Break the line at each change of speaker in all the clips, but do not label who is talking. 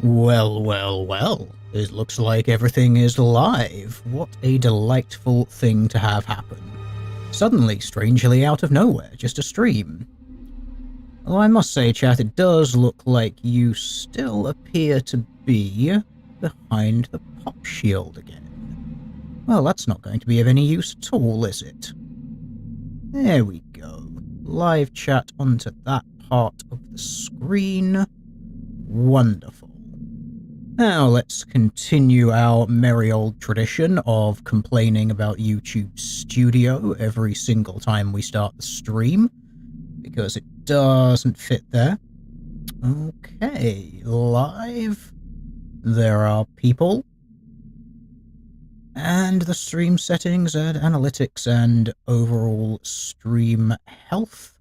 Well, well, well. It looks like everything is live. What a delightful thing to have happen. Suddenly, strangely out of nowhere, just a stream. Although I must say, chat, it does look like you still appear to be behind the pop shield again. Well, that's not going to be of any use at all, is it? There we go. Live chat onto that part of the screen. Wonderful. Now let's continue our merry old tradition of complaining about YouTube Studio every single time we start the stream, because it doesn't fit there. Okay, live. There are people. And the stream settings and analytics and overall stream health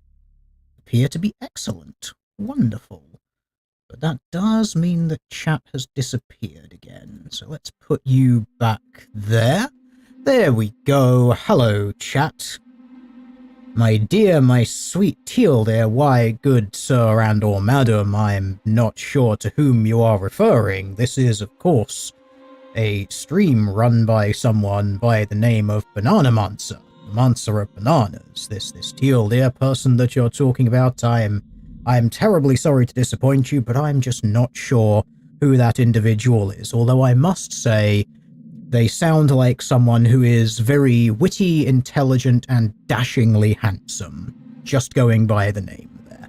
appear to be excellent. Wonderful. But that does mean that chat has disappeared again. So let's put you back there. There we go. Hello, chat. My dear, my sweet teal there, why, good sir and or madam, I'm not sure to whom you are referring. This is, of course, a stream run by someone by the name of Banana Mancer, Mancer of Bananas. This teal dear person that you're talking about, I'm terribly sorry to disappoint you, but I'm just not sure who that individual is, although I must say they sound like someone who is very witty, intelligent, and dashingly handsome, just going by the name there.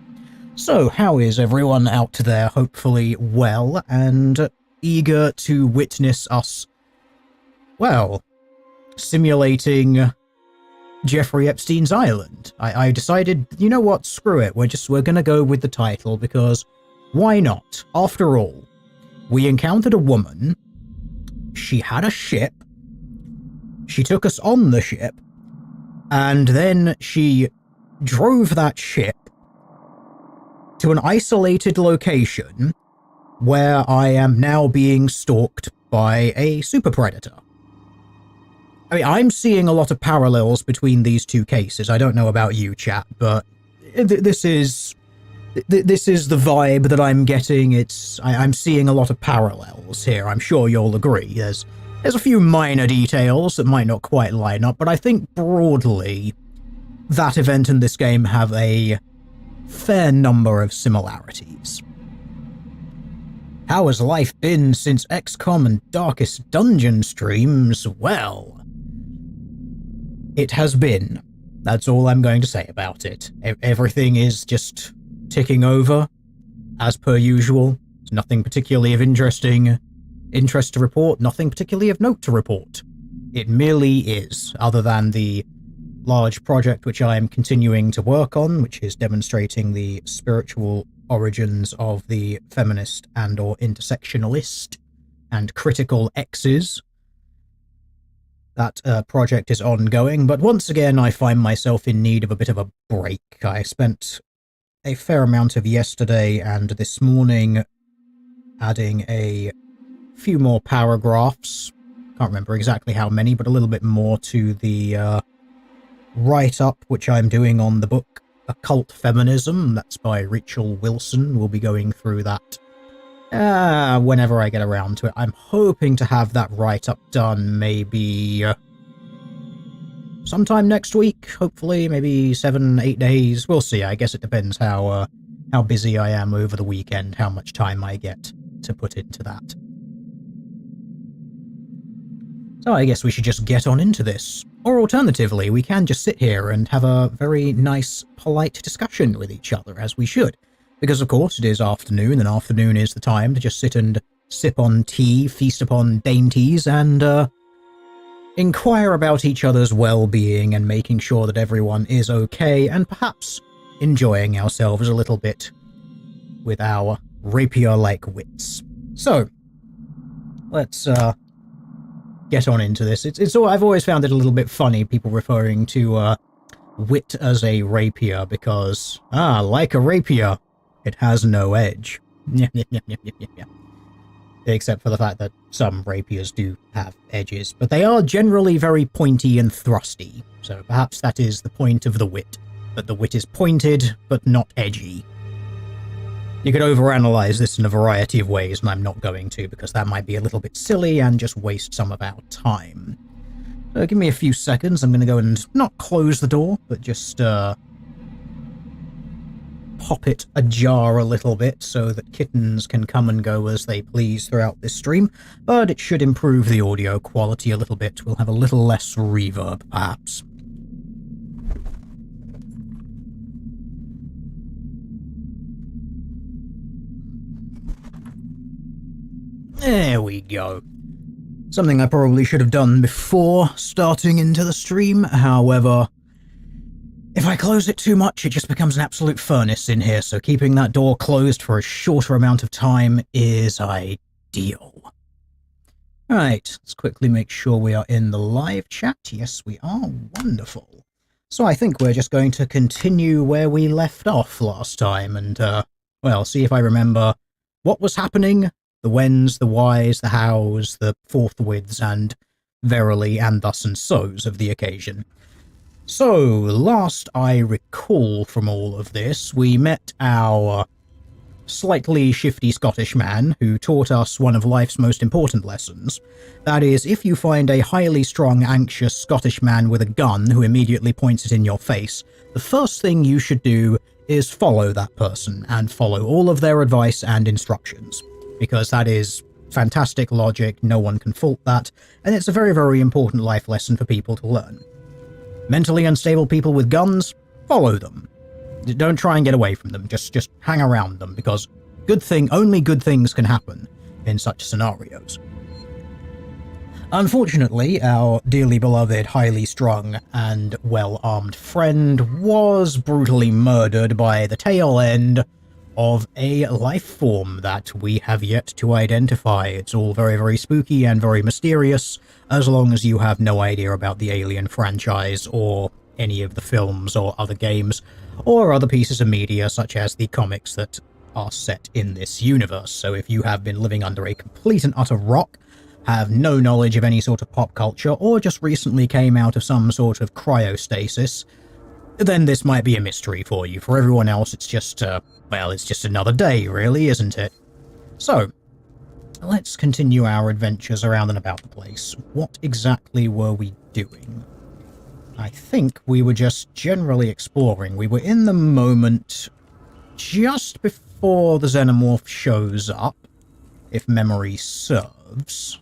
So, how is everyone out there? Hopefully well, and eager to witness us, well, simulating Jeffrey Epstein's Island. I decided, you know what, screw it, we're gonna go with the title, because why not? After all, we encountered a woman, she had a ship, she took us on the ship, and then she drove that ship to an isolated location where I am now being stalked by a super predator. I mean, I'm seeing a lot of parallels between these two cases. I don't know about you, chat, but this is the vibe that I'm getting. I'm seeing a lot of parallels here. I'm sure you'll agree. There's a few minor details that might not quite line up, but I think broadly that event and this game have a fair number of similarities. How has life been since XCOM and Darkest Dungeon streams? Well, it has been. That's all I'm going to say about it. Everything is just ticking over, as per usual. There's nothing particularly of interest to report, nothing particularly of note to report. It merely is, other than the large project which I am continuing to work on, which is demonstrating the spiritual origins of the feminist and or intersectionalist and critical X's. That project is ongoing, but once again I find myself in need of a bit of a break. I spent a fair amount of yesterday and this morning adding a few more paragraphs, can't remember exactly how many, but a little bit more to the write-up which I'm doing on the book Occult Feminism. That's by Rachel Wilson. We'll be going through that whenever I get around to it. I'm hoping to have that write-up done maybe sometime next week, hopefully, maybe 7-8 days. We'll see. I guess it depends how busy I am over the weekend, how much time I get to put into that. So I guess we should just get on into this. Or alternatively, we can just sit here and have a very nice, polite discussion with each other, as we should. Because, of course, it is afternoon, and afternoon is the time to just sit and sip on tea, feast upon dainties, and inquire about each other's well-being and making sure that everyone is okay, and perhaps enjoying ourselves a little bit with our rapier-like wits. So, let's get on into this. I've always found it a little bit funny, people referring to wit as a rapier, because, like a rapier, it has no edge. Except for the fact that some rapiers do have edges, but they are generally very pointy and thrusty, so perhaps that is the point of the wit, that the wit is pointed, but not edgy. You could overanalyze this in a variety of ways, and I'm not going to, because that might be a little bit silly and just waste some of our time. So give me a few seconds. I'm going to go and not close the door, but just pop it ajar a little bit so that kittens can come and go as they please throughout this stream, but it should improve the audio quality a little bit. We'll have a little less reverb, perhaps. There we go. Something I probably should have done before starting into the stream, however, if I close it too much, it just becomes an absolute furnace in here, so keeping that door closed for a shorter amount of time is ideal. Alright, let's quickly make sure we are in the live chat. Yes, we are. Wonderful. So I think we're just going to continue where we left off last time and, well, see if I remember what was happening, the whens, the whys, the hows, the forthwiths, and verily and thus and so's of the occasion. So, last I recall from all of this, we met our slightly shifty Scottish man who taught us one of life's most important lessons. That is, if you find a highly strung, anxious Scottish man with a gun who immediately points it in your face, the first thing you should do is follow that person and follow all of their advice and instructions, because that is fantastic logic, no one can fault that, and it's a very, very important life lesson for people to learn. Mentally unstable people with guns, follow them. Don't try and get away from them, just hang around them, because only good things can happen in such scenarios. Unfortunately, our dearly beloved, highly strung, and well-armed friend was brutally murdered by the tail end of a life form that we have yet to identify. It's all very, very spooky and very mysterious, as long as you have no idea about the Alien franchise or any of the films or other games or other pieces of media such as the comics that are set in this universe. So if you have been living under a complete and utter rock, have no knowledge of any sort of pop culture, or just recently came out of some sort of cryostasis, then this might be a mystery for you. For everyone else, it's just, well, it's just another day, really, isn't it? So, let's continue our adventures around and about the place. What exactly were we doing? I think we were just generally exploring. We were in the moment just before the xenomorph shows up, if memory serves.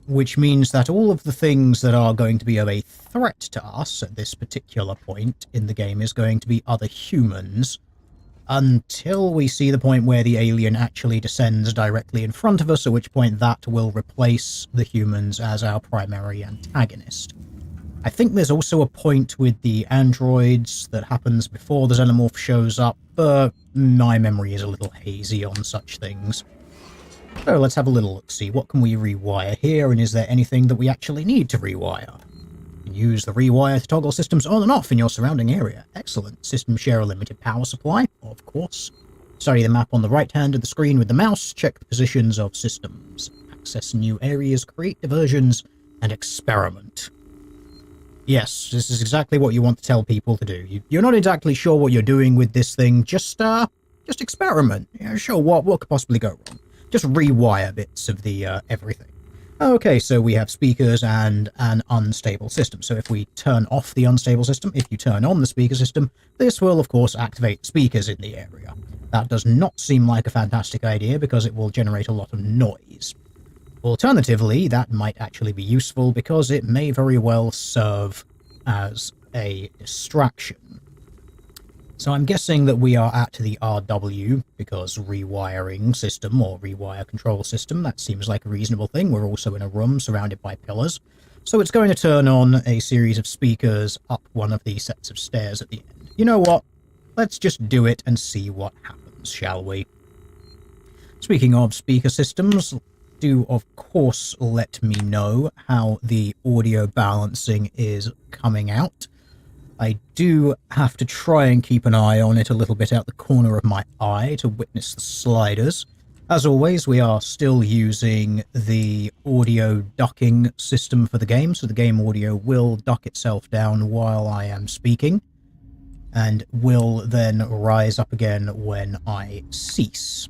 Which means that all of the things that are going to be of a threat to us at this particular point in the game is going to be other humans, until we see the point where the alien actually descends directly in front of us, at which point that will replace the humans as our primary antagonist. I think there's also a point with the androids that happens before the xenomorph shows up, but my memory is a little hazy on such things. So let's have a little look-see. What can we rewire here, and is there anything that we actually need to rewire? You can use the rewire to toggle systems on and off in your surrounding area. Excellent. Systems share a limited power supply, of course. Study the map on the right hand of the screen with the mouse. Check the positions of systems. Access new areas, create diversions, and experiment. Yes, this is exactly what you want to tell people to do. You're not exactly sure what you're doing with this thing. Just experiment. Yeah, sure, what could possibly go wrong? Just rewire bits of the everything. Okay, so we have speakers and an unstable system. So if we turn off the unstable system, if you turn on the speaker system, this will of course activate speakers in the area. That does not seem like a fantastic idea because it will generate a lot of noise. Alternatively, that might actually be useful because it may very well serve as a distraction. So I'm guessing that we are at the RW, because rewiring system or rewire control system, that seems like a reasonable thing. We're also in a room surrounded by pillars. So it's going to turn on a series of speakers up one of the sets of stairs at the end. You know what? Let's just do it and see what happens, shall we? Speaking of speaker systems, do of course let me know how the audio balancing is coming out. I do have to try and keep an eye on it a little bit out the corner of my eye to witness the sliders. As always, we are still using the audio ducking system for the game, so the game audio will duck itself down while I am speaking. and will then rise up again when I cease.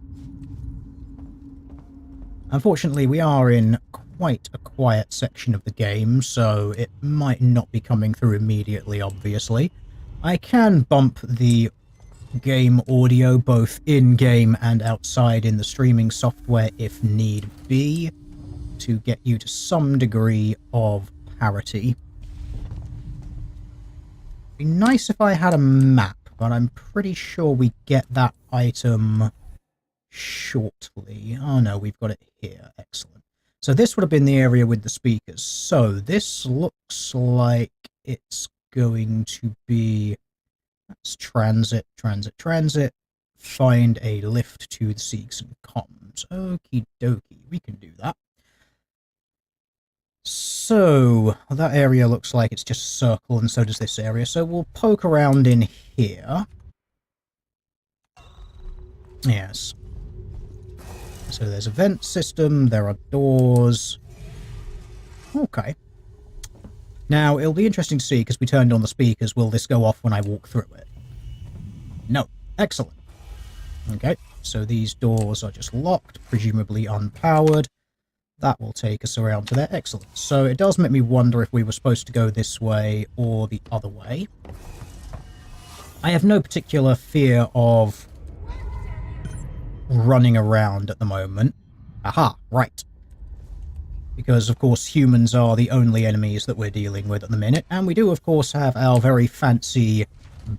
Unfortunately, we are in quite a quiet section of the game, so it might not be coming through immediately, obviously. I can bump the game audio both in-game and outside in the streaming software if need be, to get you to some degree of parity. It'd be nice if I had a map, but I'm pretty sure we get that item shortly. Oh no, we've got it here. Excellent. So this would have been the area with the speakers. So this looks like it's going to be... Let's transit. Find a lift to the Seegson comms. Okie dokie, we can do that. So, that area looks like it's just a circle, and so does this area. So we'll poke around in here. Yes. So there's a vent system, there are doors. Okay. Now, it'll be interesting to see, because we turned on the speakers, will this go off when I walk through it? No. Excellent. Okay, so these doors are just locked, presumably unpowered. That will take us around to there. Excellent. So it does make me wonder if we were supposed to go this way or the other way. I have no particular fear of running around at the moment. Aha, right. Because, of course, humans are the only enemies that we're dealing with at the minute, and we do, of course, have our very fancy,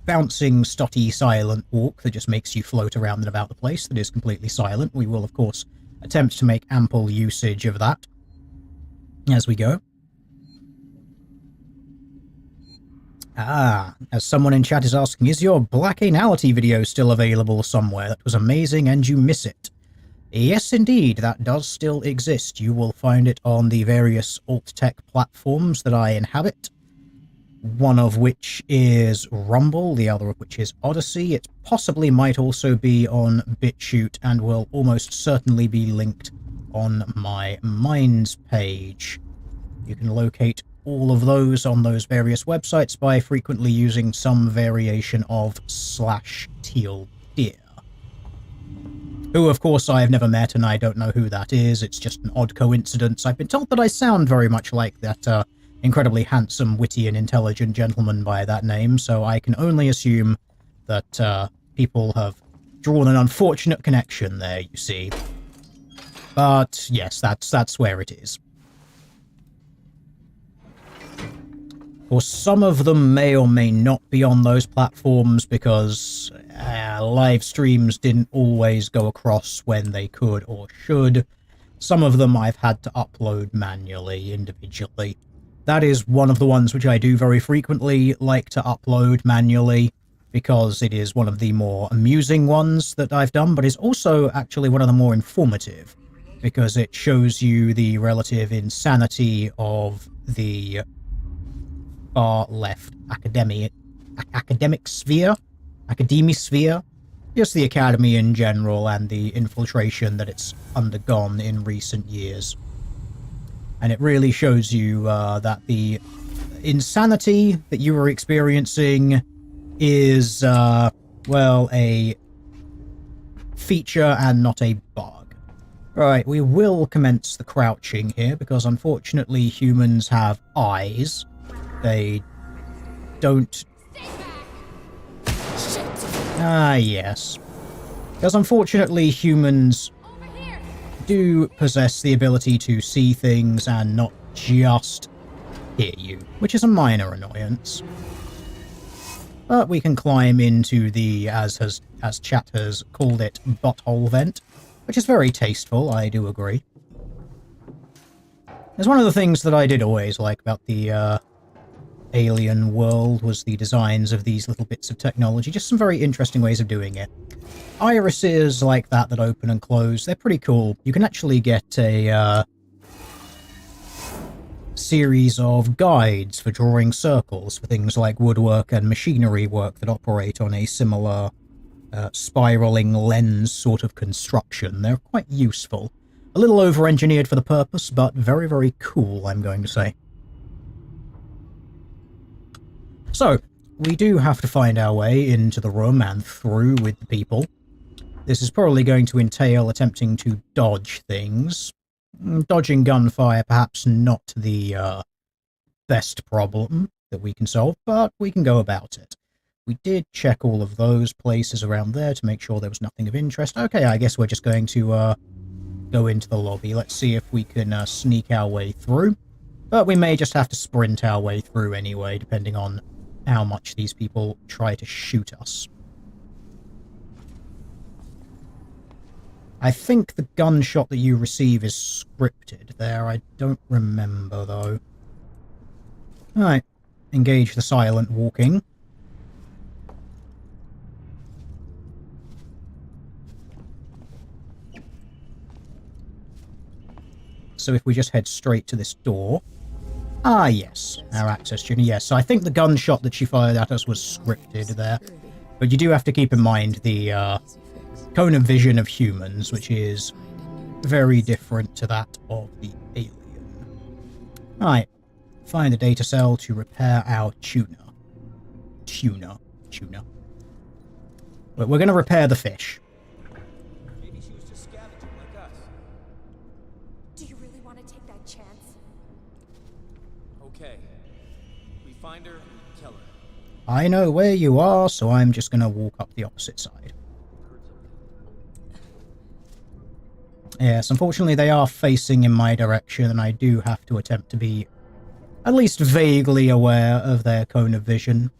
bouncing, stotty, silent walk that just makes you float around and about the place that is completely silent. We will, of course, attempt to make ample usage of that as we go. Ah, as someone in chat is asking, is your black anality video still available somewhere? That was amazing and you miss it. Yes, indeed, that does still exist. You will find it on the various alt-tech platforms that I inhabit, one of which is Rumble, the other of which is Odyssey. It possibly might also be on BitChute and will almost certainly be linked on my Minds page. You can locate all of those on those various websites by frequently using some variation of /tealdeer. Who, of course, I have never met, and I don't know who that is. It's just an odd coincidence. I've been told that I sound very much like that incredibly handsome, witty, and intelligent gentleman by that name, so I can only assume that people have drawn an unfortunate connection there, you see. But, yes, that's where it is. Or some of them may or may not be on those platforms because live streams didn't always go across when they could or should. Some of them I've had to upload manually, individually. That is one of the ones which I do very frequently like to upload manually because it is one of the more amusing ones that I've done, but it's also actually one of the more informative because it shows you the relative insanity of the far left academic sphere, just the academy in general and the infiltration that it's undergone in recent years. And it really shows you that the insanity that you are experiencing is, well, a feature and not a bug. Right, we will commence the crouching here because unfortunately humans have eyes. They don't... Ah, yes. Because unfortunately humans do possess the ability to see things and not just hear you, which is a minor annoyance. But we can climb into the, as chat has called it, butthole vent, which is very tasteful, I do agree. There's one of the things that I did always like about the alien world was the designs of these little bits of technology, just some very interesting ways of doing it. Irises like that open and close, they're pretty cool. You can actually get a series of guides for drawing circles for things like woodwork and machinery work that operate on a similar spiraling lens sort of construction. They're quite useful. A little over-engineered for the purpose, but very, very cool, I'm going to say. So, we do have to find our way into the room and through with the people. This is probably going to entail attempting to dodge things. Dodging gunfire, perhaps not the best problem that we can solve, but we can go about it. We did check all of those places around there to make sure there was nothing of interest. Okay, I guess we're just going to go into the lobby. Let's see if we can sneak our way through. But we may just have to sprint our way through anyway, depending on how much these people try to shoot us. I think the gunshot that you receive is scripted there. I don't remember, though. Alright. Engage the silent walking. So if we just head straight to this door... Ah, yes. Our access journey. Yes, so I think the gunshot that she fired at us was scripted there. But you do have to keep in mind the cone of vision of humans, which is very different to that of the alien. Right. Find a data cell to repair our tuner. Tuner. But we're going to repair the fish.
Maybe she was just scavenging like us.
Do you really want to take that chance?
Okay. We find her and we kill her.
I know where you are, so I'm just going to walk up the opposite side. Yes, unfortunately they are facing in my direction, and I do have to attempt to be at least vaguely aware of their cone of vision.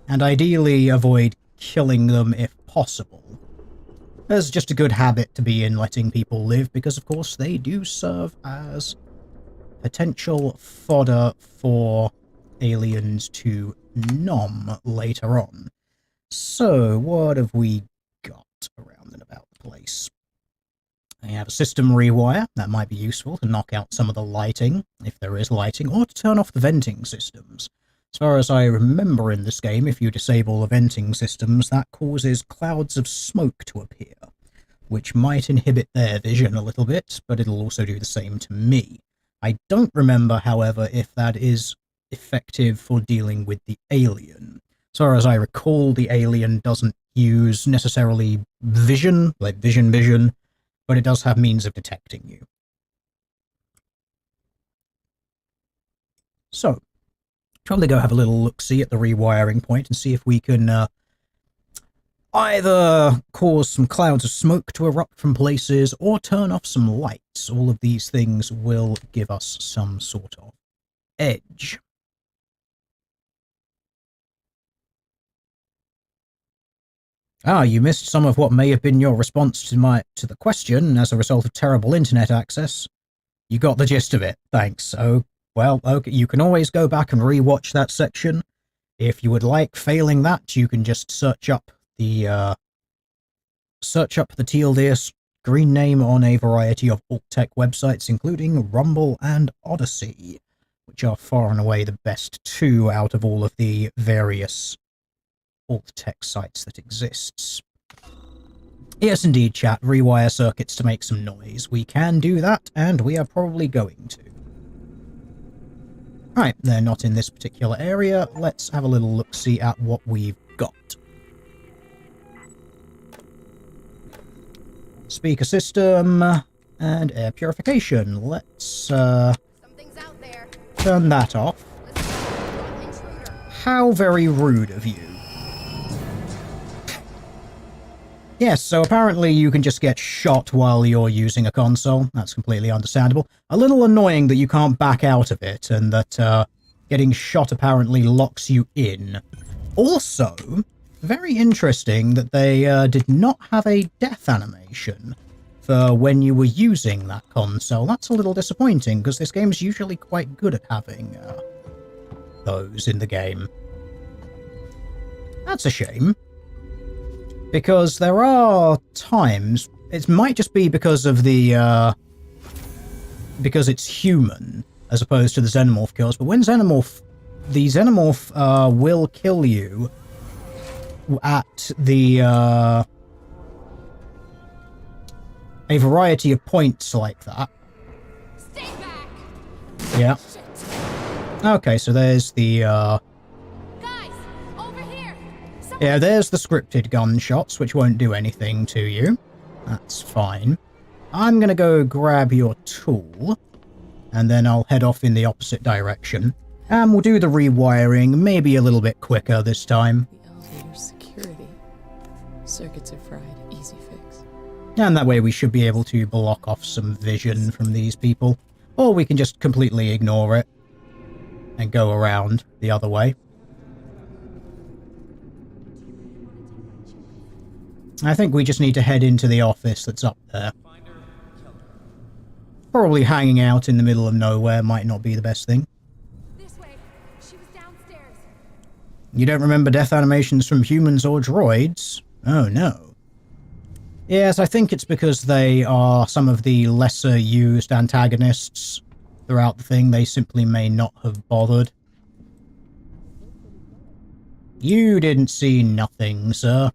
And ideally avoid killing them if possible. It's just a good habit to be in, letting people live, because of course they do serve as potential fodder for aliens to nom later on. So, what have we got around and about the place? I have a system rewire. That might be useful to knock out some of the lighting, if there is lighting, or to turn off the venting systems. As far as I remember in this game, if you disable the venting systems, that causes clouds of smoke to appear, which might inhibit their vision a little bit, but it'll also do the same to me. I don't remember, however, if that is effective for dealing with the alien. As far as I recall, the alien doesn't use necessarily vision, like vision, but it does have means of detecting you. So, probably go have a little look-see at the rewiring point and see if we can either cause some clouds of smoke to erupt from places or turn off some lights. All of these things will give us some sort of edge. Ah, you missed some of what may have been your response to the question as a result of terrible internet access. You got the gist of it, thanks. Oh, well, okay, you can always go back and re-watch that section. If you would like, failing that, you can just search up the Teal Deer screen name on a variety of alt-tech websites, including Rumble and Odyssey, which are far and away the best two out of all of the various alt-tech sites that exists. Yes, indeed, chat. Rewire circuits to make some noise. We can do that, and we are probably going to. Right, they're not in this particular area. Let's have a little look-see at what we've got. Speaker system and air purification. Let's
Something's out there.
turn that off. How very rude of you. Yes, so apparently you can just get shot while you're using a console. That's completely understandable. A little annoying that you can't back out of it, and that getting shot apparently locks you in. Also, very interesting that they did not have a death animation for when you were using that console. That's a little disappointing, because this game's usually quite good at having those in the game. That's a shame. Because there are times, it might just be because of the, because it's human, as opposed to the xenomorph kills, but when the xenomorph will kill you at the, a variety of points like that.
Stay back.
Yeah. Okay, so there's the,
Guys, over here.
yeah, there's the scripted gunshots, which won't do anything to you. That's fine. I'm gonna go grab your tool, and then I'll head off in the opposite direction. And we'll do the rewiring, maybe a little bit quicker this time.
The elevator's security. Circuits are fried. Easy fix.
And that way we should be able to block off some vision from these people. Or we can just completely ignore it and go around the other way. I think we just need to head into the office that's up there. Probably hanging out in the middle of nowhere might not be the best thing.
This way. She was downstairs.
You don't remember death animations from humans or droids? Oh no. Yes, I think it's because they are some of the lesser used antagonists throughout the thing. They simply may not have bothered. You didn't see nothing, sir.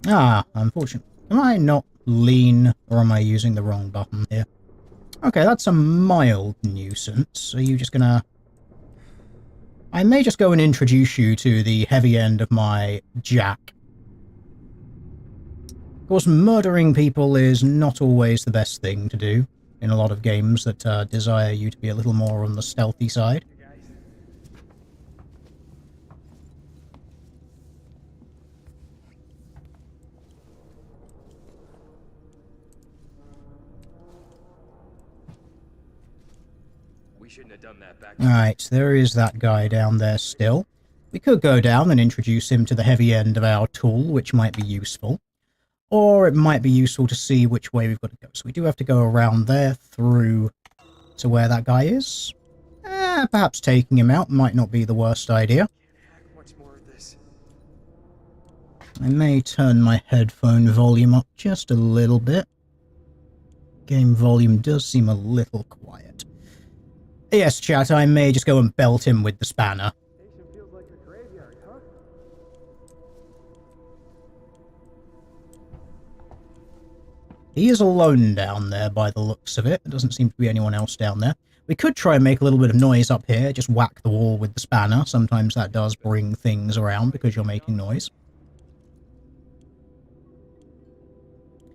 Ah, unfortunately. Am I not lean, or am I using the wrong button here? Okay, that's a mild nuisance. Are you just gonna... I may just go and introduce you to the heavy end of my jack. Of course, murdering people is not always the best thing to do in a lot of games that desire you to be a little more on the stealthy side.
Shouldn't have done that back.
Alright, there is that guy down there still. We could go down and introduce him to the heavy end of our tool, which might be useful. Or it might be useful to see which way we've got to go. So we do have to go around there through to where that guy is. Perhaps taking him out might not be the worst idea.
Much more of this.
I may turn my headphone volume up just a little bit. Game volume does seem a little quiet. Yes, chat, I may just go and belt him with the spanner.
Feels like a graveyard, huh?
He is alone down there by the looks of it. There doesn't seem to be anyone else down there. We could try and make a little bit of noise up here, just whack the wall with the spanner. Sometimes that does bring things around because you're making noise.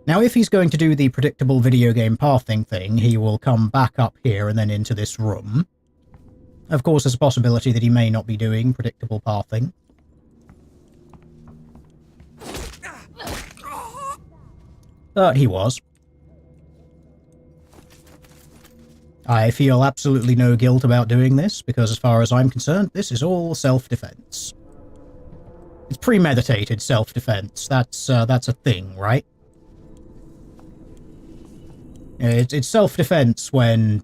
Now, if he's going to do the predictable video game pathing thing, he will come back up here and then into this room. Of course, there's a possibility that he may not be doing predictable pathing. But he was. I feel absolutely no guilt about doing this, because as far as I'm concerned, this is all self-defense. It's premeditated self-defense. That's a thing, right? It's self-defense when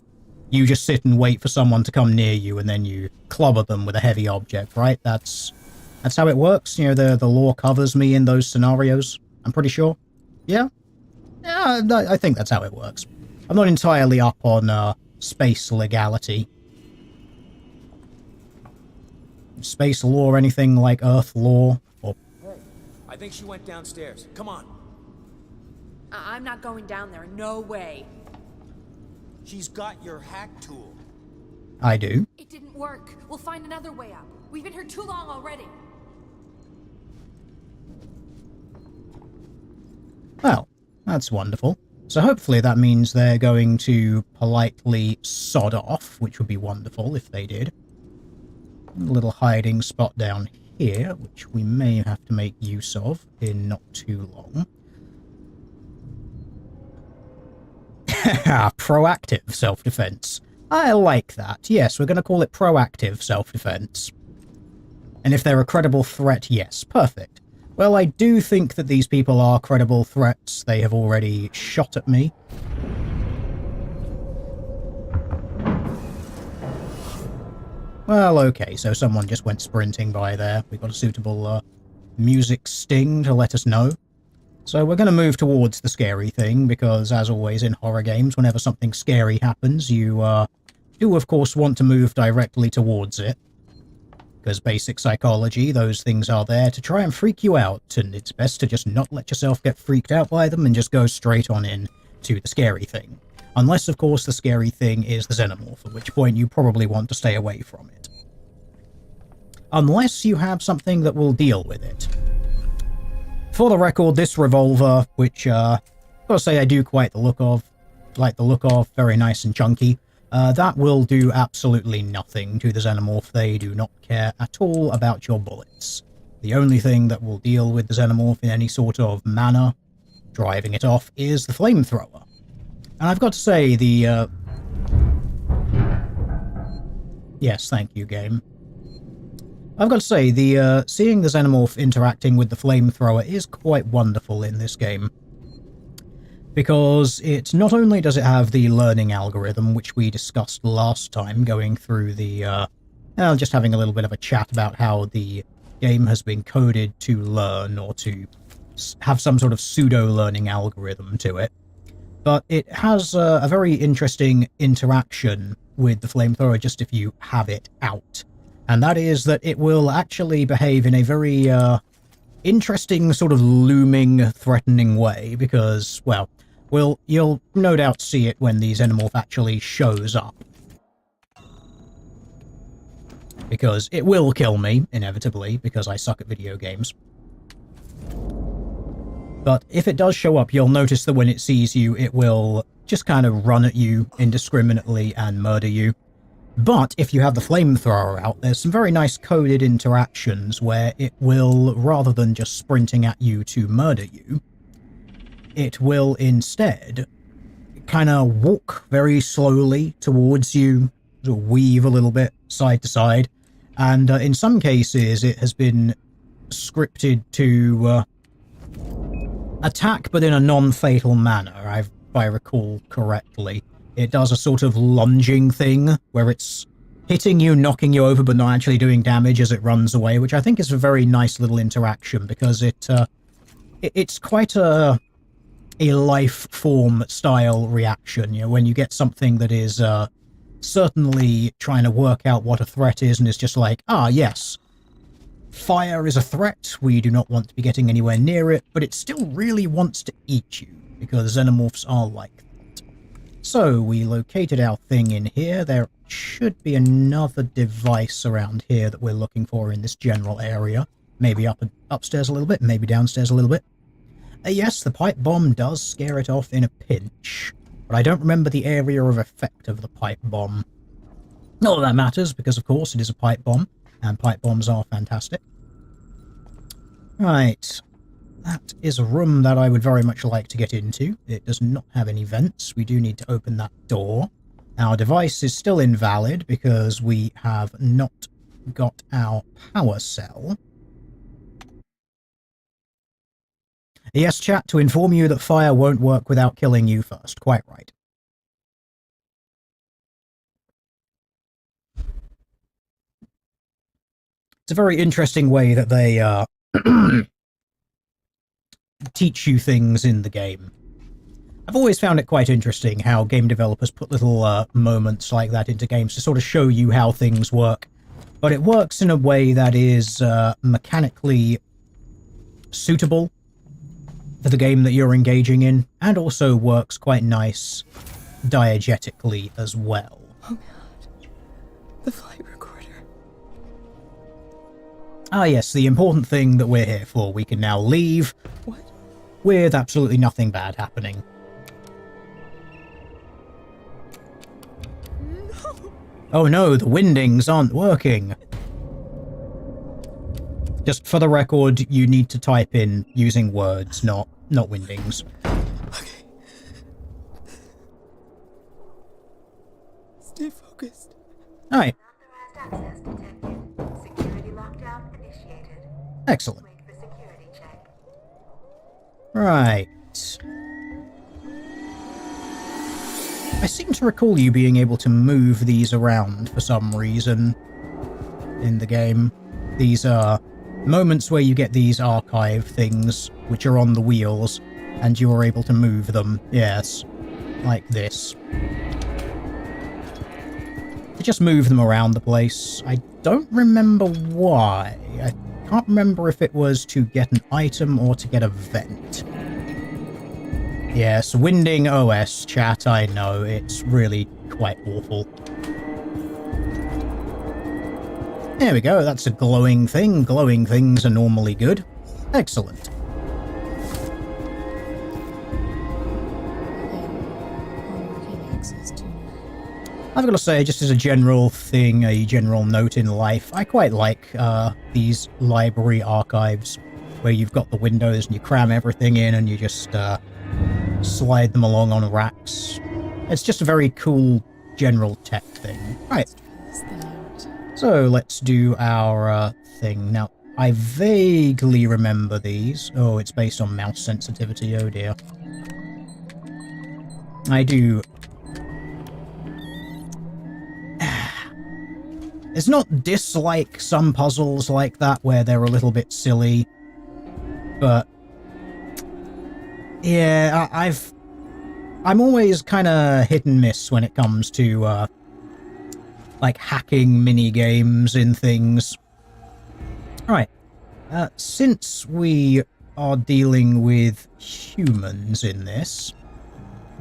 you just sit and wait for someone to come near you and then you clobber them with a heavy object, right? That's how it works. You know, the law covers me in those scenarios. I'm pretty sure. Yeah? Yeah, I think that's how it works. I'm not entirely up on space legality. Space law or anything like Earth law. Or...
I think she went downstairs. Come on.
I'm not going down there. No way.
She's got your hack tool.
I do.
It didn't work. We'll find another way out. We've been here too long already.
Well, that's wonderful. So hopefully that means they're going to politely sod off, which would be wonderful if they did. A little hiding spot down here, which we may have to make use of in not too long. Proactive self-defense. I like that. Yes, we're going to call it proactive self-defense. And if they're a credible threat, yes, perfect. Well, I do think that these people are credible threats. They have already shot at me. Well, okay, so someone just went sprinting by there. We got a suitable music sting to let us know. So we're going to move towards the scary thing, because as always in horror games, whenever something scary happens, you do of course want to move directly towards it. Because basic psychology, those things are there to try and freak you out, and it's best to just not let yourself get freaked out by them and just go straight on in to the scary thing. Unless, of course, the scary thing is the xenomorph, at which point you probably want to stay away from it. Unless you have something that will deal with it. For the record, this revolver, which, I've got to say I do quite like the look of, very nice and chunky, that will do absolutely nothing to the xenomorph. They do not care at all about your bullets. The only thing that will deal with the xenomorph in any sort of manner, driving it off, is the flamethrower. And I've got to say, the, Yes, thank you, game. I've got to say, the, seeing the xenomorph interacting with the flamethrower is quite wonderful in this game. Because it not only does it have the learning algorithm, which we discussed last time, going through the, just having a little bit of a chat about how the game has been coded to learn, or to have some sort of pseudo-learning algorithm to it, but it has a very interesting interaction with the flamethrower just if you have it out. And that is that it will actually behave in a very, interesting sort of looming, threatening way, because, well, you'll no doubt see it when the xenomorph actually shows up. Because it will kill me, inevitably, because I suck at video games. But if it does show up, you'll notice that when it sees you, it will just kind of run at you indiscriminately and murder you. But if you have the flamethrower out, there's some very nice coded interactions where it will, rather than just sprinting at you to murder you, it will instead kind of walk very slowly towards you, sort of weave a little bit side to side, and in some cases it has been scripted to attack, but in a non-fatal manner, if I recall correctly. It does a sort of lunging thing, where it's hitting you, knocking you over, but not actually doing damage as it runs away, which I think is a very nice little interaction, because it's quite a life form style reaction. You know, when you get something that is certainly trying to work out what a threat is, and is just like, ah, yes, fire is a threat, we do not want to be getting anywhere near it, but it still really wants to eat you, because xenomorphs are like that. So, we located our thing in here. There should be another device around here that we're looking for in this general area. Maybe upstairs a little bit, maybe downstairs a little bit. Yes, the pipe bomb does scare it off in a pinch, but I don't remember the area of effect of the pipe bomb. Not that that matters, because of course it is a pipe bomb, and pipe bombs are fantastic. Right, that is a room that I would very much like to get into. It does not have any vents. We do need to open that door. Our device is still invalid because we have not got our power cell. Yes, chat, to inform you that fire won't work without killing you first. Quite right. It's a very interesting way that they teach you things in the game. I've always found it quite interesting how game developers put little moments like that into games to sort of show you how things work. But it works in a way that is mechanically suitable for the game that you're engaging in, and also works quite nice diegetically as well.
Oh god. The flight recorder.
Ah yes, the important thing that we're here for. We can now leave.
What?
With absolutely nothing bad happening.
No.
Oh no, the windings aren't working. Just for the record, you need to type in using words, not windings.
Okay. Stay focused.
Alright,
Unauthorized access detected. Security lockdown initiated.
excellent.
Wait for security check.
Right. I seem to recall you being able to move these around for some reason in the game. These are moments where you get these archive things, which are on the wheels, and you are able to move them. Yes, like this. could just move them around the place. I don't remember why. I can't remember if it was to get an item or to get a vent. Yes, winding OS, chat, I know. It's really quite awful. There we go, that's a glowing thing. Glowing things are normally good. Excellent. I've got to say, just as a general thing, a general note in life, I quite like these library archives where you've got the windows and you cram everything in and you just slide them along on racks. It's just a very cool general tech thing. Right. So let's do our thing. Now, I vaguely remember these. Oh, it's based on mouse sensitivity. Oh dear. I do. It's not dislike some puzzles like that where they're a little bit silly, but yeah, I'm always kind of hit and miss when it comes to like hacking mini games in things. All right, since we are dealing with humans in this,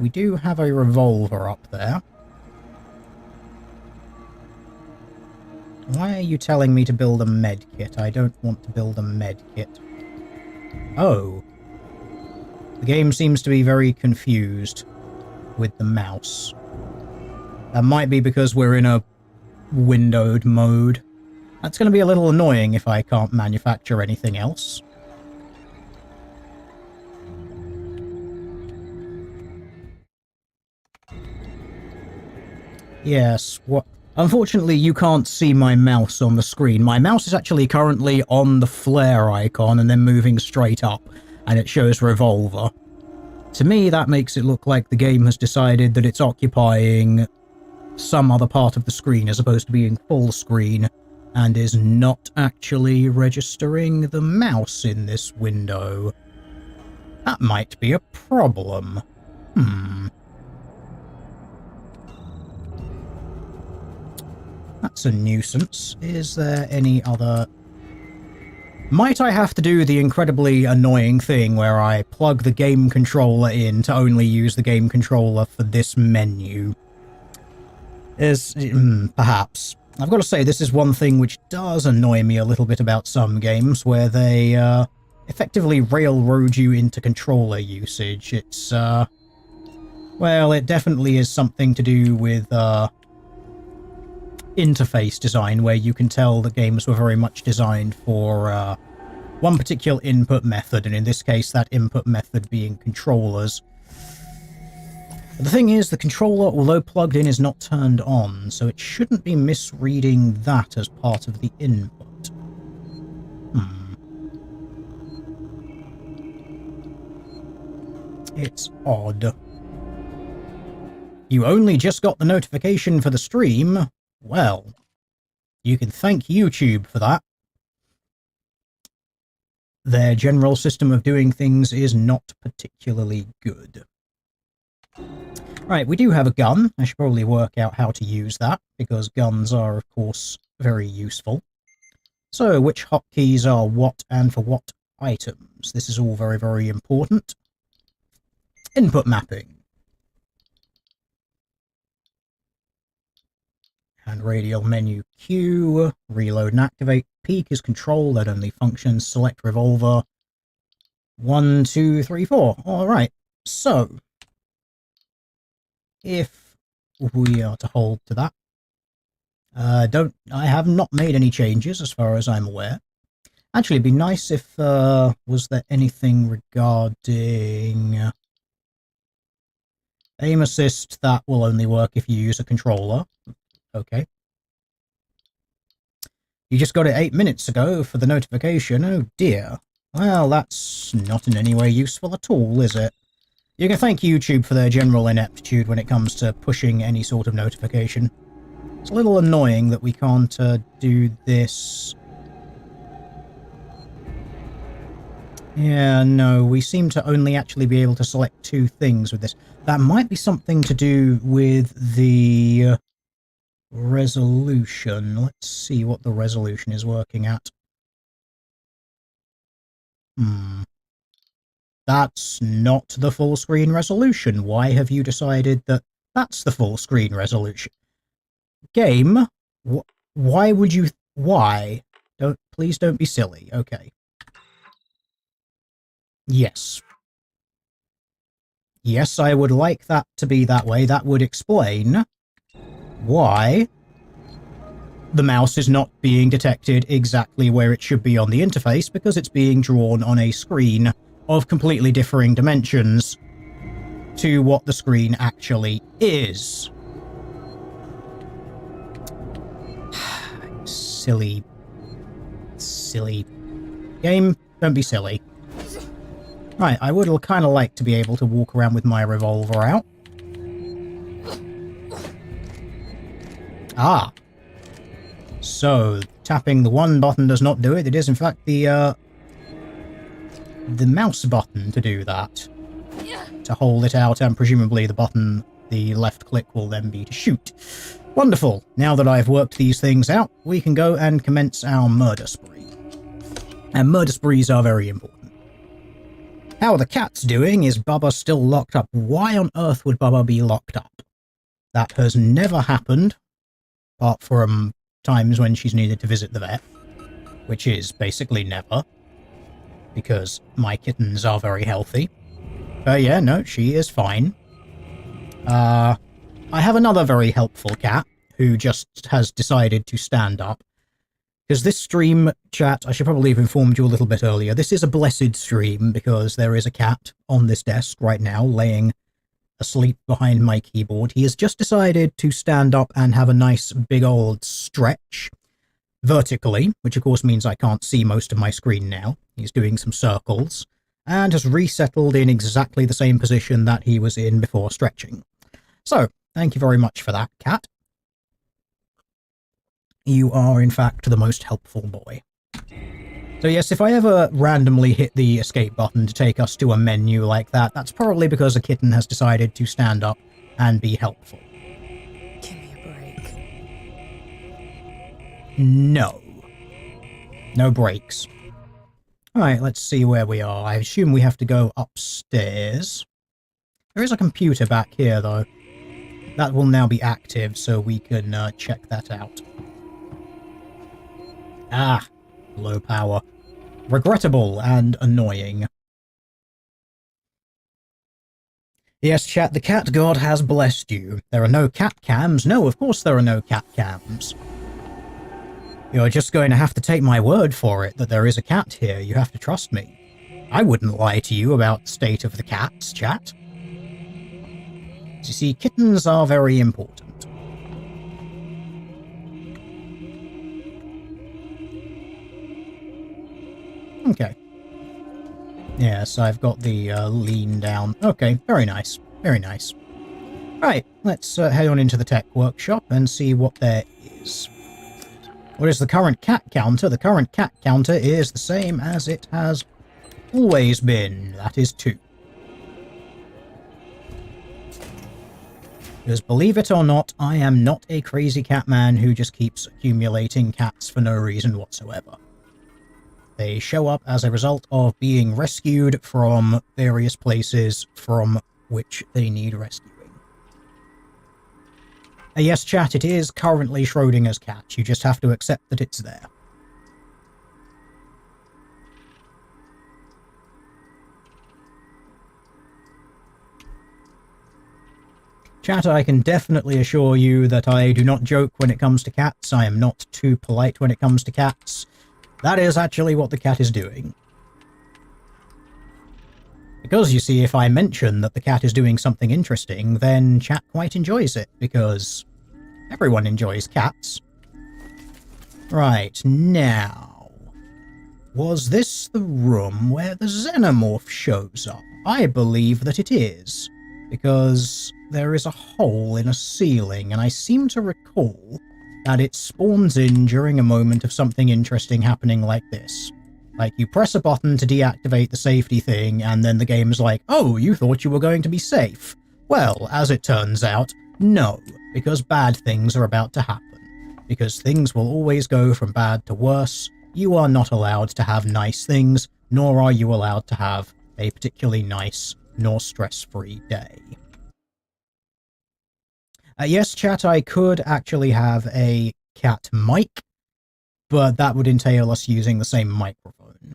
we do have a revolver up there. Why are you telling me to build a med kit? I don't want to build a med kit. Oh. The game seems to be very confused with the mouse. That might be because we're in a windowed mode. That's going to be a little annoying if I can't manufacture anything else. Yes, what? Unfortunately, you can't see my mouse on the screen. My mouse is actually currently on the flare icon and then moving straight up, and it shows revolver. To me, that makes it look like the game has decided that it's occupying some other part of the screen as opposed to being full screen, and is not actually registering the mouse in this window. That might be a problem. That's a nuisance. Is there any other... Might I have to do the incredibly annoying thing where I plug the game controller in to only use the game controller for this menu? Perhaps. I've got to say, this is one thing which does annoy me a little bit about some games, where they effectively railroad you into controller usage. It's, well, it definitely is something to do with, interface design, where you can tell the games were very much designed for one particular input method, and in this case that input method being controllers. But the thing is, the controller, although plugged in, is not turned on, so it shouldn't be misreading that as part of the input. It's odd. You only just got the notification for the stream? Well, you can thank YouTube for that. Their general system of doing things is not particularly good. Right, we do have a gun. I should probably work out how to use that, because guns are, of course, very useful. So, which hotkeys are what and for what items? This is all very, very important. Input mapping. And radial menu Q, reload and activate. Peek is control, that only functions. Select revolver. 1, 2, 3, 4. Alright, so if we are to hold to that, I have not made any changes as far as I'm aware. Actually, it'd be nice if, was there anything regarding aim assist? That will only work if you use a controller. Okay. You just got it 8 minutes ago for the notification. Oh dear. Well, that's not in any way useful at all, is it? You can thank YouTube for their general ineptitude when it comes to pushing any sort of notification. It's a little annoying that we can't do this. Yeah, no, we seem to only actually be able to select 2 things with this. That might be something to do with the Resolution. Let's see what the resolution is working at. That's not the full screen resolution. Why have you decided that that's the full screen resolution? Game? Why would you... Why? Please don't be silly. Okay. Yes. Yes, I would like that to be that way. That would explain why the mouse is not being detected exactly where it should be on the interface, because it's being drawn on a screen of completely differing dimensions to what the screen actually is. Silly game, don't be silly. Right, I would kind of like to be able to walk around with my revolver out. Ah. So, tapping the one button does not do it. It is, in fact, the mouse button to do that. To hold it out, and presumably the left click will then be to shoot. Wonderful. Now that I've worked these things out, we can go and commence our murder spree. And murder sprees are very important. How are the cats doing? Is Bubba still locked up? Why on earth would Bubba be locked up? That has never happened, apart from times when she's needed to visit the vet, which is basically never, because my kittens are very healthy. Yeah, no, she is fine. I have another very helpful cat who just has decided to stand up. Because this stream, chat, I should probably have informed you a little bit earlier, this is a blessed stream because there is a cat on this desk right now laying asleep behind my keyboard. He has just decided to stand up and have a nice big old stretch vertically, which of course means I can't see most of my screen now. He's doing some circles and has resettled in exactly the same position that he was in before stretching. So, thank you very much for that, cat. You are, in fact, the most helpful boy. So yes, if I ever randomly hit the escape button to take us to a menu like that, that's probably because a kitten has decided to stand up and be helpful.
Give me a break.
No. No breaks. Alright, let's see where we are. I assume we have to go upstairs. There is a computer back here, though. That will now be active, so we can check that out. Ah, low power. Regrettable and annoying. Yes, chat, the cat god has blessed you. There are no cat cams. No, of course there are no cat cams. You're just going to have to take my word for it that there is a cat here. You have to trust me. I wouldn't lie to you about the state of the cats, chat. As you see, kittens are very important. Okay. Yes, I've got the lean down. Okay, very nice. Very nice. Right, let's head on into the tech workshop and see what there is. What is the current cat counter? The current cat counter is the same as it has always been. That is 2. Because believe it or not, I am not a crazy cat man who just keeps accumulating cats for no reason whatsoever. They show up as a result of being rescued from various places from which they need rescuing. Yes, chat, it is currently Schrodinger's cat. You just have to accept that it's there. Chat, I can definitely assure you that I do not joke when it comes to cats. I am not too polite when it comes to cats. That is actually what the cat is doing. Because, you see, if I mention that the cat is doing something interesting, then chat quite enjoys it, because everyone enjoys cats. Right, now... was this the room where the xenomorph shows up? I believe that it is, because there is a hole in a ceiling, and I seem to recall that it spawns in during a moment of something interesting happening like this. Like, you press a button to deactivate the safety thing, and then the game's like, oh, you thought you were going to be safe. Well, as it turns out, no. because bad things are about to happen. Because things will always go from bad to worse. You are not allowed to have nice things, nor are you allowed to have a particularly nice nor stress-free day. Yes, chat, I could actually have a cat mic, but that would entail us using the same microphone.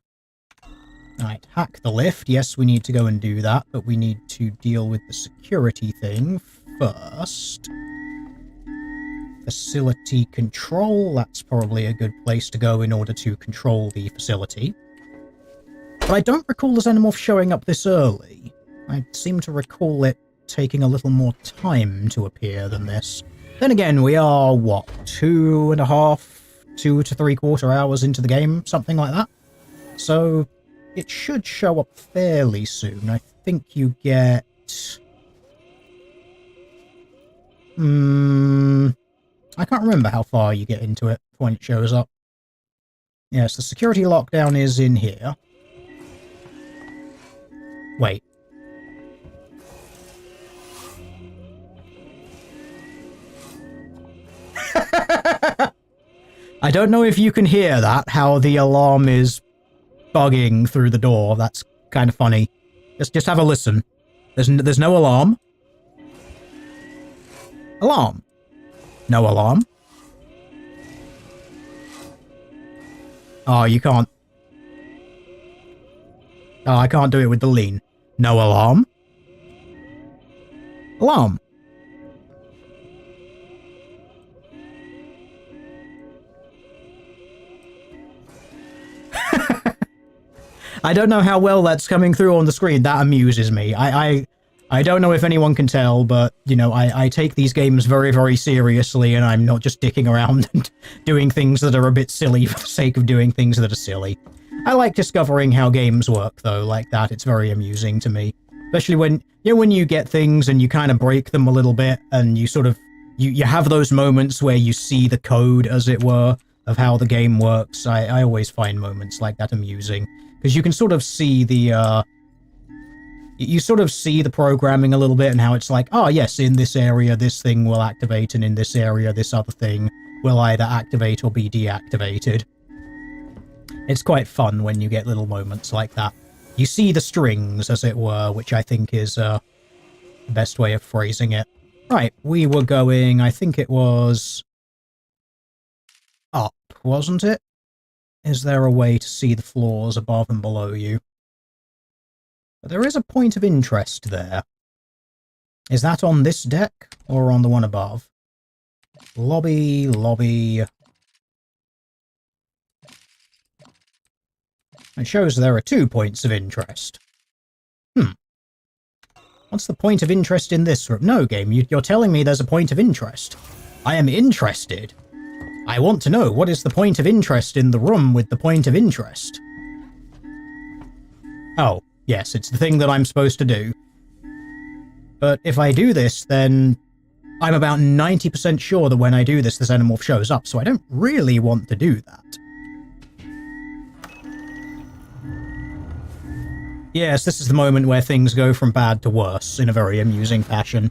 Right, hack the lift. Yes, we need to go and do that, but we need to deal with the security thing first. Facility control. That's probably a good place to go in order to control the facility. But I don't recall the Xenomorph showing up this early. I seem to recall it taking a little more time to appear than this. Then again, we are, what, 2.5, 2 to 3/4 hours into the game? Something like that. So it should show up fairly soon. I think you get... I can't remember how far you get into it when it shows up. Yes, the security lockdown is in here. Wait. I don't know if you can hear that, how the alarm is bugging through the door. That's kind of funny. Just have a listen. There's no alarm. Alarm. No alarm. Oh, you can't. Oh, I can't do it with the lean. No alarm. Alarm. I don't know how well that's coming through on the screen. That amuses me. I don't know if anyone can tell, but, you know, I take these games very, very seriously, and I'm not just dicking around and doing things that are a bit silly for the sake of doing things that are silly. I like discovering how games work, though, like that. It's very amusing to me. Especially when, you know, when you get things and you kind of break them a little bit, and you sort of, you have those moments where you see the code, as it were, of how the game works. I always find moments like that amusing, because you can sort of see the, you sort of see the programming a little bit and how it's like, oh yes, in this area this thing will activate, and in this area this other thing will either activate or be deactivated. It's quite fun when you get little moments like that. You see the strings, as it were, which I think is the best way of phrasing it. Right, we were going, I think it was up, wasn't it? Is there a way to see the floors above and below you? But there is a point of interest there. Is that on this deck or on the one above? Lobby, lobby. It shows there are 2 points of interest. What's the point of interest in this room? No, game, you're telling me there's a point of interest. I am interested. I want to know, what is the point of interest in the room with the point of interest? Oh, yes, it's the thing that I'm supposed to do. But if I do this, then I'm about 90% sure that when I do this, the Xenomorph shows up, so I don't really want to do that. Yes, this is the moment where things go from bad to worse in a very amusing fashion.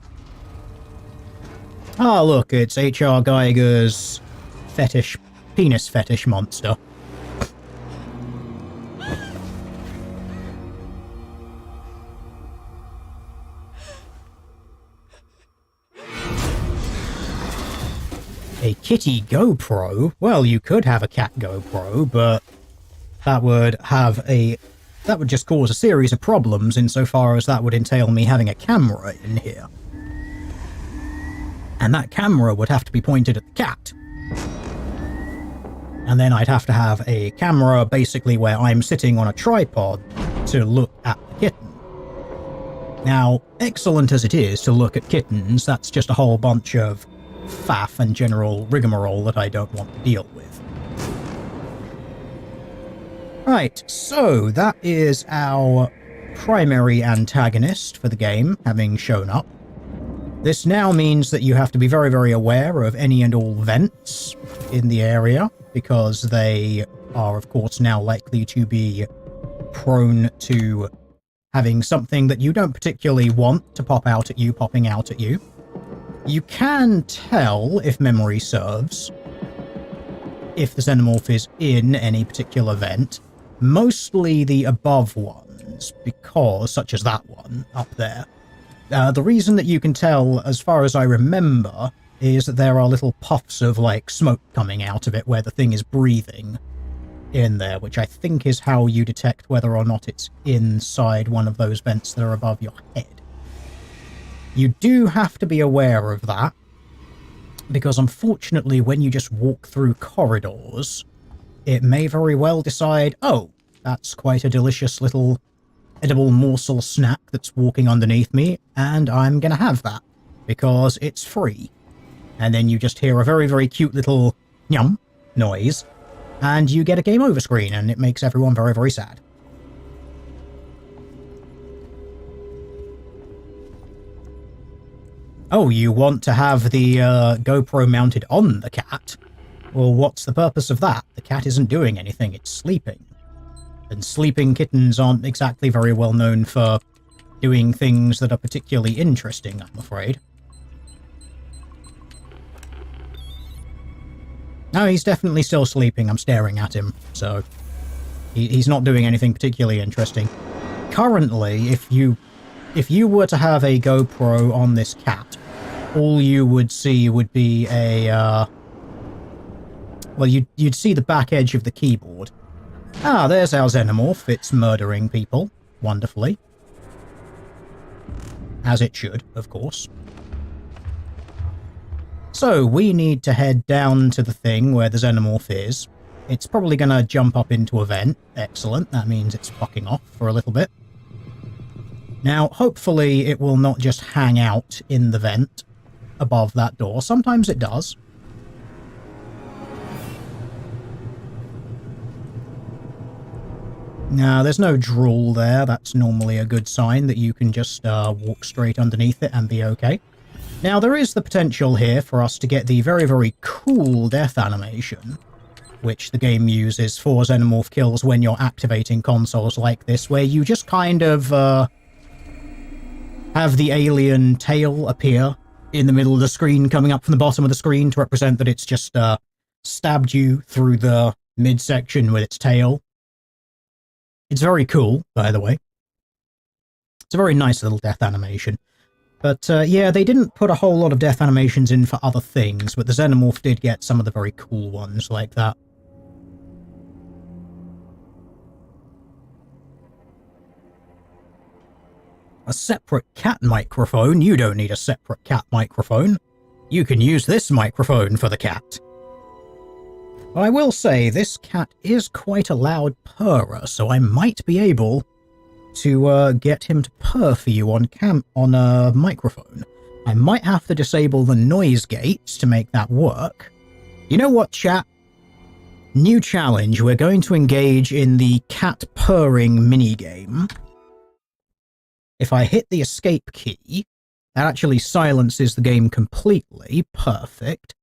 Ah, look, it's H.R. Geiger's penis fetish monster. A kitty GoPro? Well, you could have a cat GoPro, but that would just cause a series of problems insofar as that would entail me having a camera in here. And that camera would have to be pointed at the cat. And then I'd have to have a camera basically where I'm sitting on a tripod to look at the kitten. Now, excellent as it is to look at kittens, that's just a whole bunch of faff and general rigmarole that I don't want to deal with. Right, so that is our primary antagonist for the game, having shown up. This now means that you have to be very, very aware of any and all vents in the area, because they are, of course, now likely to be prone to having something that you don't particularly want to pop out at you, popping out at you. You can tell, if memory serves, if the xenomorph is in any particular vent, mostly the above ones, because, such as that one up there. The reason that you can tell, as far as I remember, is that there are little puffs of, like, smoke coming out of it where the thing is breathing in there, which I think is how you detect whether or not it's inside one of those vents that are above your head. You do have to be aware of that, because unfortunately when you just walk through corridors, it may very well decide, oh, that's quite a delicious little edible morsel snack that's walking underneath me, and I'm gonna have that, because it's free. And then you just hear a very, very cute little yum noise, and you get a game over screen, and it makes everyone very, very sad. Oh, you want to have the GoPro mounted on the cat? Well, what's the purpose of that? The cat isn't doing anything, it's sleeping. And sleeping kittens aren't exactly very well known for doing things that are particularly interesting, I'm afraid. No, he's definitely still sleeping. I'm staring at him, so he's not doing anything particularly interesting. Currently, if you were to have a GoPro on this cat, all you would see would be a well, you'd see the back edge of the keyboard. Ah, there's our xenomorph. It's murdering people wonderfully, as it should, of course. So, we need to head down to the thing where the xenomorph is. It's probably going to jump up into a vent. Excellent, that means it's fucking off for a little bit. Now, hopefully it will not just hang out in the vent above that door. Sometimes it does. Now, there's no drool there. That's normally a good sign that you can just walk straight underneath it and be okay. Now, there is the potential here for us to get the very, very cool death animation, which the game uses for xenomorph kills when you're activating consoles like this, where you just kind of have the alien tail appear in the middle of the screen, coming up from the bottom of the screen to represent that it's just stabbed you through the midsection with its tail. It's very cool, by the way. It's a very nice little death animation. But yeah, they didn't put a whole lot of death animations in for other things, but the xenomorph did get some of the very cool ones like that. A separate cat microphone? You don't need a separate cat microphone. You can use this microphone for the cat. But I will say, this cat is quite a loud purrer, so I might be able to get him to purr for you on a microphone. I might have to disable the noise gates to make that work. You know what, chat? New challenge. We're going to engage in the cat purring minigame. If I hit the escape key, that actually silences the game completely. Perfect.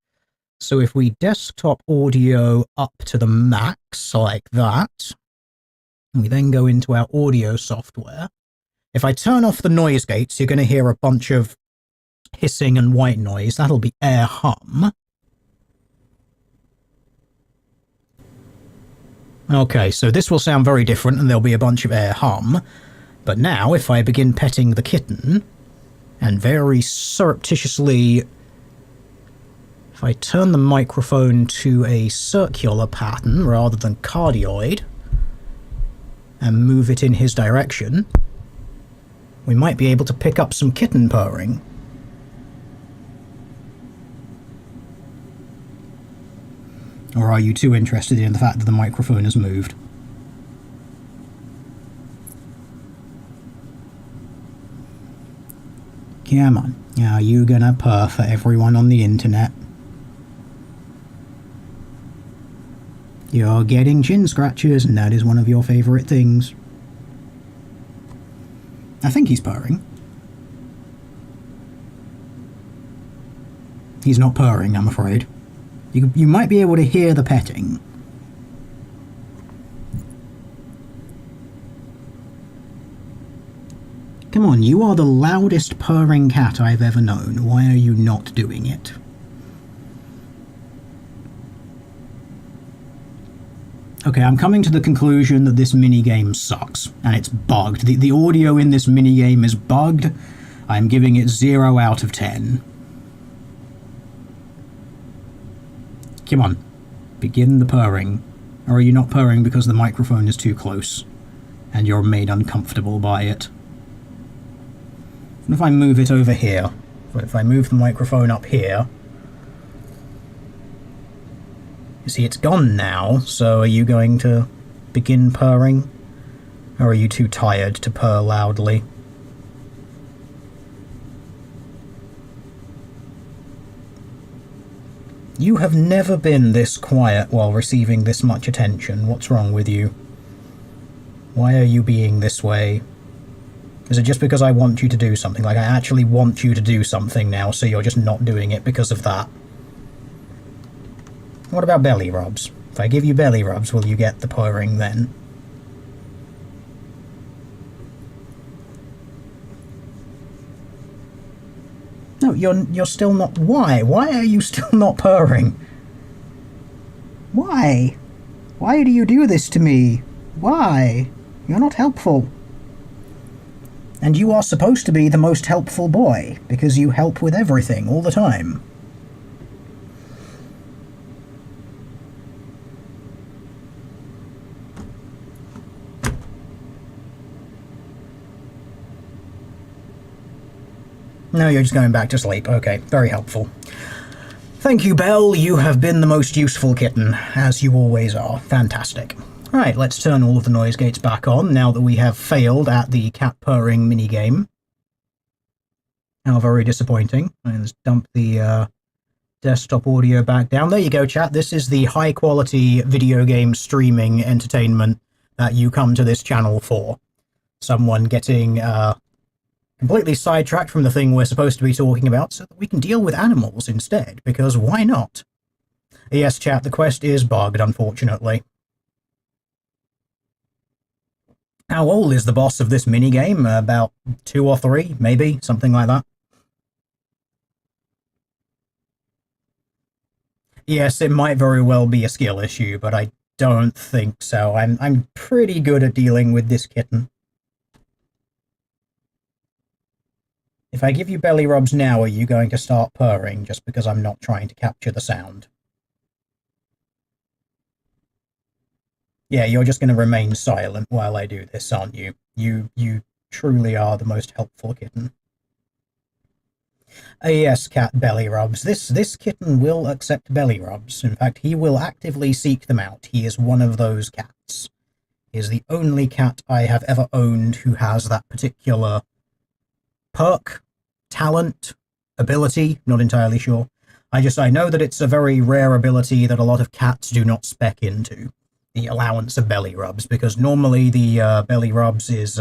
So if we desktop audio up to the max, like that, we then go into our audio software. If I turn off the noise gates, you're going to hear a bunch of hissing and white noise. That'll be air hum. Okay, so this will sound very different and there'll be a bunch of air hum. But now, if I begin petting the kitten, and very surreptitiously, if I turn the microphone to a circular pattern rather than cardioid, and move it in his direction, we might be able to pick up some kitten purring. Or are you too interested in the fact that the microphone has moved? Come on, are you gonna purr for everyone on the internet? You're getting chin scratches, and that is one of your favourite things. I think he's purring. He's not purring, I'm afraid. You might be able to hear the petting. Come Come on, you are the loudest purring cat I've ever known. Why are you not doing it? Okay, I'm coming to the conclusion that this minigame sucks, and it's bugged. The audio in this minigame is bugged. I'm giving it 0 out of 10. Come on, begin the purring. Or are you not purring because the microphone is too close, and you're made uncomfortable by it? What if I move it over here? If I move the microphone up here... You see, it's gone now, so are you going to begin purring? Or are you too tired to purr loudly? You have never been this quiet while receiving this much attention. What's wrong with you? Why are you being this way? Is it just because I want you to do something? Like, I actually want you to do something now, so you're just not doing it because of that? What about belly rubs? If I give you belly rubs, will you get the purring then? No, you're still not... Why? Why are you still not purring? Why? Why do you do this to me? Why? You're not helpful. And you are supposed to be the most helpful boy, because you help with everything all the time. No, you're just going back to sleep. Okay, very helpful. Thank you, Belle. You have been the most useful kitten, as you always are. Fantastic. Right, let's turn all of the noise gates back on now that we have failed at the cat purring minigame. How very disappointing. Let's dump the desktop audio back down. There you go, chat. This is the high-quality video game streaming entertainment that you come to this channel for. Someone getting... completely sidetracked from the thing we're supposed to be talking about so that we can deal with animals instead, because why not? Yes, chat, the quest is bugged, unfortunately. How old is the boss of this minigame? About 2 or 3, maybe? Something like that? Yes, it might very well be a skill issue, but I don't think so. I'm pretty good at dealing with this kitten. If I give you belly rubs now, are you going to start purring just because I'm not trying to capture the sound? Yeah, you're just going to remain silent while I do this, aren't you? You truly are the most helpful kitten. Yes, cat belly rubs. This kitten will accept belly rubs. In fact, he will actively seek them out. He is one of those cats. He is the only cat I have ever owned who has that particular perk, talent, ability, not entirely sure. I know that it's a very rare ability that a lot of cats do not spec into, the allowance of belly rubs, because normally the belly rubs is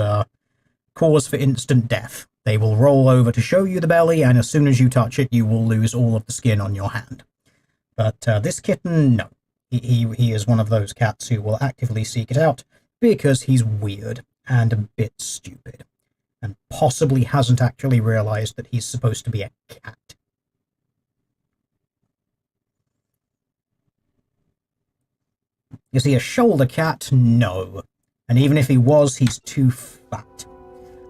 cause for instant death. They will roll over to show you the belly, and as soon as you touch it, you will lose all of the skin on your hand. But this kitten, no. He is one of those cats who will actively seek it out, because he's weird and a bit stupid, and possibly hasn't actually realized that he's supposed to be a cat. Is he a shoulder cat? No. And even if he was, he's too fat.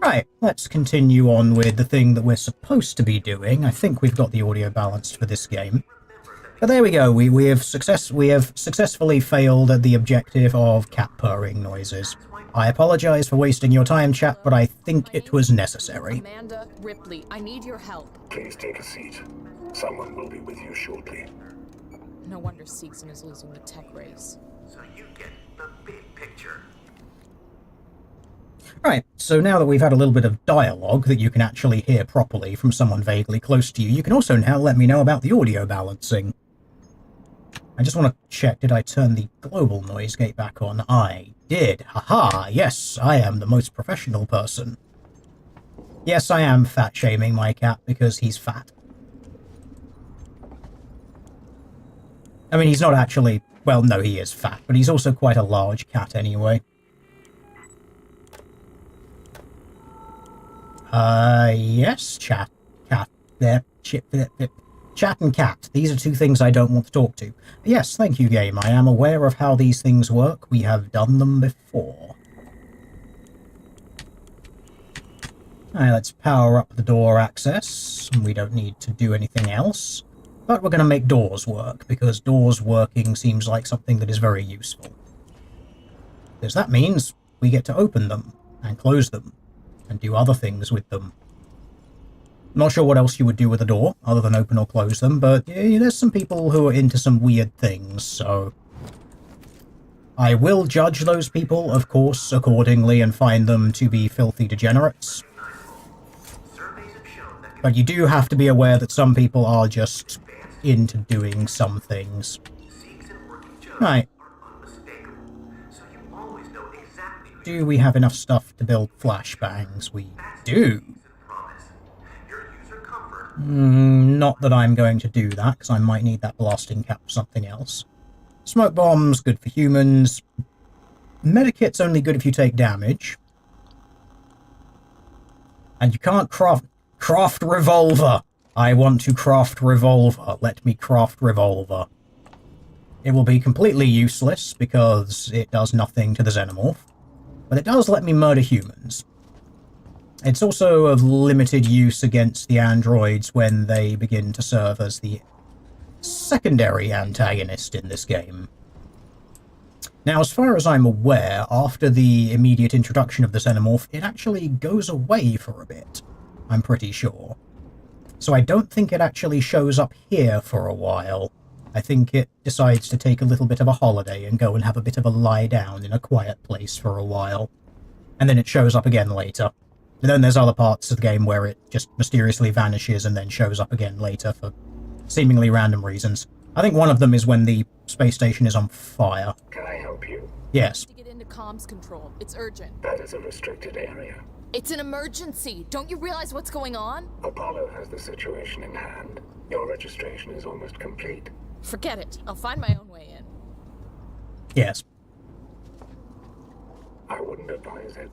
Right, let's continue on with the thing that we're supposed to be doing. I think we've got the audio balanced for this game. But there we go, we have successfully failed at the objective of cat purring noises. I apologize for wasting your time, chat, but I think it was necessary.
Amanda, Ripley, I need your help.
Please take a seat. Someone will be with you shortly.
No wonder Seegson is losing the tech race.
So you get the big picture.
Right, so now that we've had a little bit of dialogue that you can actually hear properly from someone vaguely close to you, you can also now let me know about the audio balancing. I just want to check, did I turn the global noise gate back on? I did. Haha, yes, I am the most professional person. Yes, I am fat-shaming my cat because he's fat. I mean, he's not actually... Well, no, he is fat, but he's also quite a large cat anyway. Yes, chat, chat and cat. These are two things I don't want to talk to. Yes, thank you, game. I am aware of how these things work. We have done them before. Alright, let's power up the door access. We don't need to do anything else. But we're going to make doors work, because doors working seems like something that is very useful. Because that means we get to open them, and close them, and do other things with them. Not sure what else you would do with a door, other than open or close them, but yeah, there's some people who are into some weird things, so... I will judge those people, of course, accordingly, and find them to be filthy degenerates. But you do have to be aware that some people are just into doing some things. Right. Do we have enough stuff to build flashbangs? We do. Not that I'm going to do that, because I might need that blasting cap for something else. Smoke bombs, good for humans. Medikit's only good if you take damage. And you can't craft revolver. I want to craft revolver. Let me craft revolver. It will be completely useless, because it does nothing to the xenomorph. But it does let me murder humans. It's also of limited use against the androids when they begin to serve as the secondary antagonist in this game. Now, as far as I'm aware, after the immediate introduction of the xenomorph, it actually goes away for a bit. I'm pretty sure. So I don't think it actually shows up here for a while. I think it decides to take a little bit of a holiday and go and have a bit of a lie down in a quiet place for a while. And then it shows up again later. And then there's other parts of the game where it just mysteriously vanishes and then shows up again later for seemingly random reasons. I think one of them is when the space station is on fire.
Can I help you?
Yes.
To get into comms control. It's urgent.
That is a restricted area.
It's an emergency. Don't you realize what's going on?
Apollo has the situation in hand. Your registration is almost complete.
Forget it. I'll find my own way in.
Yes.
I wouldn't advise it.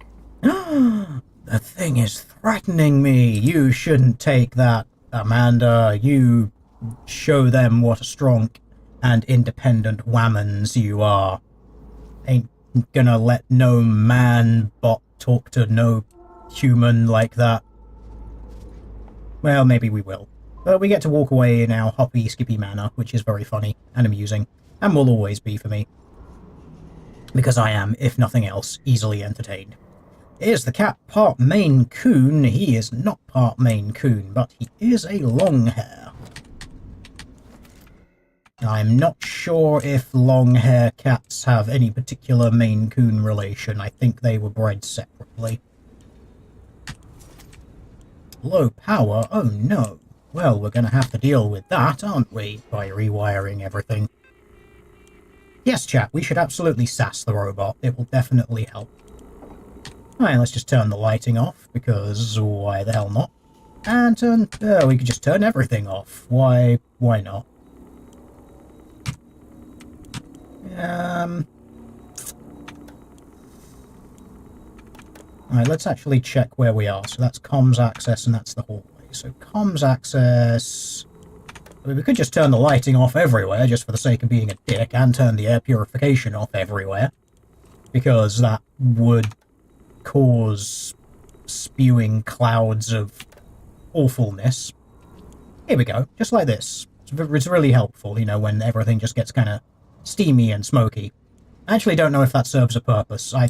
The thing is threatening me. You shouldn't take that, Amanda. You show them what a strong and independent whammons you are. Ain't gonna let no man bot talk to no human like that. Well, maybe we will. But we get to walk away in our hoppy, skippy manner, which is very funny and amusing, and will always be for me. Because I am, if nothing else, easily entertained. Is the cat part Maine Coon? He is not part Maine Coon, but he is a long hair. I'm not sure if long hair cats have any particular Maine Coon relation. I think they were bred separately. Low power? Oh no. Well, we're going to have to deal with that, aren't we? By rewiring everything. Yes, chat, we should absolutely sass the robot. It will definitely help. Alright, let's just turn the lighting off, because why the hell not? And turn... we could just turn everything off. Why not? Alright, let's actually check where we are. So that's comms access, and that's the hallway. So comms access... I mean, we could just turn the lighting off everywhere, just for the sake of being a dick, and turn the air purification off everywhere. Because that would cause spewing clouds of awfulness. Here we go, just like this. It's really helpful, you know, when everything just gets kind of steamy and smoky. I actually don't know if that serves a purpose. I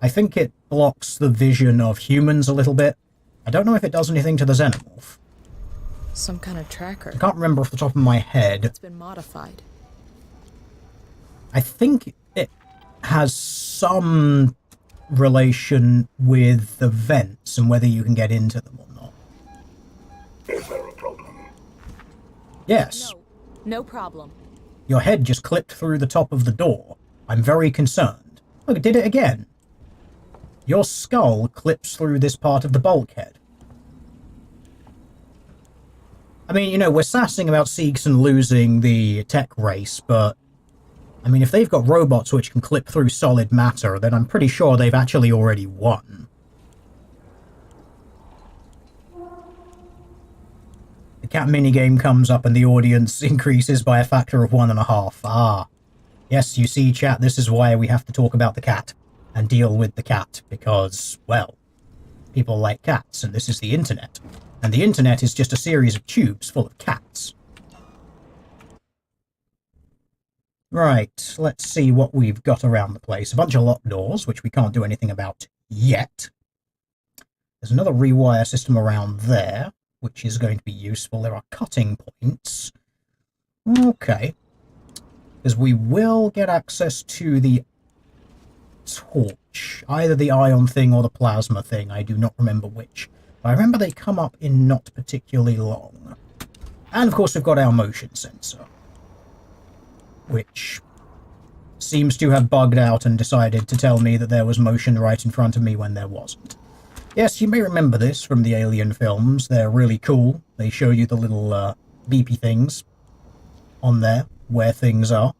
think it blocks the vision of humans a little bit. I don't know if it does anything to the xenomorph.
Some kind of tracker.
I can't remember off the top of my head.
It's been modified.
I think it has some relation with the vents and whether you can get into them or not.
Is there a problem?
Yes.
No problem.
Your head just clipped through the top of the door. I'm very concerned. Look, it did it again. Your skull clips through this part of the bulkhead. I mean, you know, we're sassing about Seegson losing the tech race, but... I mean, if they've got robots which can clip through solid matter, then I'm pretty sure they've actually already won. cat minigame comes up and the audience increases by a factor of 1.5. Ah. Yes, you see, chat, this is why we have to talk about the cat and deal with the cat, because, well, people like cats, and this is the internet. And the internet is just a series of tubes full of cats. Right, let's see what we've got around the place. A bunch of locked doors, which we can't do anything about yet. There's another rewire system around there, which is going to be useful. There are cutting points. Okay. Because we will get access to the torch. Either the ion thing or the plasma thing. I do not remember which. But I remember they come up in not particularly long. And of course we've got our motion sensor, which seems to have bugged out and decided to tell me that there was motion right in front of me when there wasn't. Yes, you may remember this from the Alien films. They're really cool. They show you the little beepy things on there where things are,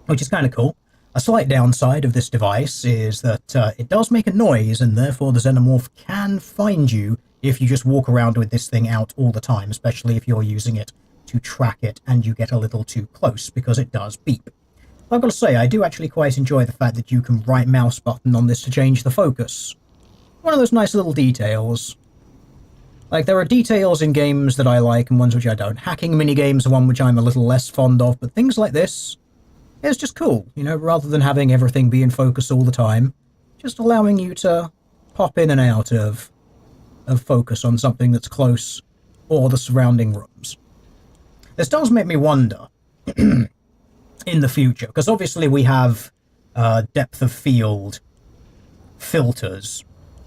which is kind of cool. A slight downside of this device is that it does make a noise, and therefore the xenomorph can find you if you just walk around with this thing out all the time, especially if you're using it to track it and you get a little too close, because it does beep. I've got to say, I do actually quite enjoy the fact that you can right mouse button on this to change the focus. One of those nice little details. Like, there are details in games that I like and ones which I don't. Hacking minigames are one which I'm a little less fond of, but things like this, it's just cool, you know, rather than having everything be in focus all the time, just allowing you to pop in and out of focus on something that's close or the surrounding rooms. This does make me wonder in the future, because obviously we have depth of field filters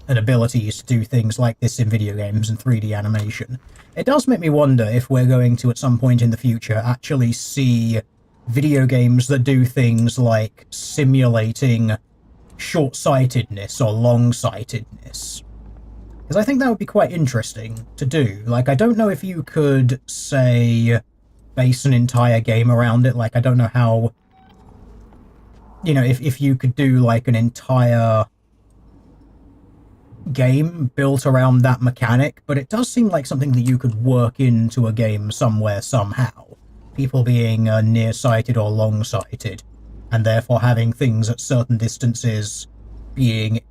and abilities to do things like this in video games and 3D animation. It does make me wonder if we're going to, at some point in the future, actually see video games that do things like simulating short-sightedness or long-sightedness. Because I think that would be quite interesting to do. Like, I don't know if you could, say, base an entire game around it. Like, I don't know how, you know, if you could do, like, an entire game built around that mechanic, but it does seem like something that you could work into a game somewhere, somehow. People being nearsighted or long-sighted, and therefore having things at certain distances being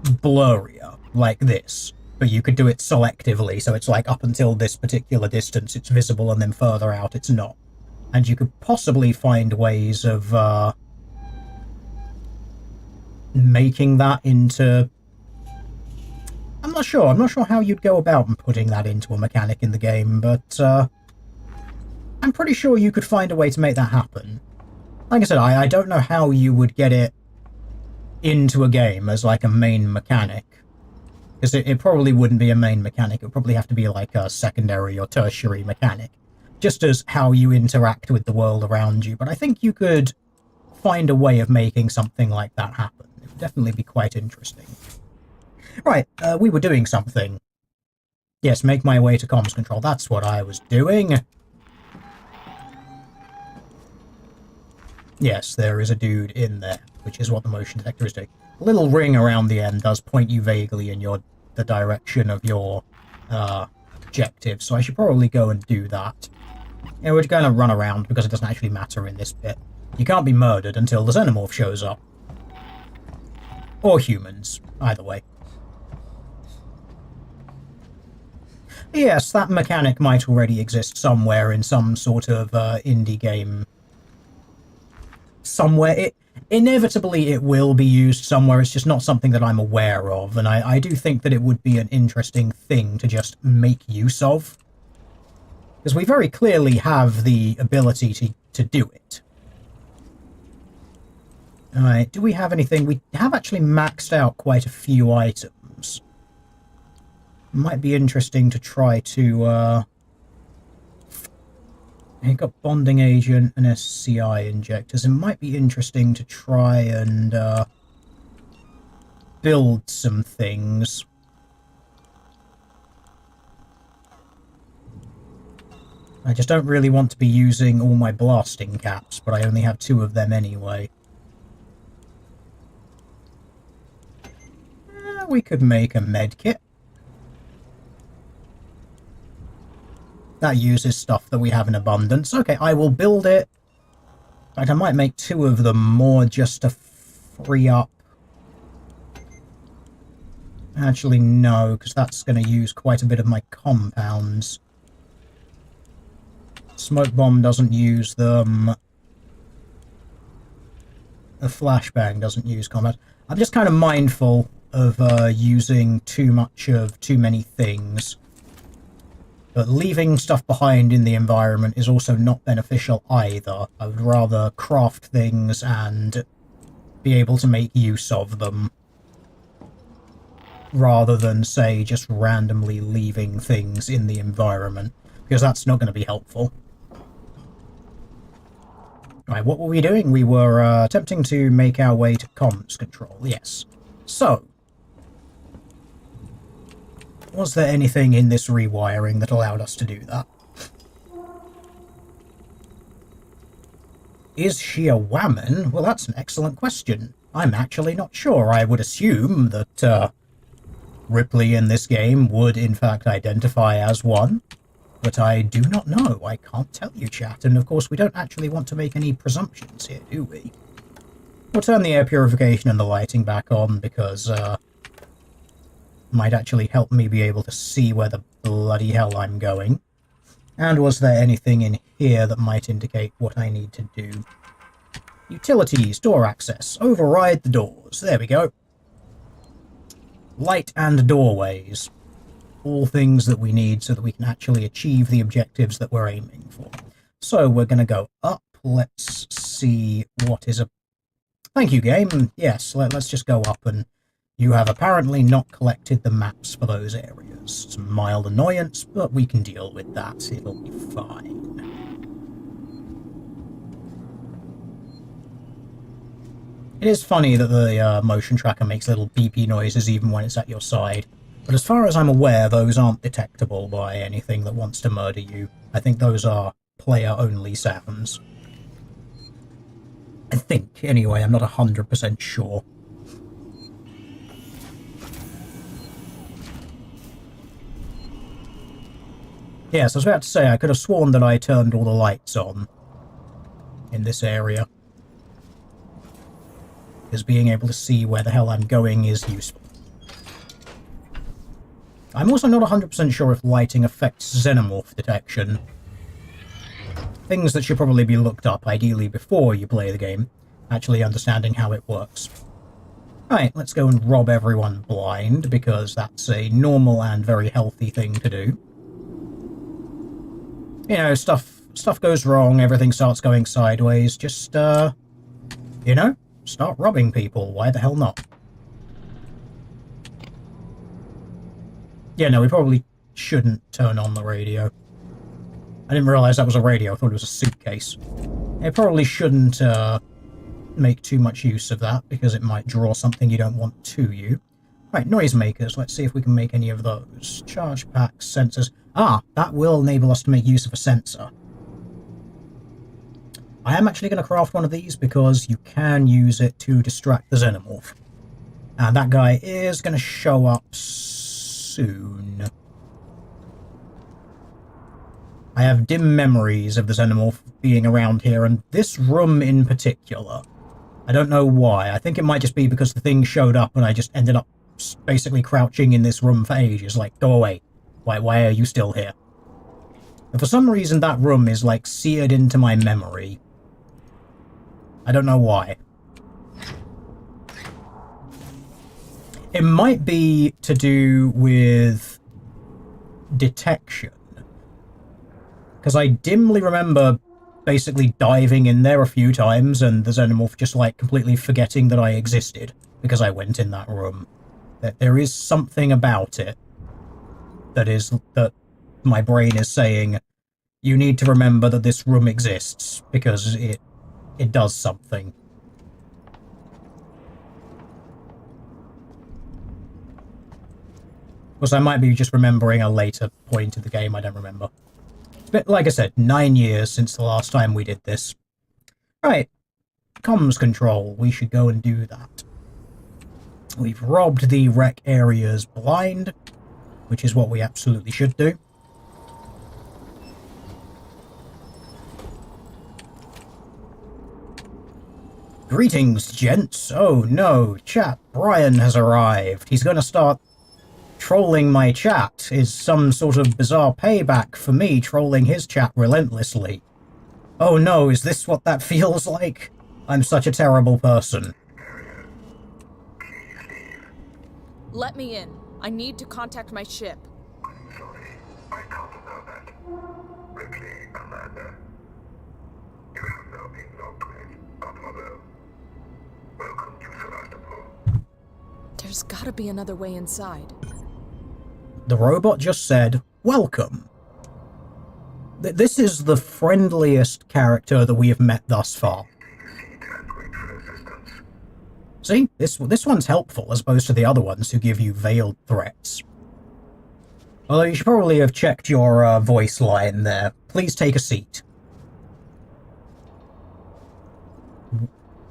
blurrier, like this. But you could do it selectively, so it's like up until this particular distance it's visible, and then further out it's not. And you could possibly find ways of making that into... I'm not sure how you'd go about putting that into a mechanic in the game, but I'm pretty sure you could find a way to make that happen. Like I said, I don't know how you would get it into a game as like a main mechanic, because it probably wouldn't be a main mechanic. It would probably have to be like a secondary or tertiary mechanic, just as how you interact with the world around you. But I think you could find a way of making something like that happen. It would definitely be quite interesting. Right, we were doing something. Yes, make my way to comms control. That's what I was doing. Yes, there is a dude in there, which is what the motion detector is doing. The little ring around the end does point you vaguely in the direction of your objective, so I should probably go and do that. Yeah, we're going to run around because it doesn't actually matter in this bit. You can't be murdered until the xenomorph shows up. Or humans, either way. Yes, that mechanic might already exist somewhere in some sort of indie game. Somewhere. Inevitably it will be used somewhere, it's just not something that I'm aware of, and I do think that it would be an interesting thing to just make use of. Because we very clearly have the ability to do it. Alright, do we have anything? We have actually maxed out quite a few items. Might be interesting to try to, You've got bonding agent and SCI injectors. It might be interesting to try and, build some things. I just don't really want to be using all my blasting caps, but I only have 2 of them anyway. We could make a med kit. That uses stuff that we have in abundance. Okay, I will build it. In fact, I might make 2 of them more just to free up. Actually, no, because that's going to use quite a bit of my compounds. Smoke bomb doesn't use them. A flashbang doesn't use compounds. I'm just kind of mindful of using too many things. But leaving stuff behind in the environment is also not beneficial either. I would rather craft things and be able to make use of them, rather than, say, just randomly leaving things in the environment, because that's not going to be helpful. Right, what were we doing? We were attempting to make our way to comms control, yes. So, was there anything in this rewiring that allowed us to do that? Is she a woman? Well, that's an excellent question. I'm actually not sure. I would assume that Ripley in this game would in fact identify as one, but I do not know. I can't tell you, chat, and of course we don't actually want to make any presumptions here, do we? We'll turn the air purification and the lighting back on, because might actually help me be able to see where the bloody hell I'm going. And was there anything in here that might indicate what I need to do? Utilities, door access, override the doors. There we go. Light and doorways. All things that we need so that we can actually achieve the objectives that we're aiming for. So we're going to go up. Let's see what is a... Thank you, game. Yes, let's just go up, and you have apparently not collected the maps for those areas. It's a mild annoyance, but we can deal with that. It'll be fine. It is funny that the motion tracker makes little beepy noises even when it's at your side. But as far as I'm aware, those aren't detectable by anything that wants to murder you. I think those are player-only sounds. I think, anyway, I'm not 100% sure. Yes, I was about to say, I could have sworn that I turned all the lights on in this area, because being able to see where the hell I'm going is useful. I'm also not 100% sure if lighting affects xenomorph detection. Things that should probably be looked up, ideally before you play the game, actually understanding how it works. Right, let's go and rob everyone blind, because that's a normal and very healthy thing to do. You know, stuff goes wrong, everything starts going sideways, just, you know, start robbing people. Why the hell not? Yeah, no, we probably shouldn't turn on the radio. I didn't realise that was a radio, I thought it was a suitcase. I probably shouldn't, make too much use of that, because it might draw something you don't want to you. Right, noisemakers, let's see if we can make any of those. Charge packs, sensors. Ah, that will enable us to make use of a sensor. I am actually going to craft one of these because you can use it to distract the xenomorph. And that guy is going to show up soon. I have dim memories of the xenomorph being around here, and this room in particular. I don't know why. I think it might just be because the thing showed up and I just ended up basically crouching in this room for ages, like, go away. Why are you still here? And for some reason that room is, like, seared into my memory. I don't know why. It might be to do with detection. Because I dimly remember basically diving in there a few times and the xenomorph just, like, completely forgetting that I existed because I went in that room. That there is something about it that my brain is saying, you need to remember that this room exists, because it does something. Of course, I might be just remembering a later point of the game, I don't remember. But like I said, 9 years since the last time we did this. Right, comms control, we should go and do that. We've robbed the wreck areas blind, which is what we absolutely should do. Greetings, gents. Oh no, chat, Brian has arrived. He's gonna start trolling my chat. Is some sort of bizarre payback for me trolling his chat relentlessly. Oh no, is this what that feels like? I'm such a terrible person.
Let me in. I need to contact my ship.
Sorry, I can't allow that. Ripley, Commander. You have now been logged with Apollo. Welcome to Sevastopol.
There's gotta be another way inside.
The robot just said, welcome. This is the friendliest character that we have met thus far. See, this one's helpful as opposed to the other ones who give you veiled threats. Although you should probably have checked your voice line there. Please take a seat.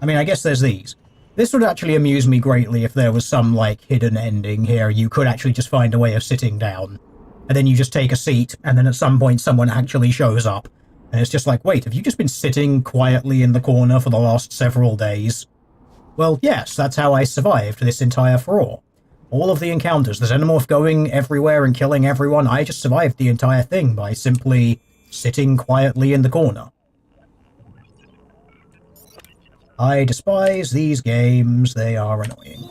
I mean, I guess there's these. This would actually amuse me greatly if there was some, like, hidden ending here. You could actually just find a way of sitting down. And then you just take a seat, and then at some point someone actually shows up. And it's just like, wait, have you just been sitting quietly in the corner for the last several days? Well, yes, that's how I survived this entire furore. All of the encounters, the xenomorph going everywhere and killing everyone, I just survived the entire thing by simply sitting quietly in the corner. I despise these games, they are annoying.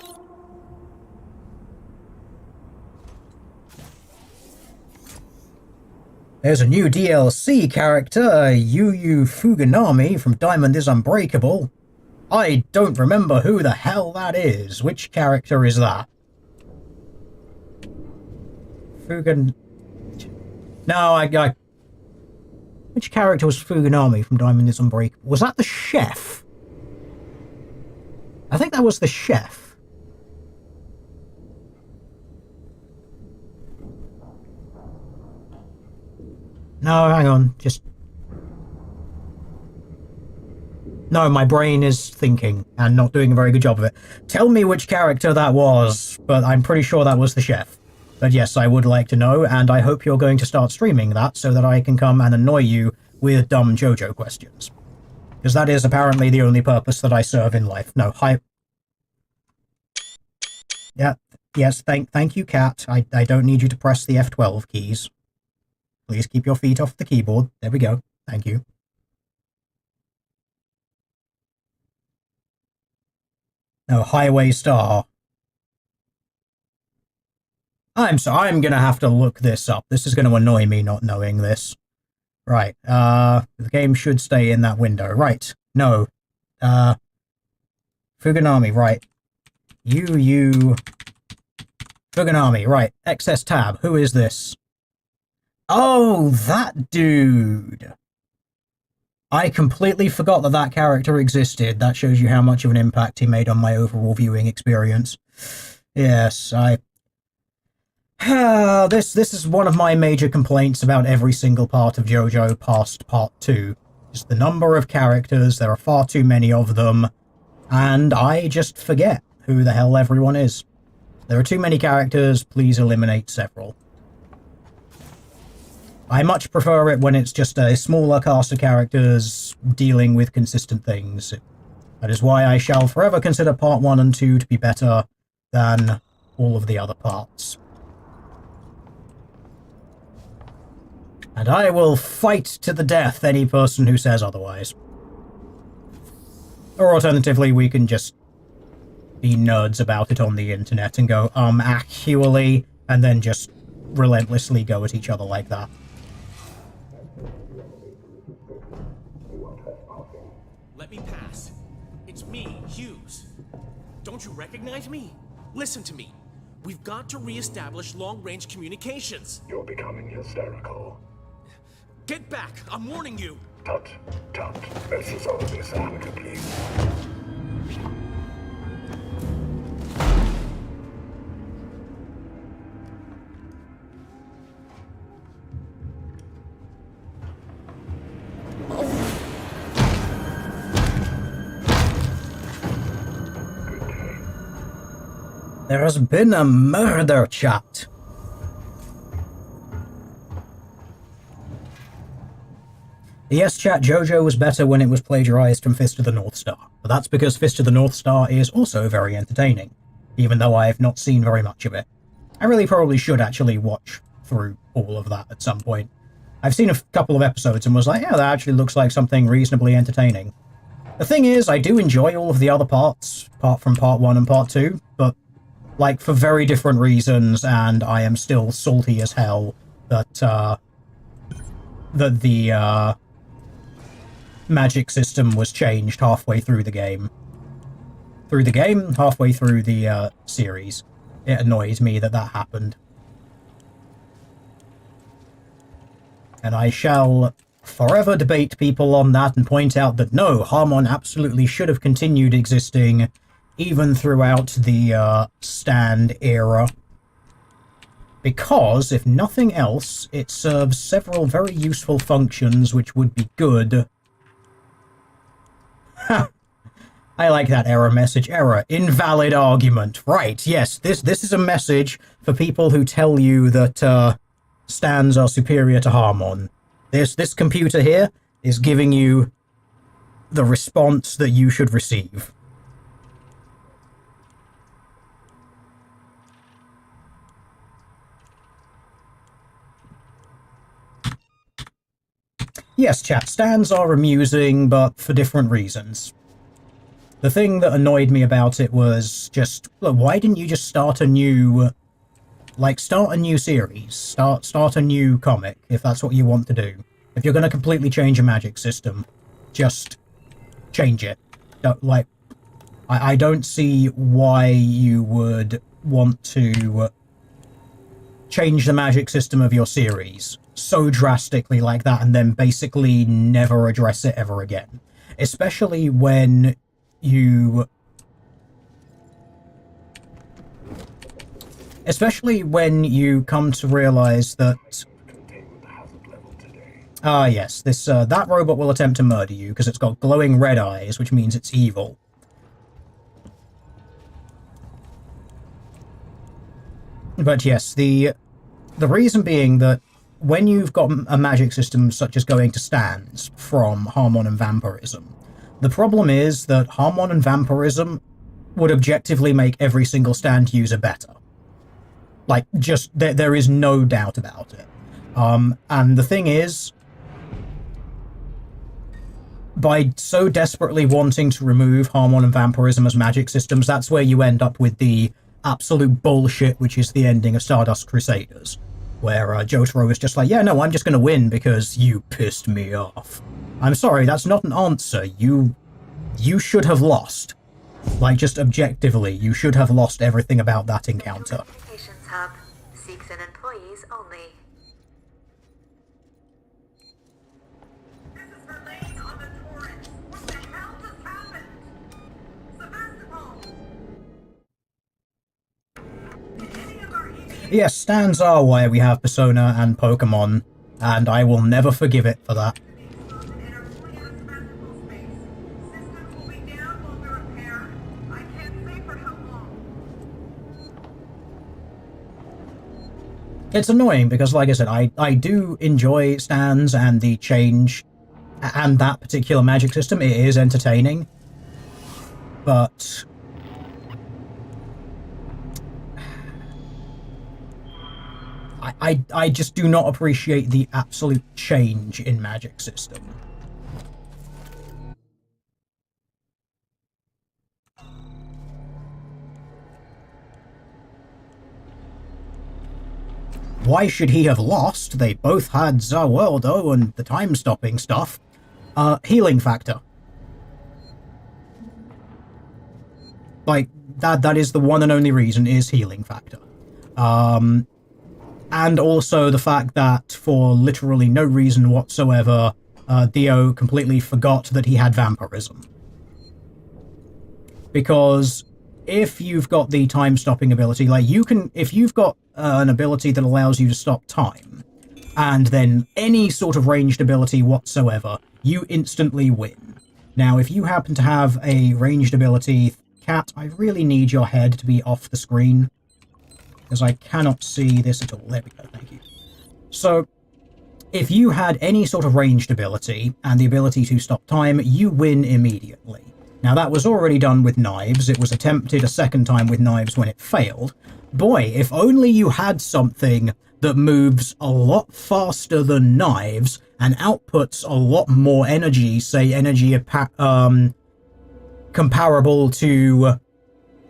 There's a new DLC character, Yu Fuganami from Diamond is Unbreakable. I don't remember who the hell that is. Which character is that? No, Which character was Fuganami from Diamond is Unbreakable? Was that the chef? I think that was the chef. No, hang on, No, my brain is thinking and not doing a very good job of it. Tell me which character that was, but I'm pretty sure that was the chef. But yes, I would like to know, and I hope you're going to start streaming that so that I can come and annoy you with dumb JoJo questions. Because that is apparently the only purpose that I serve in life. No, hi. Yeah, yes, thank you, cat. I don't need you to press the F12 keys. Please keep your feet off the keyboard. There we go. Thank you. No, Highway Star. I'm gonna have to look this up. This is gonna annoy me not knowing this. Right, the game should stay in that window. Right, no. Fuganami, right. Fuganami, right. Excess tab. Who is this? Oh, that dude. I completely forgot that that character existed. That shows you how much of an impact he made on my overall viewing experience. Yes, this is one of my major complaints about every single part of JoJo past Part 2. Is the number of characters, there are far too many of them, and I just forget who the hell everyone is. There are too many characters, please eliminate several. I much prefer it when it's just a smaller cast of characters dealing with consistent things. That is why I shall forever consider Part 1 and 2 to be better than all of the other parts. And I will fight to the death any person who says otherwise. Or alternatively, we can just be nerds about it on the internet and go, actually, and then just relentlessly go at each other like that.
Let me pass. It's me, Hughes. Don't you recognize me? Listen to me. We've got to re-establish long-range communications.
You're becoming hysterical.
Get back! I'm warning you!
Tut. Let's resolve this amicably.
There has been a murder, chat. Yes, chat, JoJo was better when it was plagiarized from Fist of the North Star, but that's because Fist of the North Star is also very entertaining, even though I have not seen very much of it. I really probably should actually watch through all of that at some point. I've seen a couple of episodes and was like, yeah, that actually looks like something reasonably entertaining. The thing is, I do enjoy all of the other parts, apart from part 1 and part 2, but, like, for very different reasons, and I am still salty as hell that, that the, magic system was changed halfway through the game. Halfway through the, series. It annoys me that that happened. And I shall forever debate people on that and point out that no, Harmon absolutely should have continued existing even throughout the Stand era. Because, if nothing else, it serves several very useful functions which would be good. Ha! I like that error message. Error. Invalid argument. Right, yes, this is a message for people who tell you that, stands are superior to Harmon. This computer here is giving you the response that you should receive. Yes, chat, stands are amusing, but for different reasons. The thing that annoyed me about it was just, look, why didn't you just start a new... Like, start a new series. Start a new comic, if that's what you want to do. If you're going to completely change a magic system, just change it. I don't see why you would want to change the magic system of your series so drastically like that and then basically never address it ever again. Especially when you... Especially when you come to realize that... Ah, yes, that robot will attempt to murder you because it's got glowing red eyes, which means it's evil. But yes, the reason being that when you've got a magic system such as going to stands from Harmon and Vampirism, the problem is that Harmon and Vampirism would objectively make every single stand user better. Like, just, there is no doubt about it. And the thing is, by so desperately wanting to remove Harmon and Vampirism as magic systems, that's where you end up with the absolute bullshit, which is the ending of Stardust Crusaders, where Jotaro is just like, yeah, no, I'm just going to win because you pissed me off. I'm sorry, that's not an answer. You should have lost. Like, just objectively, you should have lost everything about that encounter.
Communications hub seeks in employees only.
This is Verlaine on the Torrent. What the hell just happened? Sevastopol! Any of our EVA
Yes, stands are why we have Persona and Pokemon, and I will never forgive it for that.
and are pulling out of Sevastopol space. Systems will be down while we repair. I can't say for how long.
It's annoying because, like I said, I do enjoy stands and the change and that particular magic system. It is entertaining, but I just do not appreciate the absolute change in magic system. Why should he have lost? They both had Zaweldo and the time-stopping stuff. Healing factor. Like, that is the one and only reason, is healing factor. And also the fact that, for literally no reason whatsoever, Dio completely forgot that he had vampirism. Because if you've got the time-stopping ability, like, you can... If you've got an ability that allows you to stop time, and then any sort of ranged ability whatsoever, you instantly win. Now, if you happen to have a ranged ability... Cat, I really need your head to be off the screen, because I cannot see this at all. There we go, thank you. So, if you had any sort of ranged ability and the ability to stop time, you win immediately. Now, that was already done with knives. It was attempted a second time with knives when it failed. Boy, if only you had something that moves a lot faster than knives and outputs a lot more energy, say energy comparable to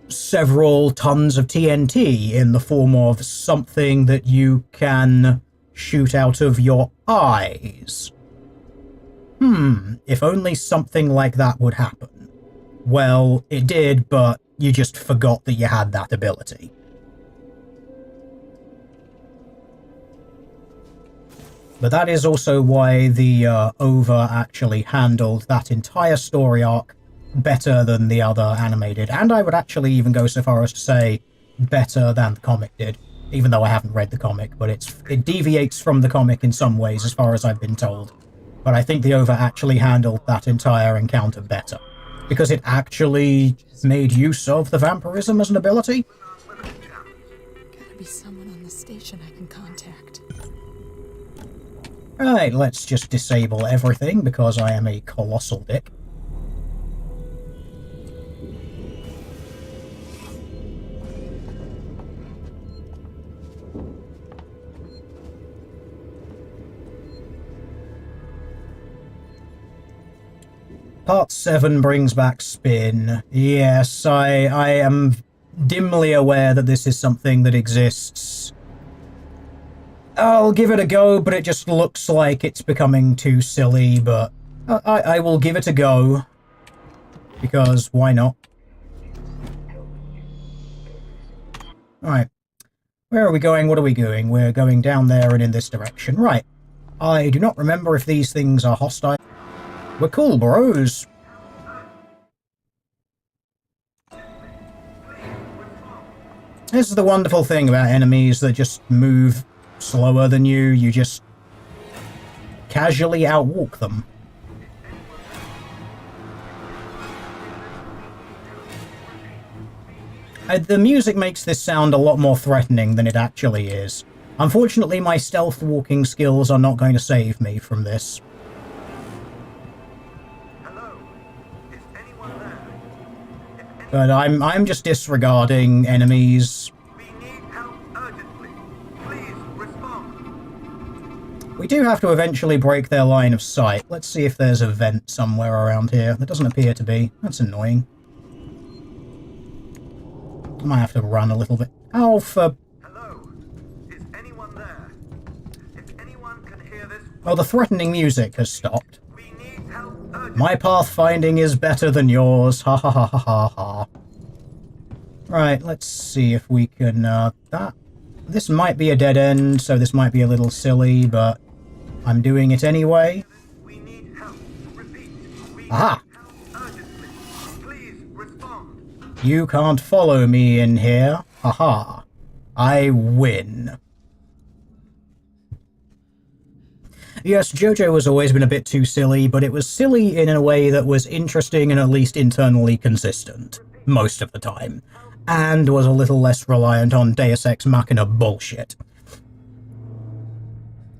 several tons of TNT in the form of something that you can shoot out of your eyes. If only something like that would happen. Well, it did, but you just forgot that you had that ability. But that is also why the OVA actually handled that entire story arc better than the other animated, and I would actually even go so far as to say better than the comic did, even though I haven't read the comic, but it deviates from the comic in some ways as far as I've been told. But I think the OVA actually handled that entire encounter better, because it actually made use of the vampirism as an ability.
Gotta be someone on the station I can contact.
Right, let's just disable everything because I am a colossal dick. Part 7 brings back spin. Yes, I am dimly aware that this is something that exists. I'll give it a go, but it just looks like it's becoming too silly, but I will give it a go. Because why not? Alright. Where are we going? What are we doing? We're going down there and in this direction. Right. I do not remember if these things are hostile. We're cool, bros. This is the wonderful thing about enemies that just move slower than you. You just casually outwalk them. The music makes this sound a lot more threatening than it actually is. Unfortunately, my stealth walking skills are not going to save me from this. But I'm just disregarding enemies.
We need help urgently. Please respond.
We do have to eventually break their line of sight. Let's see if there's a vent somewhere around here. There doesn't appear to be. That's annoying. I might have to run a little bit. Oh, for...
Hello? Is anyone there? If anyone can hear this...
Oh, the threatening music has stopped.
We need help urgently.
My pathfinding is better than yours. Ha ha ha ha ha ha. Right, let's see if we can, this might be a dead end, so this might be a little silly, but I'm doing it anyway.
We need help. Repeat. We
Aha!
need help urgently. Please respond.
You can't follow me in here. Haha. I win. Yes, JoJo has always been a bit too silly, but it was silly in a way that was interesting and at least internally consistent, most of the time, and was a little less reliant on Deus Ex Machina bullshit.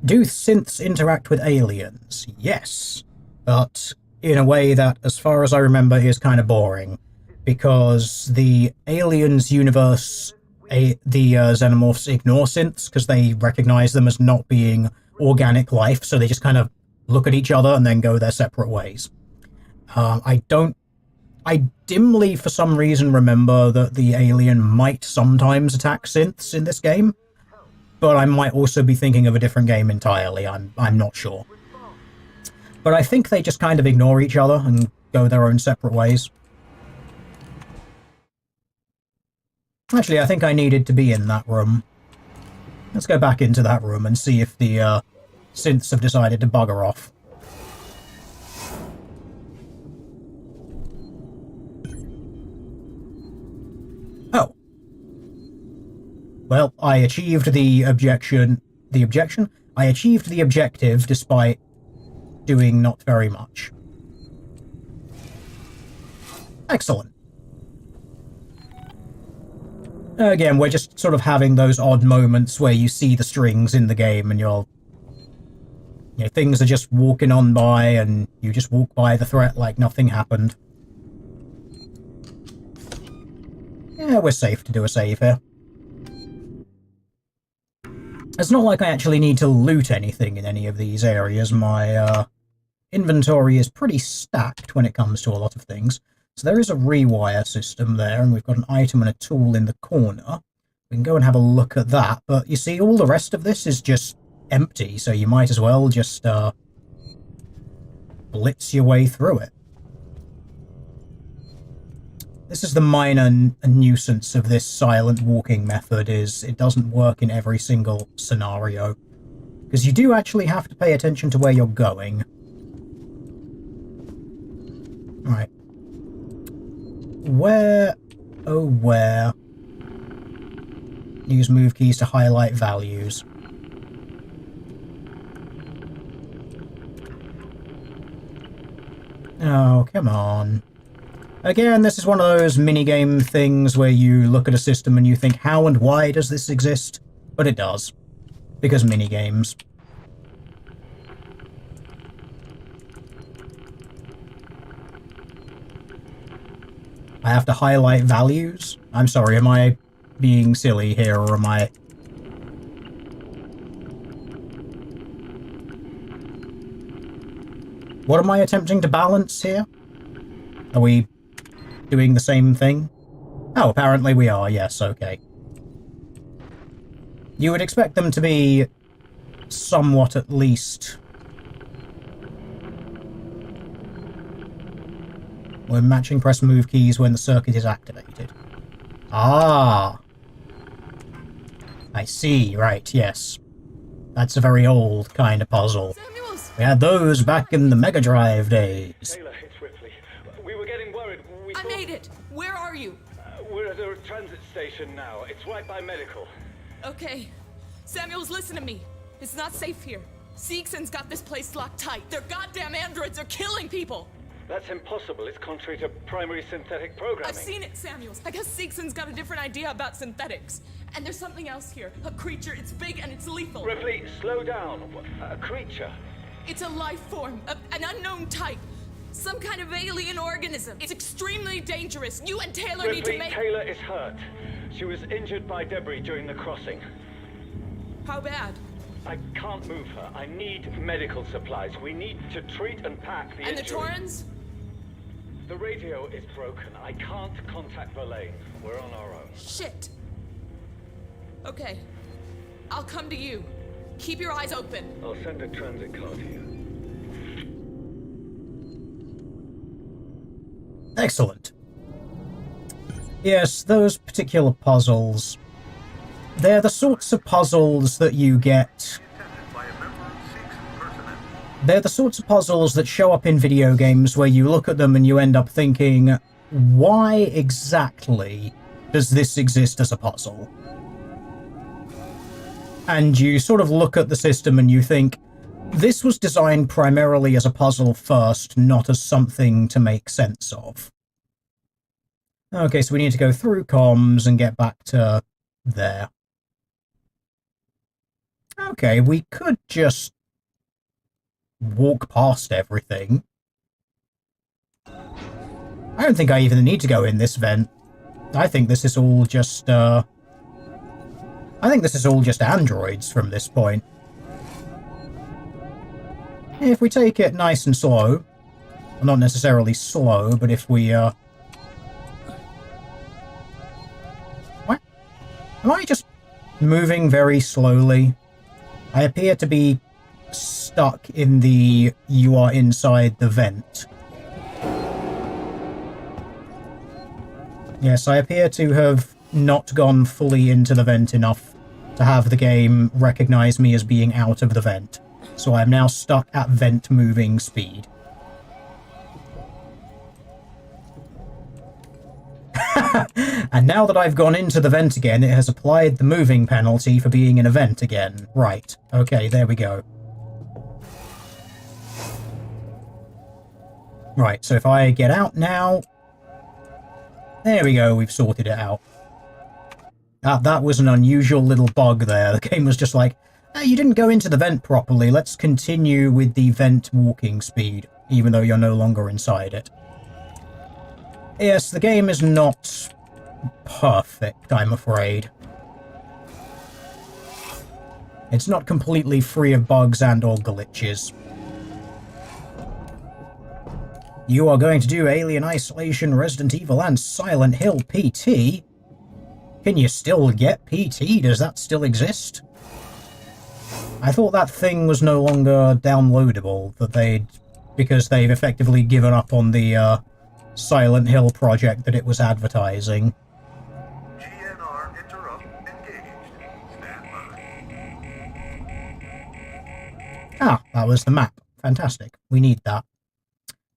Do synths interact with aliens? Yes, but in a way that, as far as I remember, is kind of boring, because the aliens universe, the xenomorphs ignore synths because they recognize them as not being organic life, so they just kind of look at each other and then go their separate ways. I dimly, for some reason, remember that the alien might sometimes attack synths in this game, but I might also be thinking of a different game entirely. I'm not sure. But I think they just kind of ignore each other and go their own separate ways. Actually, I think I needed to be in that room. Let's go back into that room and see if the synths have decided to bugger off. Oh. Well, I achieved the objection. The objection? I achieved the objective despite doing not very much. Excellent. Again, we're just sort of having those odd moments where you see the strings in the game and you're You know, things are just walking on by and you just walk by the threat like nothing happened. Yeah, we're safe to do a save here. It's not like I actually need to loot anything in any of these areas. My inventory is pretty stacked when it comes to a lot of things. So there is a rewire system there, and we've got an item and a tool in the corner. We can go and have a look at that, but you see, all the rest of this is just empty, so you might as well just blitz your way through it. This is the minor nuisance of this silent walking method, is it doesn't work in every single scenario. Because you do actually have to pay attention to where you're going. Right. Where, oh where? Use move keys to highlight values. Oh, come on. Again, this is one of those minigame things where you look at a system and you think, how and why does this exist? But it does. Because minigames. I have to highlight values? I'm sorry, am I being silly here, or am I... What am I attempting to balance here? Are we doing the same thing? Oh, apparently we are, yes, okay. You would expect them to be somewhat at least... We're matching press move keys when the circuit is activated. Ah! I see, right, yes. That's a very old kind of puzzle.
Samuels!
We had those back in the Mega Drive days.
Taylor, it's Ripley. We were getting worried.
I made it! Where are you?
We're at a transit station now. It's right by medical.
Okay. Samuels, listen to me. It's not safe here. Seegson's got this place locked tight. Their goddamn androids are killing people!
That's impossible. It's contrary to primary synthetic programming.
I've seen it, Samuels. I guess Seegson's got a different idea about synthetics. And there's something else here. A creature. It's big and it's lethal.
Ripley, slow down. A creature?
It's a life form. An unknown type. Some kind of alien organism. It's extremely dangerous. You and Taylor need to
Ripley,
make...
Taylor is hurt. She was injured by debris during the crossing.
How bad?
I can't move her. I need medical supplies. We need to treat and pack the
And the
injury.
Torrens?
The radio is broken. I can't contact Verlaine. We're on our own.
Shit. Okay. I'll come to you. Keep your eyes open.
I'll send a transit car to you.
Excellent. Yes, those particular puzzles. They're the sorts of puzzles that you get... They're the sorts of puzzles that show up in video games where you look at them and you end up thinking, why exactly does this exist as a puzzle? And you sort of look at the system and you think, this was designed primarily as a puzzle first, not as something to make sense of. Okay, so we need to go through comms and get back to there. Okay, we could just walk past everything. I don't think I even need to go in this vent. I think this is all just, I think this is all just androids from this point. If we take it nice and slow, well, not necessarily slow, but if we, What? Am I just moving very slowly? I appear to be stuck in the you are inside the vent. Yes, I appear to have not gone fully into the vent enough to have the game recognize me as being out of the vent. So I am now stuck at vent moving speed. And now that I've gone into the vent again, it has applied the moving penalty for being in a vent again. Right. Okay, there we go. Right, so if I get out now... There we go, we've sorted it out. That was an unusual little bug there. The game was just like, You didn't go into the vent properly. Let's continue with the vent walking speed, even though you're no longer inside it. Yes, the game is not perfect, I'm afraid. It's not completely free of bugs and or glitches. You are going to do Alien Isolation, Resident Evil, and Silent Hill PT? Can you still get PT? Does that still exist? I thought that thing was no longer downloadable, because they've effectively given up on the Silent Hill project that it was advertising.
GNR interrupt engaged. Stand by.
Ah, that was the map. Fantastic. We need that.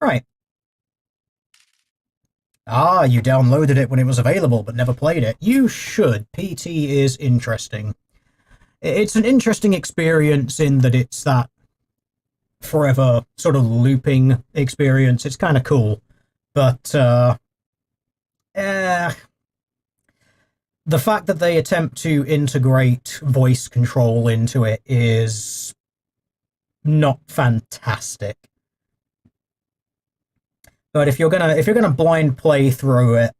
Right. Ah, you downloaded it when it was available, but never played it. You should. PT is interesting. It's an interesting experience in that it's that forever sort of looping experience. It's kind of cool. But, the fact that they attempt to integrate voice control into it is not fantastic. But if you're gonna blind play through it,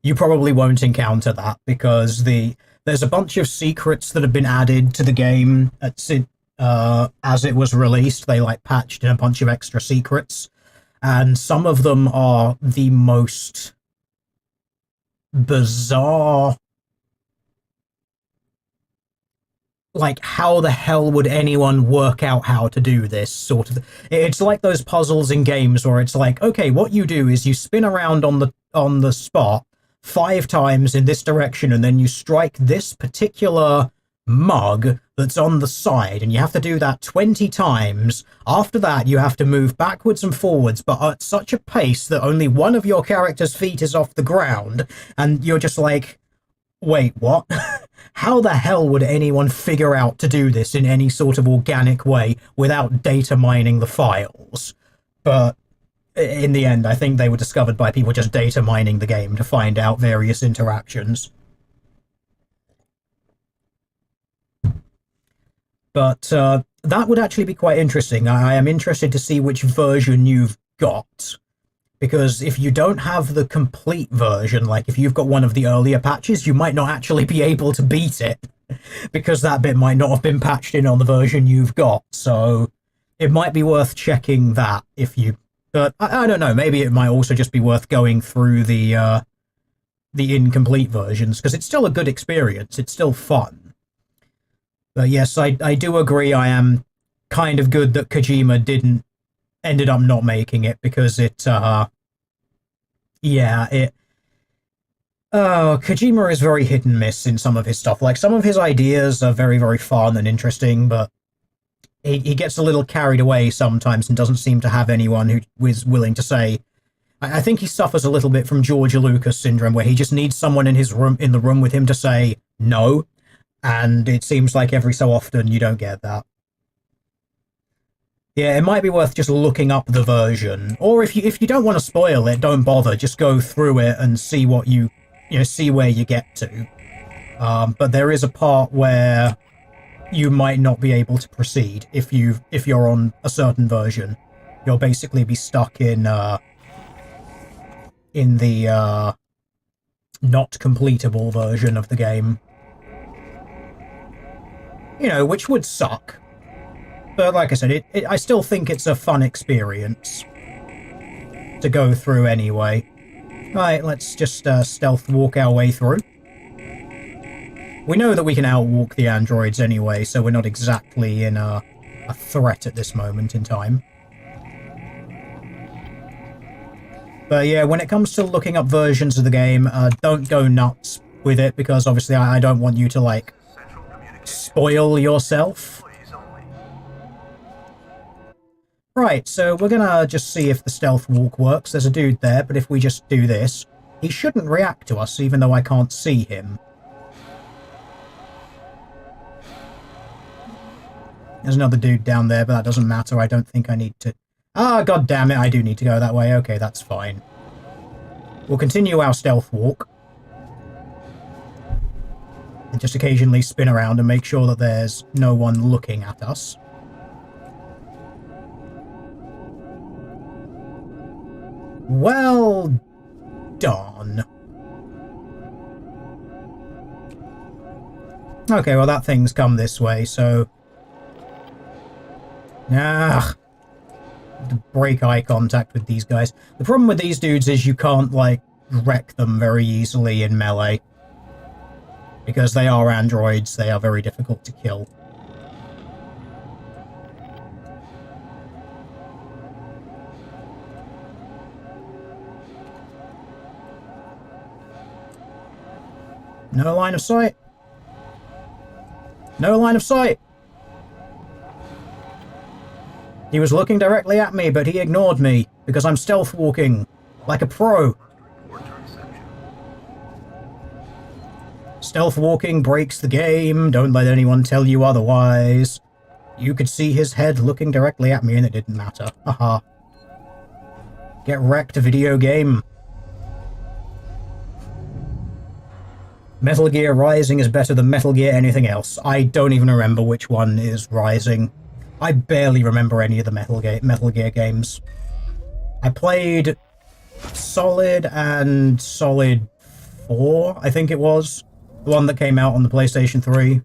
you probably won't encounter that, because there's a bunch of secrets that have been added to the game as it was released. They like patched in a bunch of extra secrets, and some of them are the most bizarre. Like, how the hell would anyone work out how to do this sort of? It's like those puzzles in games where it's like, okay, what you do is you spin around on the spot 5 times in this direction, and then you strike this particular mug that's on the side, and you have to do that 20 times. After that, you have to move backwards and forwards, but at such a pace that only one of your character's feet is off the ground, and you're just like, wait, what? How the hell would anyone figure out to do this in any sort of organic way without data mining the files? But in the end, I think they were discovered by people just data mining the game to find out various interactions. But that would actually be quite interesting. I am interested to see which version you've got. Because if you don't have the complete version, like if you've got one of the earlier patches, you might not actually be able to beat it, because that bit might not have been patched in on the version you've got. So it might be worth checking that if you... But I don't know, maybe it might also just be worth going through the incomplete versions, because it's still a good experience. It's still fun. But yes, I do agree. I am kind of good that Kojima ended up not making it, because Kojima is very hit and miss in some of his stuff. Like, some of his ideas are very, very fun and interesting, but he gets a little carried away sometimes and doesn't seem to have anyone who is willing to say... I think he suffers a little bit from George Lucas syndrome, where he just needs someone in the room with him to say no, and it seems like every so often you don't get that. Yeah, it might be worth just looking up the version, or if you don't want to spoil it, don't bother. Just go through it and see what see where you get to. But there is a part where you might not be able to proceed if you're on a certain version. You'll basically be stuck in the not completable version of the game. Which would suck. But like I said, I still think it's a fun experience to go through anyway. Right, let's just stealth walk our way through. We know that we can outwalk the androids anyway, so we're not exactly in a threat at this moment in time. But yeah, when it comes to looking up versions of the game, don't go nuts with it, because obviously I don't want you to, like, spoil yourself. Right, so we're gonna just see if the stealth walk works. There's a dude there, but if we just do this, he shouldn't react to us, even though I can't see him. There's another dude down there, but that doesn't matter. I don't think I need to... Ah, god damn it, I do need to go that way. Okay, that's fine. We'll continue our stealth walk. and just occasionally spin around and make sure that there's no one looking at us. Well done. Okay, well that thing's come this way, so... break eye contact with these guys. The problem with these dudes is you can't, like, wreck them very easily in melee. Because they are androids, they are very difficult to kill. No line of sight. No line of sight. He was looking directly at me, but he ignored me, because I'm stealth walking, like a pro. Stealth walking breaks the game, don't let anyone tell you otherwise. You could see his head looking directly at me and it didn't matter. Haha. Get wrecked, video game. Metal Gear Rising is better than Metal Gear anything else. I don't even remember which one is Rising. I barely remember any of the Metal Gear games. I played Solid and Solid 4, I think it was. The one that came out on the PlayStation 3.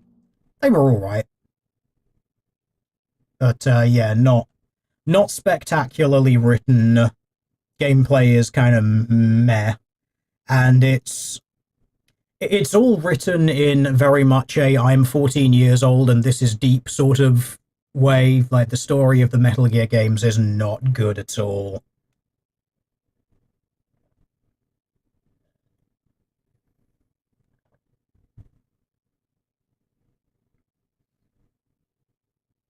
They were alright. But, yeah, not spectacularly written. Gameplay is kind of meh. And it's all written in very much a I'm 14 years old and this is deep sort of way. Like, the story of the Metal Gear games is not good at all.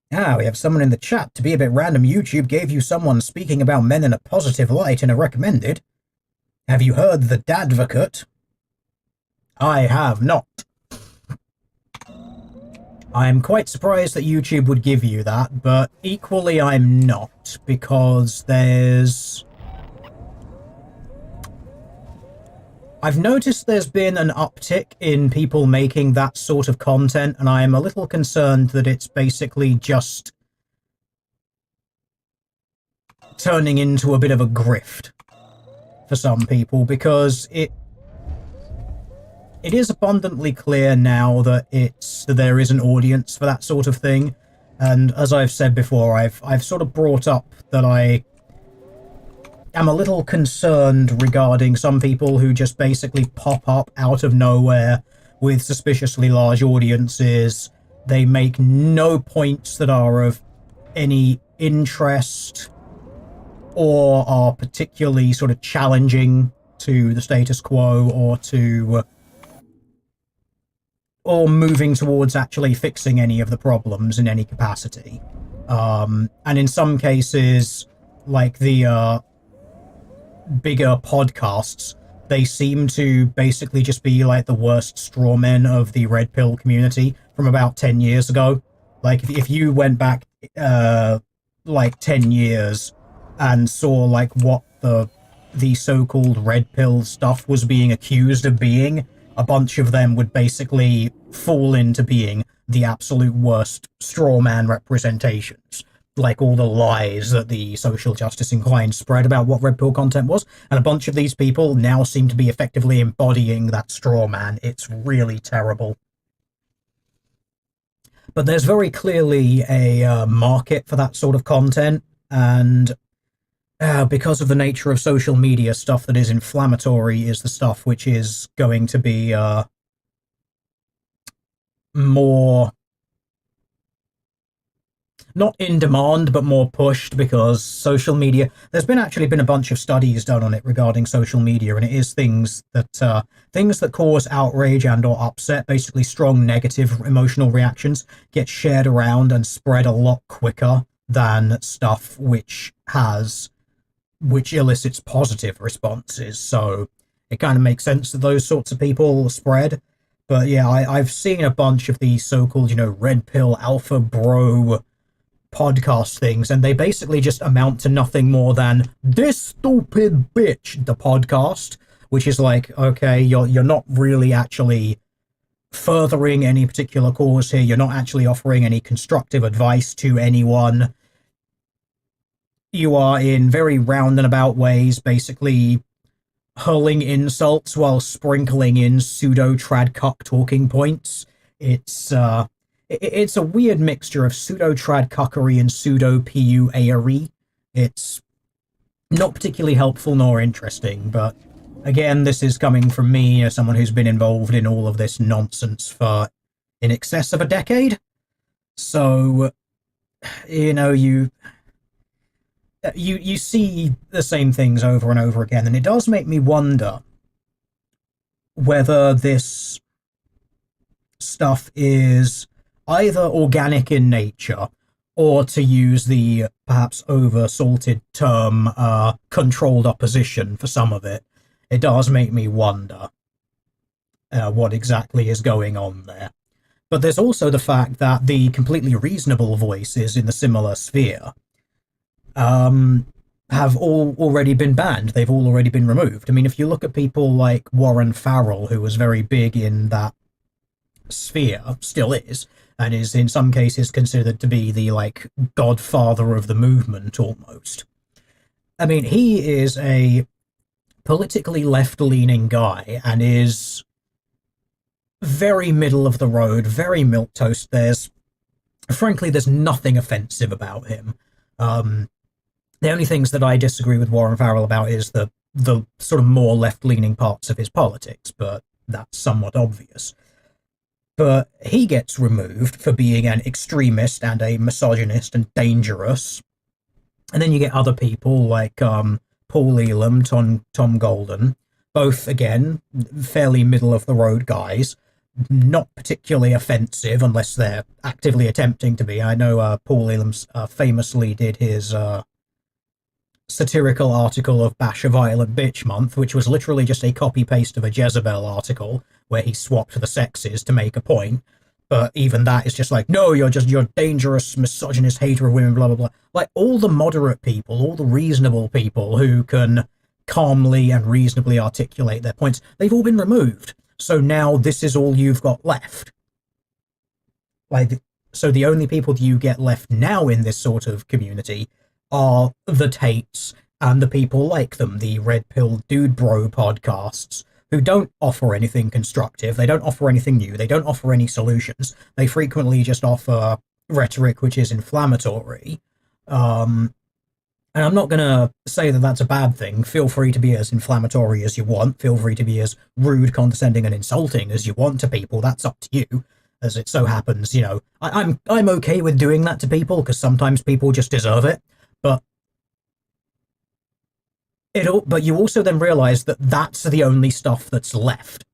We have someone in the chat. To be a bit random, YouTube gave you someone speaking about men in a positive light in a recommended. Have you heard the Dadvocate? I have not. I'm quite surprised that YouTube would give you that, but equally I'm not, because I've noticed there's been an uptick in people making that sort of content, and I'm a little concerned that it's basically just turning into a bit of a grift for some people, because it is abundantly clear now that there is an audience for that sort of thing. And as I've said before, I've sort of brought up that I am a little concerned regarding some people who just basically pop up out of nowhere with suspiciously large audiences. They make no points that are of any interest or are particularly sort of challenging to the status quo or moving towards actually fixing any of the problems in any capacity. And in some cases, like the bigger podcasts, they seem to basically just be like the worst strawmen of the Red Pill community from about 10 years ago. Like, if you went back like 10 years and saw like what the so-called Red Pill stuff was being accused of being, a bunch of them would basically fall into being the absolute worst straw man representations. Like all the lies that the social justice inclined spread about what Red Pill content was, and a bunch of these people now seem to be effectively embodying that straw man. It's really terrible. But there's very clearly a market for that sort of content, and because of the nature of social media, stuff that is inflammatory is the stuff which is going to be more, not in demand, but more pushed, because social media, there's actually been a bunch of studies done on it regarding social media, and it is things that cause outrage and or upset, basically strong negative emotional reactions, get shared around and spread a lot quicker than stuff which elicits positive responses. So it kind of makes sense that those sorts of people spread. But yeah, I've seen a bunch of these so-called, Red Pill Alpha Bro podcast things, and they basically just amount to nothing more than "this stupid bitch," the podcast, which is like, okay, you're not really actually furthering any particular cause here. You're not actually offering any constructive advice to anyone. You are, in very roundabout ways, basically hurling insults while sprinkling in pseudo trad-cuck talking points. It's a weird mixture of pseudo trad-cuckery and pseudo pu-aery. It's not particularly helpful nor interesting, but again, this is coming from me as someone who's been involved in all of this nonsense for in excess of a decade. So, you know, you see the same things over and over again, and it does make me wonder whether this stuff is either organic in nature, or, to use the perhaps over-salted term, controlled opposition for some of it. It does make me wonder what exactly is going on there. But there's also the fact that the completely reasonable voices in the similar sphere have all already been banned. They've all already been removed. I mean, if you look at people like Warren Farrell, who was very big in that sphere, still is, and is in some cases considered to be the, like, godfather of the movement, almost. I mean, he is a politically left-leaning guy, and is very middle of the road, very milquetoast. Frankly, there's nothing offensive about him. The only things that I disagree with Warren Farrell about is the sort of more left-leaning parts of his politics, but that's somewhat obvious. But he gets removed for being an extremist and a misogynist and dangerous. And then you get other people like Paul Elam, Tom Golden, both, again, fairly middle-of-the-road guys, not particularly offensive unless they're actively attempting to be. I know Paul Elam famously did his satirical article of Bash a Violent Bitch Month, which was literally just a copy-paste of a Jezebel article where he swapped the sexes to make a point. But even that is just like, no, you're dangerous, misogynist, hater of women, blah, blah, blah. Like, all the moderate people, all the reasonable people who can calmly and reasonably articulate their points, they've all been removed. So now this is all you've got left. Like, so the only people that you get left now in this sort of community are the Tates and the people like them, the Red Pill Dude Bro podcasts, who don't offer anything constructive, they don't offer anything new, they don't offer any solutions, they frequently just offer rhetoric which is inflammatory. And I'm not going to say that that's a bad thing. Feel free to be as inflammatory as you want, feel free to be as rude, condescending, and insulting as you want to people, that's up to you. As it so happens, you know, I'm okay with doing that to people, because sometimes people just deserve it. But you also then realize that that's the only stuff that's left.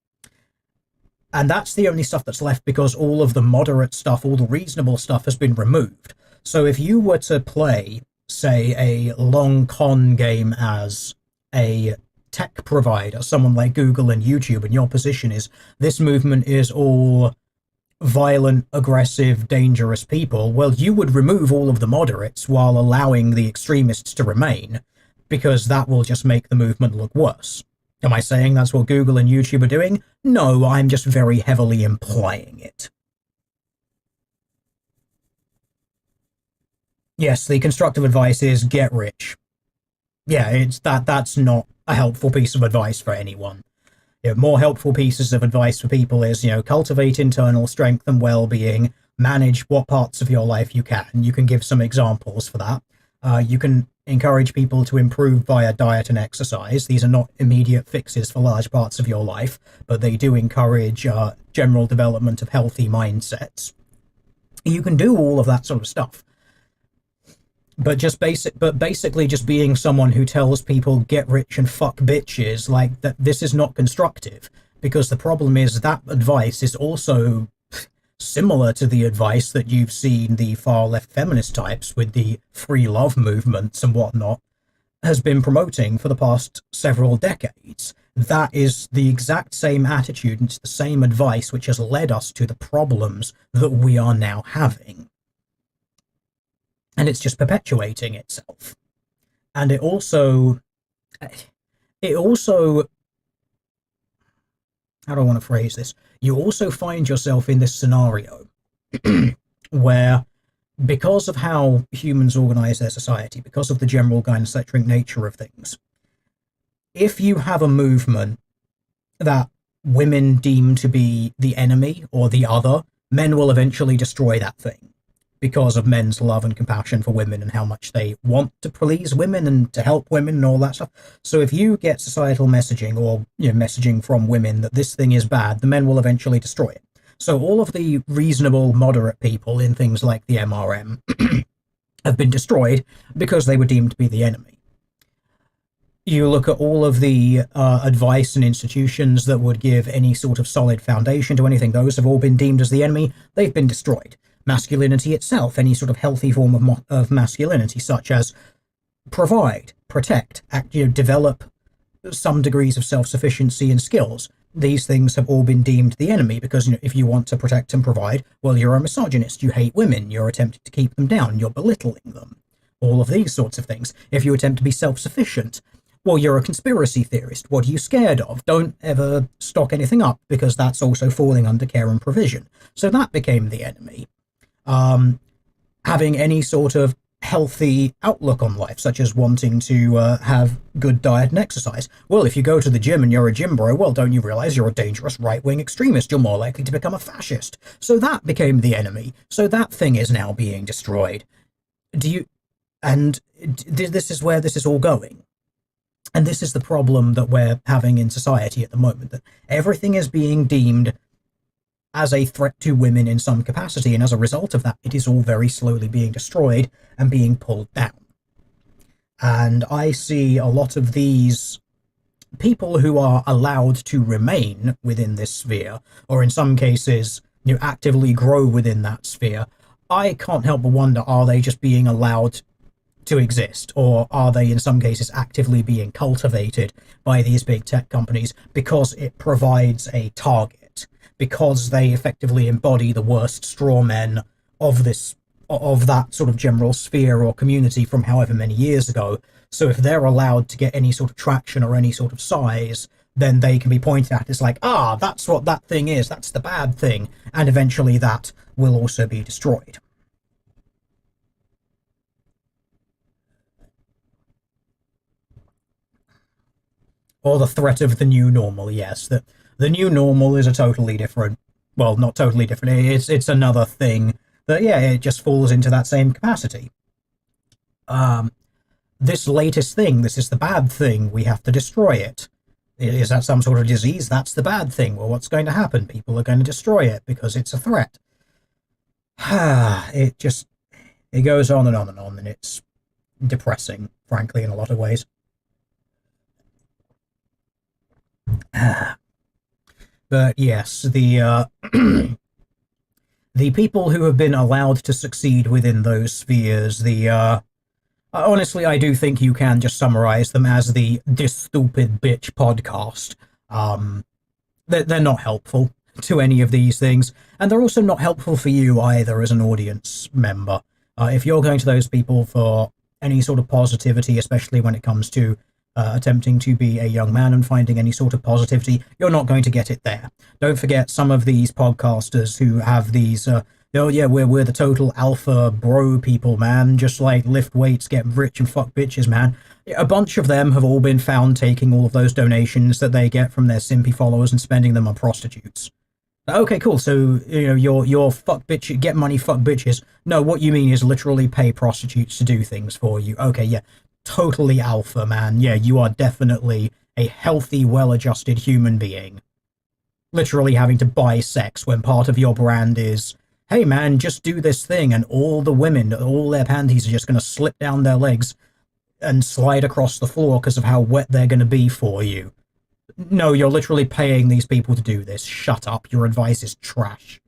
And that's the only stuff that's left because all of the moderate stuff, all the reasonable stuff has been removed. So if you were to play, say, a long con game as a tech provider, someone like Google and YouTube, and your position is this movement is all violent, aggressive, dangerous people, well, you would remove all of the moderates while allowing the extremists to remain, because that will just make the movement look worse. Am I saying that's what Google and YouTube are doing? No, I'm just very heavily implying it. Yes, the constructive advice is get rich. Yeah, that's not a helpful piece of advice for anyone. You know, more helpful pieces of advice for people is, you know, cultivate internal strength and well-being, manage what parts of your life you can. You can give some examples for that. You can encourage people to improve via diet and exercise. These are not immediate fixes for large parts of your life, but they do encourage general development of healthy mindsets. You can do all of that sort of stuff. But basically just being someone who tells people get rich and fuck bitches, like, that, this is not constructive, because the problem is that advice is also similar to the advice that you've seen the far left feminist types with the free love movements and whatnot has been promoting for the past several decades. That is the exact same attitude, and it's the same advice which has led us to the problems that we are now having. And it's just perpetuating itself. And it also how do I want to phrase this? You also find yourself in this scenario where, because of how humans organize their society, because of the general gynocentric nature of things, if you have a movement that women deem to be the enemy or the other, men will eventually destroy that thing because of men's love and compassion for women and how much they want to please women and to help women and all that stuff. So if you get societal messaging or messaging from women that this thing is bad, the men will eventually destroy it. So all of the reasonable, moderate people in things like the MRM have been destroyed because they were deemed to be the enemy. You look at all of the advice and institutions that would give any sort of solid foundation to anything, those have all been deemed as the enemy. They've been destroyed. Masculinity itself, any sort of healthy form of masculinity, such as provide, protect, develop some degrees of self-sufficiency and skills. These things have all been deemed the enemy because if you want to protect and provide, well, you're a misogynist, you hate women, you're attempting to keep them down, you're belittling them. All of these sorts of things. If you attempt to be self-sufficient, well, you're a conspiracy theorist. What are you scared of? Don't ever stock anything up because that's also falling under care and provision. So that became the enemy. Having any sort of healthy outlook on life, such as wanting to have good diet and exercise. Well, if you go to the gym and you're a gym bro, well, don't you realize you're a dangerous right-wing extremist? You're more likely to become a fascist. So that became the enemy. So that thing is now being destroyed. And this is where this is all going. And this is the problem that we're having in society at the moment, that everything is being deemed as a threat to women in some capacity, and as a result of that, it is all very slowly being destroyed and being pulled down. And I see a lot of these people who are allowed to remain within this sphere, or in some cases, actively grow within that sphere. I can't help but wonder, are they just being allowed to exist, or are they in some cases actively being cultivated by these big tech companies because it provides a target? Because they effectively embody the worst straw men of that sort of general sphere or community from however many years ago. So if they're allowed to get any sort of traction or any sort of size, then they can be pointed at as like, that's what that thing is, that's the bad thing, and eventually that will also be destroyed. Or the threat of the new normal, yes. The new normal is a totally different, well, not totally different, it's another thing that, it just falls into that same capacity. This latest thing, this is the bad thing, we have to destroy it. Is that some sort of disease? That's the bad thing. Well, what's going to happen? People are going to destroy it because it's a threat. It goes on and on and on, and it's depressing, frankly, in a lot of ways. But yes, the the people who have been allowed to succeed within those spheres, honestly, I do think you can just summarize them as the This Stupid Bitch podcast. They're not helpful to any of these things, and they're also not helpful for you either as an audience member. If you're going to those people for any sort of positivity, especially when it comes to attempting to be a young man and finding any sort of positivity, you're not going to get it there. Don't forget some of these podcasters who have these, we're the total alpha bro people, man, just like lift weights, get rich and fuck bitches, man. A bunch of them have all been found taking all of those donations that they get from their simpy followers and spending them on prostitutes. Okay, cool, so, your fuck bitch, get money, fuck bitches. No, what you mean is literally pay prostitutes to do things for you. Okay, yeah. Totally alpha, man. Yeah, you are definitely a healthy, well-adjusted human being. Literally having to buy sex when part of your brand is, hey man, just do this thing, and all the women, all their panties are just going to slip down their legs and slide across the floor because of how wet they're going to be for you. No, you're literally paying these people to do this. Shut up, your advice is trash.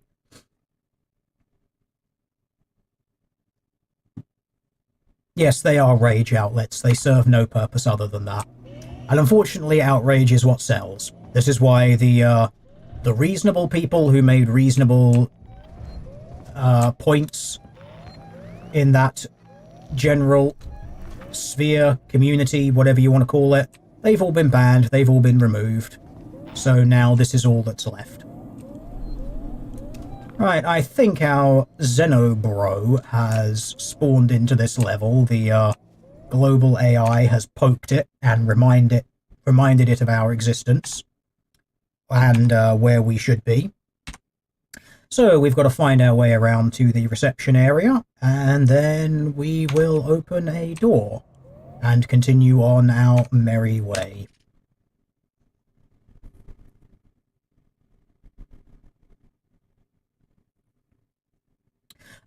Yes, they are rage outlets. They serve no purpose other than that. And unfortunately, outrage is what sells. This is why the reasonable people who made reasonable points in that general sphere, community, whatever you want to call it, they've all been banned, they've all been removed. So now this is all that's left. Right, I think our Xenobro has spawned into this level. The global AI has poked it and reminded it of our existence and where we should be. So we've got to find our way around to the reception area, and then we will open a door and continue on our merry way.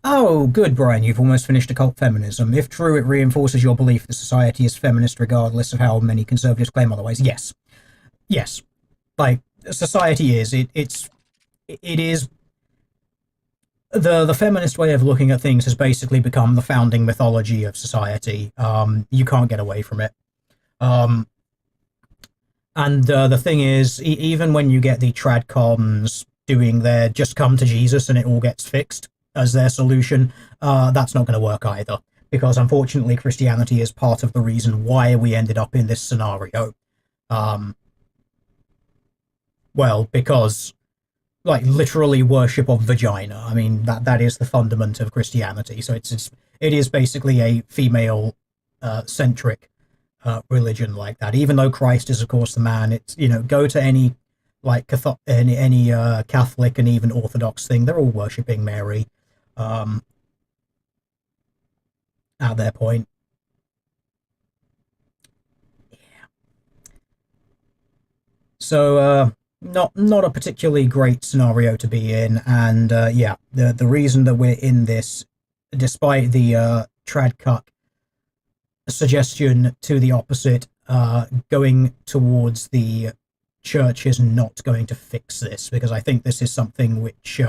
Oh, good, Brian, you've almost finished Occult Feminism. If true, it reinforces your belief that society is feminist regardless of how many conservatives claim otherwise. Yes. Yes. Like, society is. It is... The feminist way of looking at things has basically become the founding mythology of society. You can't get away from it. And the thing is, even when you get the tradcons doing their just come to Jesus and it all gets fixed as their solution, that's not going to work either. Because unfortunately, Christianity is part of the reason why we ended up in this scenario. Well, because, like, literally worship of vagina. I mean, that is the fundament of Christianity. So it is basically a female centric religion like that. Even though Christ is, of course, the man, it's, you know, go to any like any Catholic and even Orthodox thing, they're all worshipping Mary at their point. Yeah. So not a particularly great scenario to be in, and yeah, the reason that we're in this, despite the tradcuck suggestion to the opposite, going towards the church is not going to fix this, because I think this is something which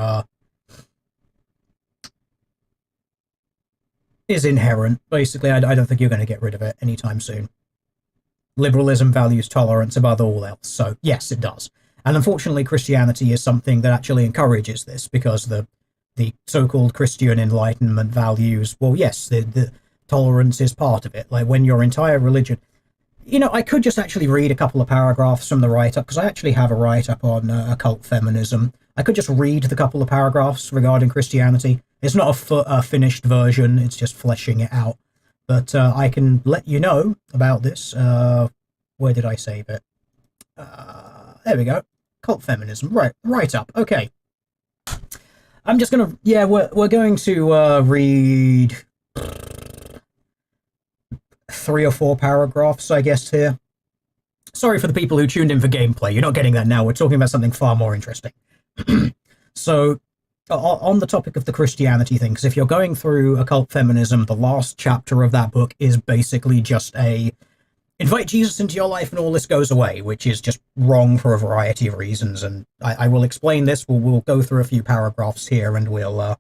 is inherent. Basically, I don't think you're going to get rid of it anytime soon. Liberalism values tolerance above all else, so yes, it does. And unfortunately, Christianity is something that actually encourages this, because the so-called Christian Enlightenment values, well, yes, the tolerance is part of it. Like, when your entire religion... You know, I could just actually read a couple of paragraphs from the write-up, because I actually have a write-up on occult feminism. I could just read the couple of paragraphs regarding Christianity. It's not a finished version, it's just fleshing it out. But I can let you know about this. Where did I save it? There we go. Cult feminism. Right, write-up. Okay. I'm just going to... Yeah, we're going to read 3 or 4 paragraphs, I guess, here. Sorry for the people who tuned in for gameplay. You're not getting that now. We're talking about something far more interesting. So, on the topic of the Christianity thing, because if you're going through occult feminism, the last chapter of that book is basically just a invite Jesus into your life and all this goes away, which is just wrong for a variety of reasons, and I will explain this. We'll go through a few paragraphs here and we'll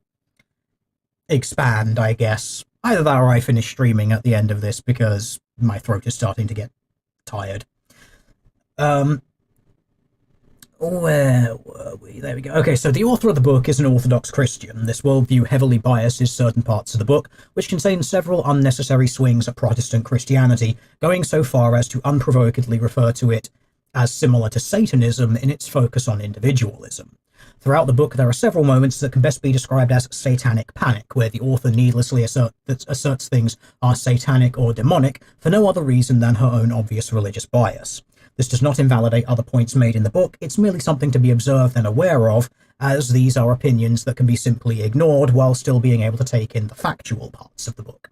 expand, I guess. Either that or I finish streaming at the end of this, because my throat is starting to get tired. Where were we? There we go. Okay, so the author of the book is an Orthodox Christian. This worldview heavily biases certain parts of the book, which contain several unnecessary swings at Protestant Christianity, going so far as to unprovokedly refer to it as similar to Satanism in its focus on individualism. Throughout the book, there are several moments that can best be described as satanic panic, where the author needlessly asserts things are satanic or demonic for no other reason than her own obvious religious bias. This does not invalidate other points made in the book, it's merely something to be observed and aware of, as these are opinions that can be simply ignored while still being able to take in the factual parts of the book.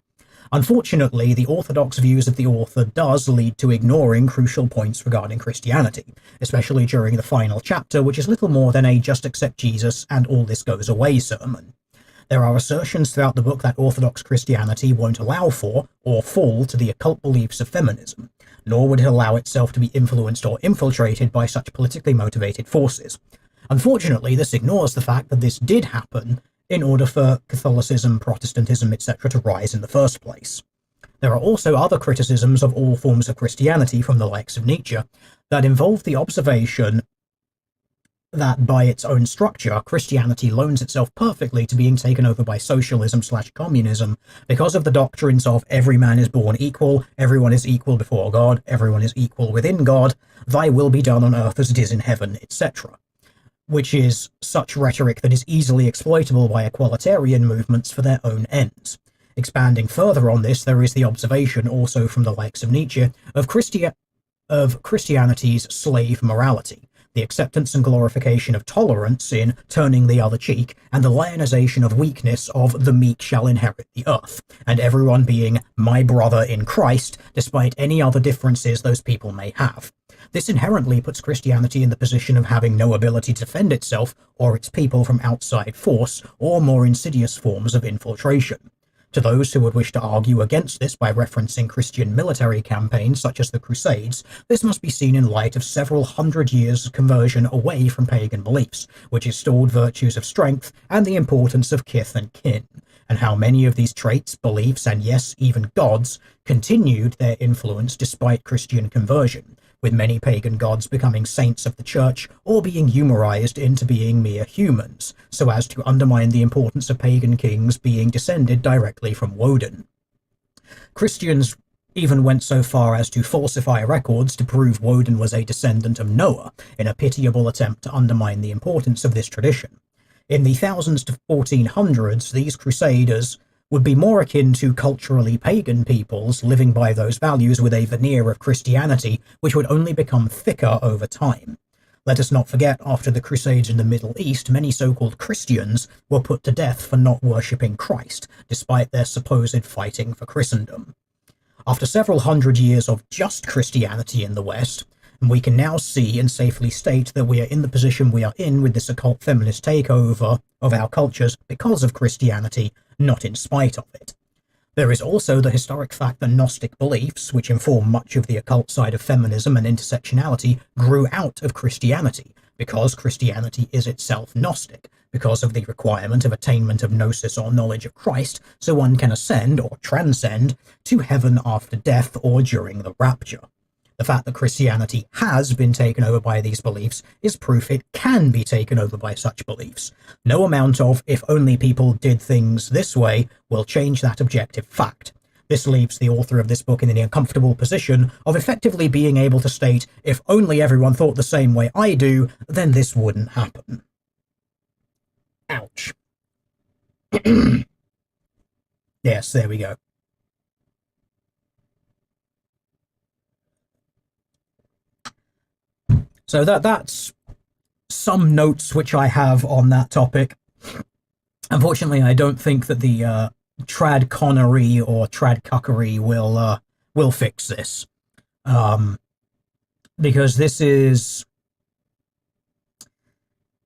Unfortunately, the orthodox views of the author does lead to ignoring crucial points regarding Christianity, especially during the final chapter, which is little more than a just accept Jesus and all this goes away sermon. There are assertions throughout the book that Orthodox Christianity won't allow for or fall to the occult beliefs of feminism, nor would it allow itself to be influenced or infiltrated by such politically motivated forces. Unfortunately, this ignores the fact that this did happen in order for Catholicism, Protestantism, etc. to rise in the first place. There are also other criticisms of all forms of Christianity from the likes of Nietzsche that involve the observation that by its own structure, Christianity loans itself perfectly to being taken over by socialism/communism because of the doctrines of every man is born equal, everyone is equal before God, everyone is equal within God, thy will be done on earth as it is in heaven, etc., which is such rhetoric that is easily exploitable by equalitarian movements for their own ends. Expanding further on this, there is the observation, also from the likes of Nietzsche, of Christianity's slave morality, the acceptance and glorification of tolerance in turning the other cheek, and the lionization of weakness of the meek shall inherit the earth, and everyone being my brother in Christ, despite any other differences those people may have. This inherently puts Christianity in the position of having no ability to defend itself or its people from outside force or more insidious forms of infiltration. To those who would wish to argue against this by referencing Christian military campaigns such as the Crusades, this must be seen in light of several hundred years of conversion away from pagan beliefs, which installed virtues of strength and the importance of kith and kin, and how many of these traits, beliefs, and yes, even gods, continued their influence despite Christian conversion, with many pagan gods becoming saints of the church or being humorized into being mere humans, so as to undermine the importance of pagan kings being descended directly from Woden. Christians even went so far as to falsify records to prove Woden was a descendant of Noah, in a pitiable attempt to undermine the importance of this tradition. In the thousands to 1400s, these crusaders would be more akin to culturally pagan peoples living by those values with a veneer of Christianity which would only become thicker over time. Let us not forget, after the Crusades in the Middle East, many so-called Christians were put to death for not worshipping Christ, despite their supposed fighting for Christendom. After several hundred years of just Christianity in the West, we can now see and safely state that we are in the position we are in with this occult feminist takeover of our cultures because of Christianity, not in spite of it. There is also the historic fact that Gnostic beliefs, which inform much of the occult side of feminism and intersectionality, grew out of Christianity, because Christianity is itself Gnostic, because of the requirement of attainment of gnosis or knowledge of Christ, so one can ascend or transcend to heaven after death or during the rapture. The fact that Christianity has been taken over by these beliefs is proof it can be taken over by such beliefs. No amount of, if only people did things this way, will change that objective fact. This leaves the author of this book in the uncomfortable position of effectively being able to state, if only everyone thought the same way I do, then this wouldn't happen. Ouch. Yes, there we go. So that's some notes which I have on that topic. Unfortunately, I don't think that the trad connery or trad cuckery will fix this, because this is,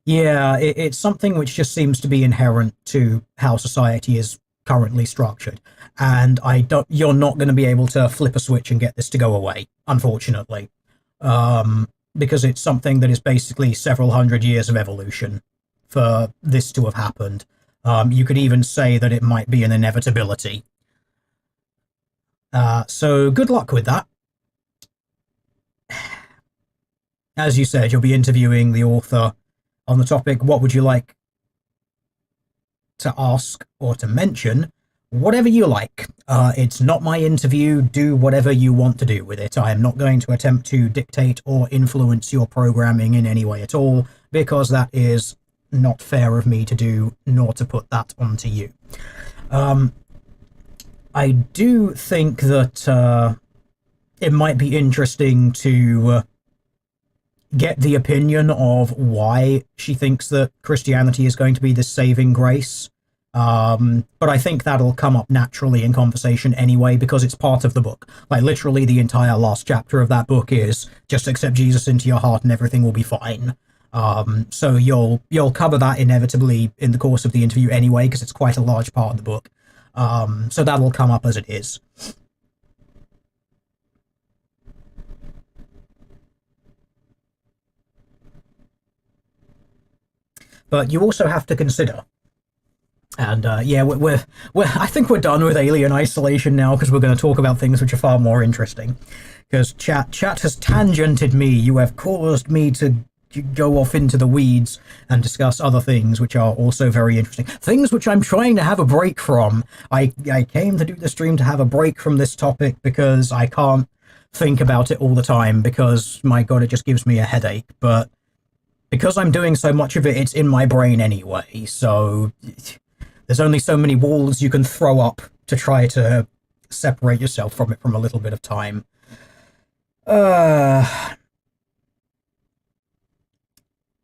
yeah, it's something which just seems to be inherent to how society is currently structured, and you're not going to be able to flip a switch and get this to go away, unfortunately. Because it's something that is basically several hundred years of evolution for this to have happened. You could even say that it might be an inevitability. So good luck with that. As you said, you'll be interviewing the author on the topic, what would you like to ask or to mention? Whatever you like. It's not my interview. Do whatever you want to do with it. I am not going to attempt to dictate or influence your programming in any way at all, because that is not fair of me to do, nor to put that onto you. I do think that it might be interesting to get the opinion of why she thinks that Christianity is going to be the saving grace. But I think that'll come up naturally in conversation anyway, because it's part of the book. Like, literally the entire last chapter of that book is just accept Jesus into your heart and everything will be fine. So you'll cover that inevitably in the course of the interview anyway, because it's quite a large part of the book. So that'll come up as it is. But you also have to consider, and yeah, I think we're done with alien isolation now, because we're going to talk about things which are far more interesting. Because chat has tangented me. You have caused me to go off into the weeds and discuss other things which are also very interesting. Things which I'm trying to have a break from. I came to do the stream to have a break from this topic because I can't think about it all the time because, my god, it just gives me a headache. But because I'm doing so much of it, it's in my brain anyway, so there's only so many walls you can throw up to try to separate yourself from it from a little bit of time.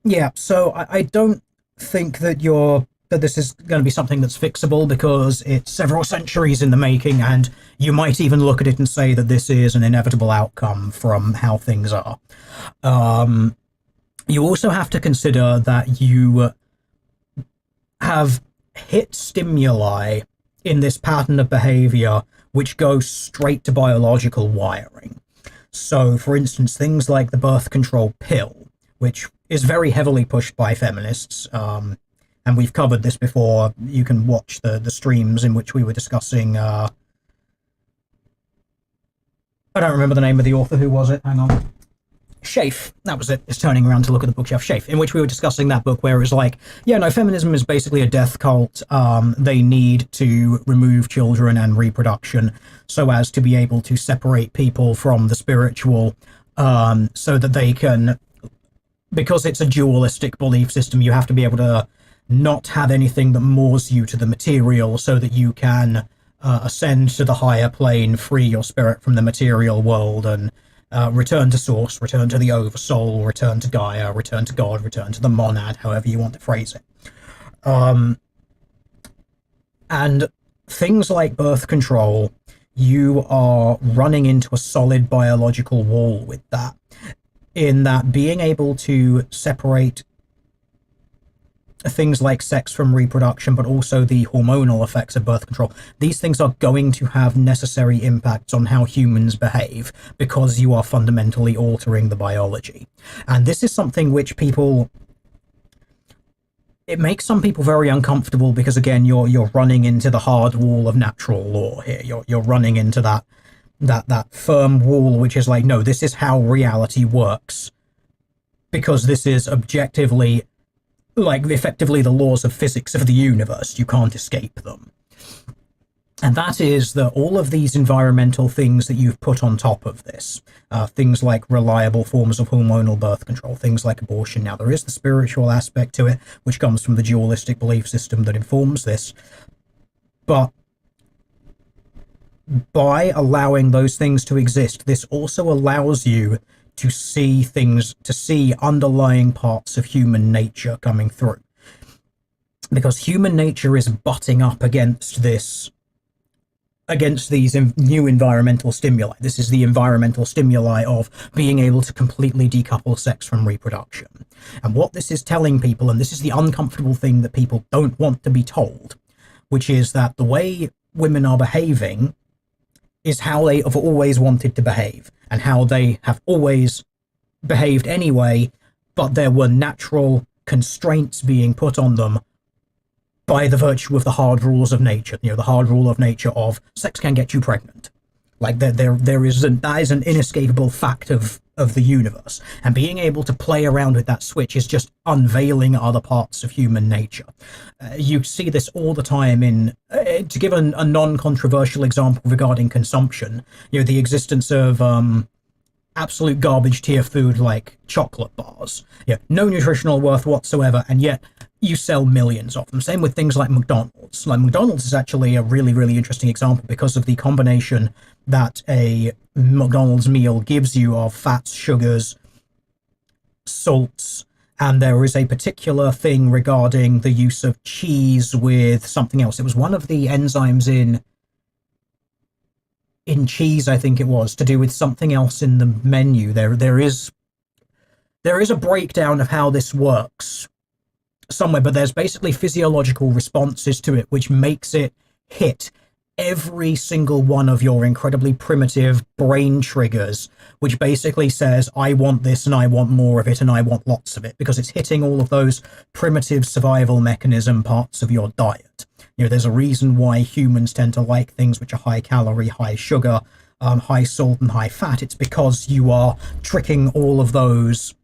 Yeah, so I don't think that this is going to be something that's fixable because it's several centuries in the making, and you might even look at it and say that this is an inevitable outcome from how things are. You also have to consider that you have hit stimuli in this pattern of behavior which go straight to biological wiring. So, for instance, things like the birth control pill, which is very heavily pushed by feminists, and we've covered this before. You can watch the streams in which we were discussing, I don't remember the name of the author. Who was it? Hang on. Shafe, that was it. It's turning around to look at the bookshelf. Shafe, in which we were discussing that book where it was like, yeah, no, feminism is basically a death cult. They need to remove children and reproduction so as to be able to separate people from the spiritual, so that they can, because it's a dualistic belief system, you have to be able to not have anything that moors you to the material so that you can ascend to the higher plane, free your spirit from the material world, and return to source, return to the oversoul, return to Gaia, return to God, return to the monad, however you want to phrase it. And things like birth control, you are running into a solid biological wall with that, in that being able to separate things like sex from reproduction, but also the hormonal effects of birth control, these things are going to have necessary impacts on how humans behave because you are fundamentally altering the biology. And this is something which it makes some people very uncomfortable because, again, you're running into the hard wall of natural law here. You're running into that firm wall which is like, no, this is how reality works, because this is objectively, like, effectively the laws of physics of the universe. You can't escape them. And that is that all of these environmental things that you've put on top of this, things like reliable forms of hormonal birth control, things like abortion. Now, there is the spiritual aspect to it, which comes from the dualistic belief system that informs this. But by allowing those things to exist, this also allows you to see things, to see underlying parts of human nature coming through. Because human nature is butting up against these new environmental stimuli. This is the environmental stimuli of being able to completely decouple sex from reproduction. And what this is telling people, and this is the uncomfortable thing that people don't want to be told, which is that the way women are behaving is how they have always wanted to behave, and how they have always behaved anyway, but there were natural constraints being put on them by the virtue of the hard rules of nature. You know, the hard rule of nature of sex can get you pregnant. Like, that is an inescapable fact of the universe. And being able to play around with that switch is just unveiling other parts of human nature. You see this all the time in, to give a non-controversial example regarding consumption, you know, the existence of absolute garbage tier food like chocolate bars. Yeah, no nutritional worth whatsoever, and yet you sell millions of them. Same with things like McDonald's. Like, McDonald's is actually a really, really interesting example because of the combination that a McDonald's meal gives you of fats, sugars, salts, and there is a particular thing regarding the use of cheese with something else. It was one of the enzymes in cheese, I think it was, to do with something else in the menu. There is a breakdown of how this works somewhere, but there's basically physiological responses to it which makes it hit every single one of your incredibly primitive brain triggers, which basically says, I want this and I want more of it and I want lots of it, because it's hitting all of those primitive survival mechanism parts of your diet. You know, there's a reason why humans tend to like things which are high calorie, high sugar, high salt and high fat. It's because you are tricking all of those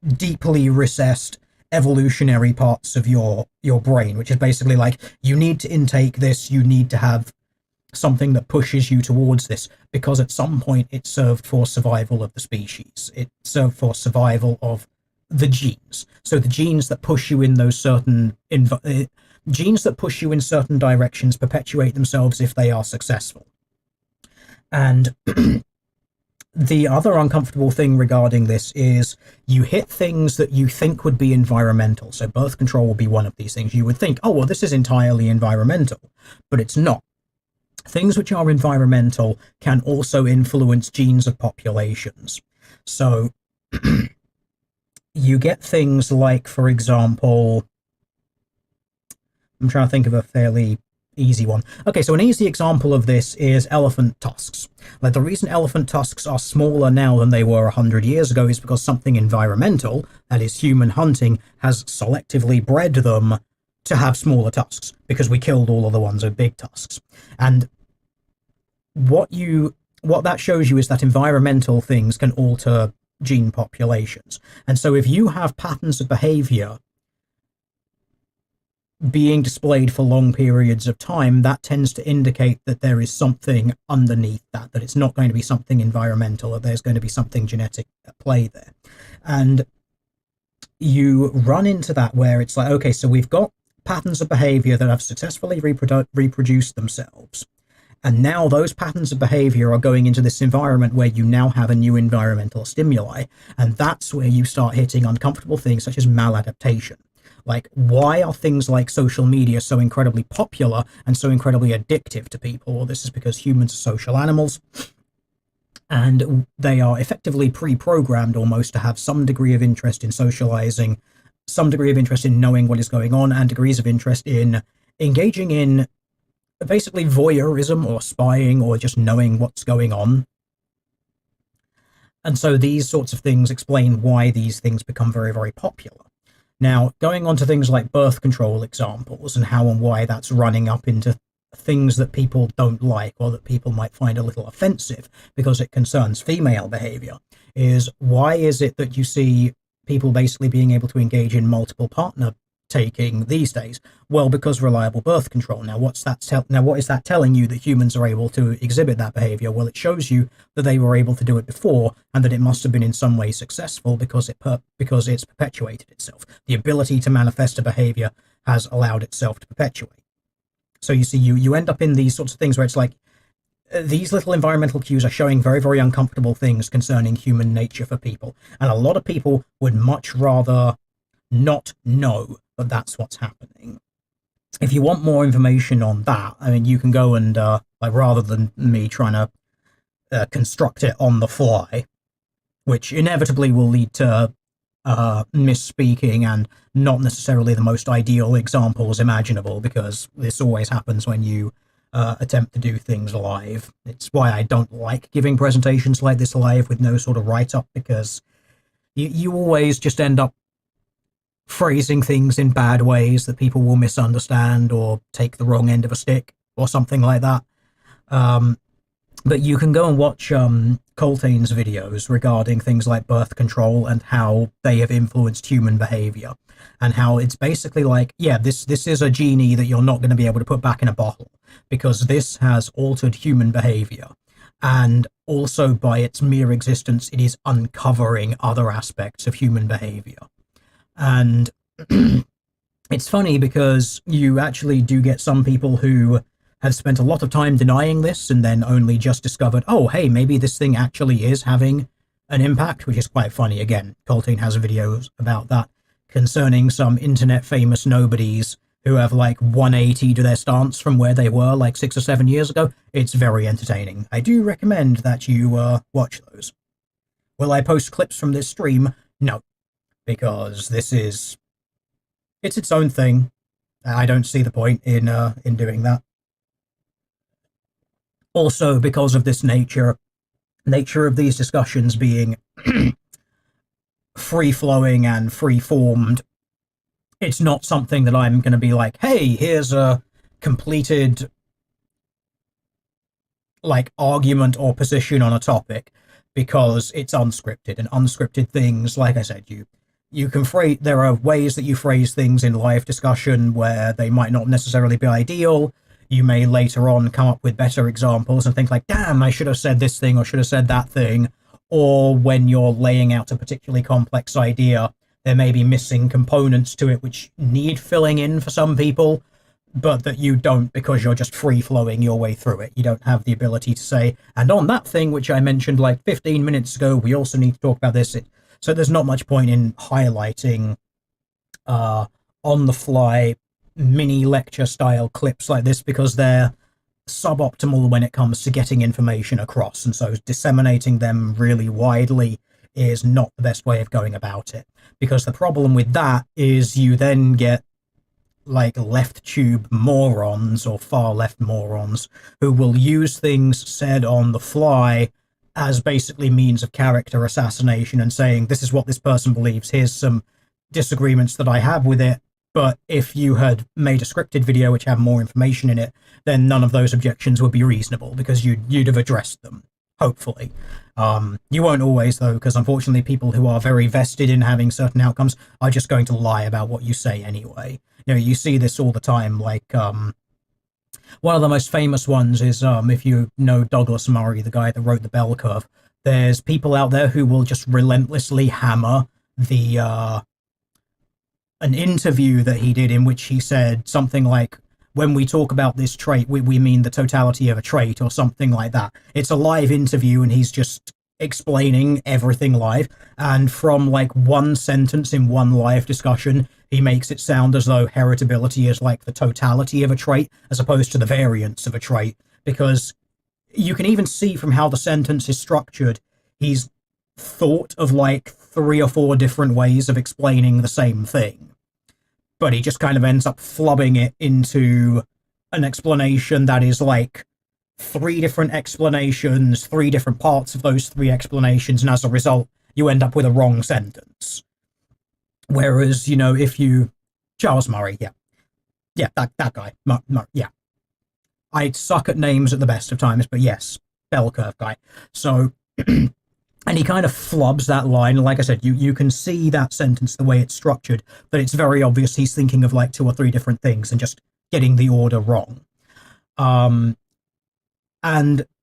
deeply recessed evolutionary parts of your brain, which is basically like, you need to intake this, you need to have something that pushes you towards this, because at some point it served for survival of the species. It served for survival of the genes. So the genes that push you in those certain genes that push you in certain directions perpetuate themselves if they are successful. And the other uncomfortable thing regarding this is you hit things that you think would be environmental. So birth control will be one of these things. You would think, oh, well, this is entirely environmental, but it's not. Things which are environmental can also influence genes of populations. So you get things like, for example, I'm trying to think of a fairly easy one. Okay, so an easy example of this is elephant tusks. Like, the reason elephant tusks are smaller now than they were 100 years ago is because something environmental, that is human hunting, has selectively bred them to have smaller tusks, because we killed all of the ones with big tusks. And what that shows you is that environmental things can alter gene populations. And so if you have patterns of behavior being displayed for long periods of time, that tends to indicate that there is something underneath that it's not going to be something environmental, that there's going to be something genetic at play there. And you run into that where it's like, okay, so we've got patterns of behavior that have successfully reproduced themselves. And now those patterns of behavior are going into this environment where you now have a new environmental stimuli. And that's where you start hitting uncomfortable things such as maladaptation. Like, why are things like social media so incredibly popular and so incredibly addictive to people? Well, this is because humans are social animals, and they are effectively pre-programmed almost to have some degree of interest in socializing, some degree of interest in knowing what is going on, and degrees of interest in engaging in basically voyeurism or spying or just knowing what's going on. And so these sorts of things explain why these things become very, very popular. Now, going on to things like birth control examples and how and why that's running up into things that people don't like or that people might find a little offensive because it concerns female behavior, is why is it that you see people basically being able to engage in multiple partner taking these days? Well, because reliable birth control. Now, what is that telling you, that humans are able to exhibit that behavior? Well, it shows you that they were able to do it before, and that it must have been in some way successful because it's perpetuated itself. The ability to manifest a behavior has allowed itself to perpetuate. So you see, you end up in these sorts of things where it's like, these little environmental cues are showing very, very uncomfortable things concerning human nature for people. And a lot of people would much rather not know that that's what's happening. If you want more information on that, I mean, you can go and, like, rather than me trying to construct it on the fly, which inevitably will lead to misspeaking and not necessarily the most ideal examples imaginable, because this always happens when you attempt to do things live. It's why I don't like giving presentations like this live with no sort of write-up, because you always just end up phrasing things in bad ways that people will misunderstand or take the wrong end of a stick or something like that. But you can go and watch Coltane's videos regarding things like birth control and how they have influenced human behavior, and how it's basically like, yeah, this is a genie that you're not going to be able to put back in a bottle, because this has altered human behavior. And also, by its mere existence, it is uncovering other aspects of human behavior. And it's funny because you actually do get some people who have spent a lot of time denying this and then only just discovered, oh, hey, maybe this thing actually is having an impact, which is quite funny. Again, Coltane has videos about that concerning some internet famous nobodies who have like 180 to their stance from where they were like 6 or 7 years ago. It's very entertaining. I do recommend that you watch those. Will I post clips from this stream? No. Because it's its own thing. I don't see the point in doing that. Also, because of this nature of these discussions being free-flowing and free-formed, it's not something that I'm going to be like, hey, here's a completed like argument or position on a topic, because it's unscripted, and unscripted things, like I said, you can phrase, there are ways that you phrase things in live discussion where they might not necessarily be ideal. You may later on come up with better examples and think like, damn, I should have said this thing or should have said that thing. Or when you're laying out a particularly complex idea, there may be missing components to it which need filling in for some people, but that you don't because you're just free-flowing your way through it. You don't have the ability to say, and on that thing which I mentioned like 15 minutes ago, we also need to talk about this. So there's not much point in highlighting on-the-fly mini lecture-style clips like this because they're suboptimal when it comes to getting information across, and so disseminating them really widely is not the best way of going about it, because the problem with that is you then get like left tube morons or far left morons who will use things said on the fly as basically means of character assassination and saying, this is what this person believes, here's some disagreements that I have with it. But if you had made a scripted video which had more information in it, then none of those objections would be reasonable because you'd have addressed them, hopefully. You won't always, though, because unfortunately people who are very vested in having certain outcomes are just going to lie about what you say anyway. You know, you see this all the time, like, one of the most famous ones is, if you know Douglas Murray, the guy that wrote The Bell Curve, there's people out there who will just relentlessly hammer an interview that he did in which he said something like, when we talk about this trait, we mean the totality of a trait or something like that. It's a live interview and he's just explaining everything live. And from like one sentence in one live discussion, he makes it sound as though heritability is like the totality of a trait as opposed to the variance of a trait. Because you can even see from how the sentence is structured, he's thought of like 3 or 4 different ways of explaining the same thing. But he just kind of ends up flubbing it into an explanation that is like 3 different explanations, 3 different parts of those 3 explanations, and as a result, you end up with a wrong sentence. Whereas, you know, if you... Charles Murray, yeah, that guy, yeah. I suck at names at the best of times, but yes, bell curve guy. So... And he kind of flubs that line. Like I said, you can see that sentence, the way it's structured, but it's very obvious he's thinking of like 2 or 3 different things and just getting the order wrong. And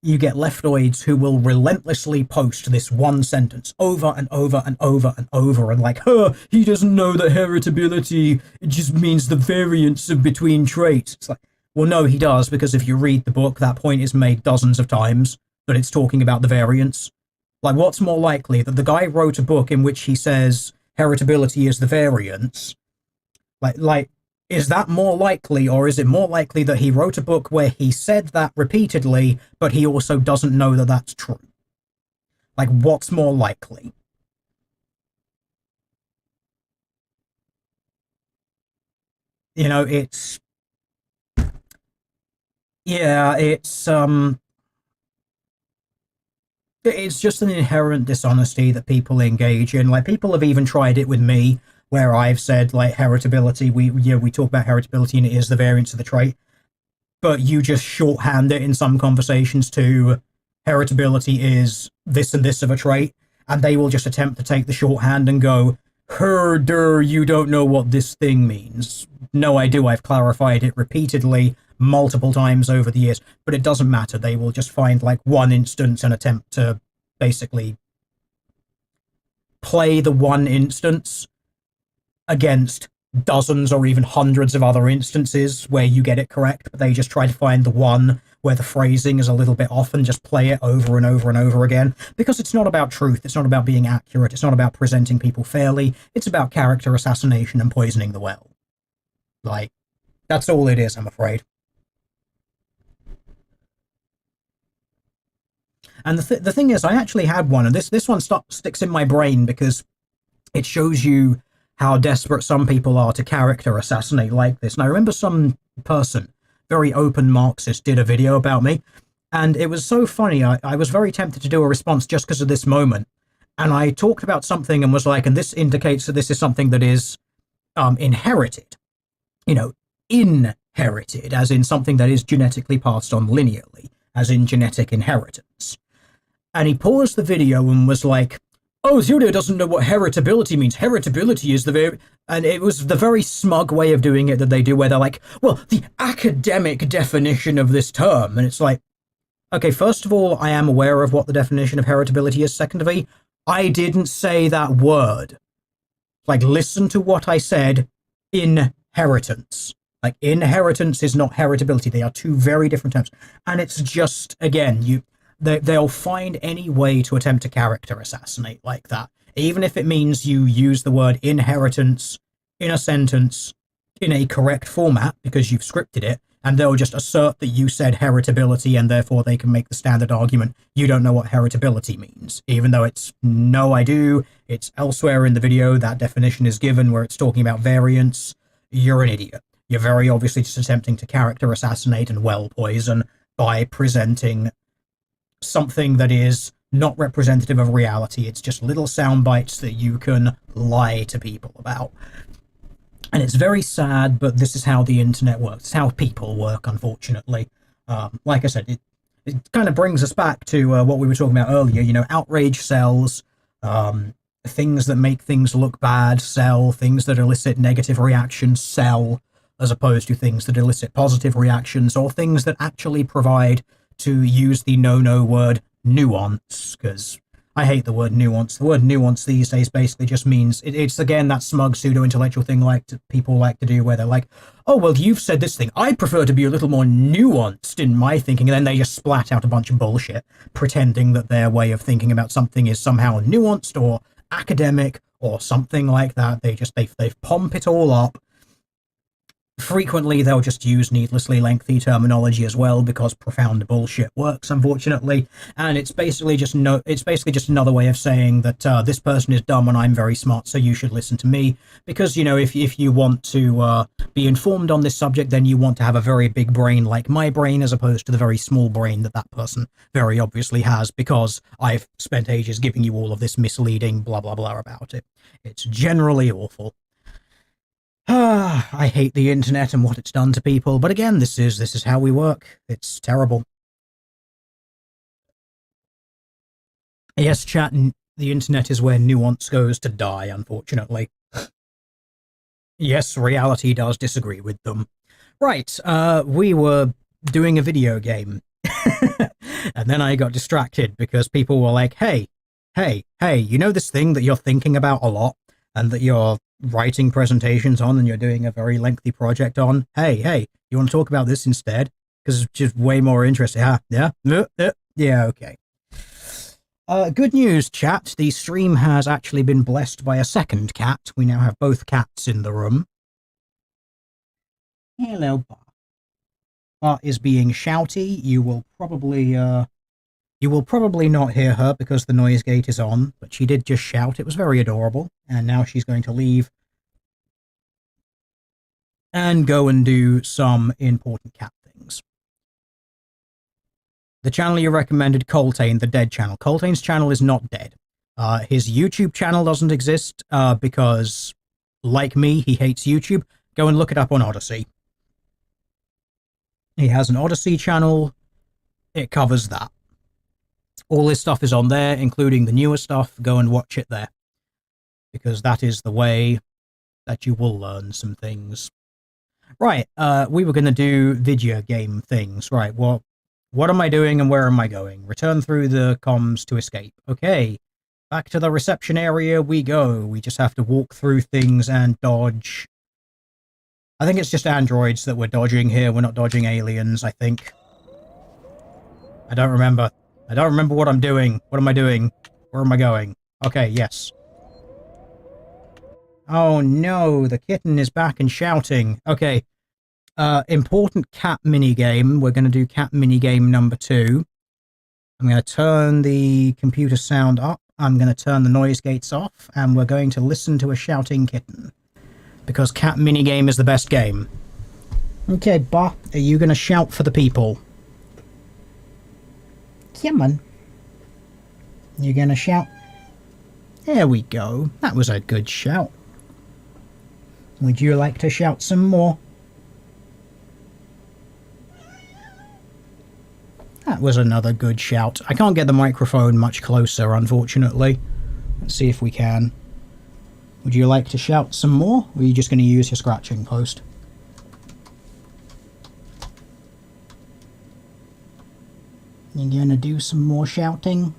you get leftoids who will relentlessly post this one sentence over and over and over and over, and like, he doesn't know that heritability, it just means the variance of between traits. It's like, well, no, he does, because if you read the book, that point is made dozens of times, that it's talking about the variance. Like, what's more likely, that the guy wrote a book in which he says heritability is the variance? Like, is that more likely, or is it more likely that he wrote a book where he said that repeatedly, but he also doesn't know that that's true? Like, what's more likely? You know, it's... Yeah, it's just an inherent dishonesty that people engage in. Like, people have even tried it with me, where I've said, like, heritability, we talk about heritability and it is the variance of the trait, but you just shorthand it in some conversations to heritability is this and this of a trait, and they will just attempt to take the shorthand and go, herder, you don't know what this thing means. No, I do. I've clarified it repeatedly, multiple times over the years, but it doesn't matter. They will just find like one instance and attempt to basically play the one instance against dozens or even hundreds of other instances where you get it correct, but they just try to find the one where the phrasing is a little bit off and just play it over and over and over again, because it's not about truth, it's not about being accurate, it's not about presenting people fairly, it's about character assassination and poisoning the well. Like, that's all it is, I'm afraid. And the thing is, I actually had one, and this one sticks in my brain because it shows you how desperate some people are to character assassinate like this. And I remember some person, very open Marxist, did a video about me, and it was so funny. I was very tempted to do a response just because of this moment. And I talked about something and was like, and this indicates that this is something that is inherited. You know, inherited, as in something that is genetically passed on linearly, as in genetic inheritance. And he paused the video and was like, oh, Zudo doesn't know what heritability means. Heritability is the very... And it was the very smug way of doing it that they do, where they're like, well, the academic definition of this term. And it's like, okay, first of all, I am aware of what the definition of heritability is. Secondly, I didn't say that word. Like, listen to what I said. Inheritance. Like, inheritance is not heritability. They are two very different terms. And it's just, again, they'll find any way to attempt to character assassinate like that. Even if it means you use the word inheritance in a sentence in a correct format because you've scripted it, and they'll just assert that you said heritability, and therefore they can make the standard argument you don't know what heritability means, even though it's no, I do. It's elsewhere in the video that definition is given where it's talking about variance. You're an idiot. You're very obviously just attempting to character assassinate and well poison by presenting something that is not representative of reality. It's just little sound bites that you can lie to people about. And it's very sad, but this is how the internet works. It's how people work, unfortunately. Like I said, it kind of brings us back to what we were talking about earlier. You know, outrage sells, things that make things look bad sell, things that elicit negative reactions sell, as opposed to things that elicit positive reactions, or things that actually provide, to use the no-no word, nuance, because I hate the word nuance. The word nuance these days basically just means, it's again that smug pseudo-intellectual thing people like to do, where they're like, oh, well, you've said this thing. I prefer to be a little more nuanced in my thinking, and then they just splat out a bunch of bullshit, pretending that their way of thinking about something is somehow nuanced or academic or something like that. They've pomp it all up. Frequently, they'll just use needlessly lengthy terminology as well, because profound bullshit works, unfortunately. And it's basically just another way of saying that this person is dumb and I'm very smart, so you should listen to me. Because, you know, if you want to be informed on this subject, then you want to have a very big brain like my brain, as opposed to the very small brain that person very obviously has, because I've spent ages giving you all of this misleading blah blah blah about it. It's generally awful. I hate the internet and what it's done to people, but again, this is how we work. It's terrible. Yes, chat, the internet is where nuance goes to die, unfortunately. Yes, reality does disagree with them. Right, we were doing a video game. And then I got distracted because people were like, hey, you know this thing that you're thinking about a lot and that you're writing presentations on and you're doing a very lengthy project on? Hey, you want to talk about this instead? Because it's just way more interesting. Yeah, okay. Good news, chat. The stream has actually been blessed by a second cat. We now have both cats in the room. Hello, Bart. Bart is being shouty. You will probably not hear her because the noise gate is on, but she did just shout. It was very adorable. And now she's going to leave and go and do some important cat things. The channel you recommended, Coltane, the dead channel. Coltane's channel is not dead. His YouTube channel doesn't exist because, like me, he hates YouTube. Go and look it up on Odyssey. He has an Odyssey channel. It covers that. All his stuff is on there, including the newer stuff. Go and watch it there, because that is the way that you will learn some things. Right, we were going to do video game things. Right, well, what am I doing and where am I going? Return through the comms to escape. Okay, back to the reception area we go. We just have to walk through things and dodge. I think it's just androids that we're dodging here. We're not dodging aliens, I think. I don't remember what I'm doing. What am I doing? Where am I going? Okay, yes. Oh no, the kitten is back and shouting. Okay. Important cat minigame. We're going to do cat minigame number 2. I'm going to turn the computer sound up. I'm going to turn the noise gates off. And we're going to listen to a shouting kitten. Because cat minigame is the best game. Okay, Bah, are you going to shout for the people? Come on. You're going to shout? There we go. That was a good shout. Would you like to shout some more? That was another good shout. I can't get the microphone much closer, unfortunately. Let's see if we can. Would you like to shout some more, or are you just going to use your scratching post? You're going to do some more shouting?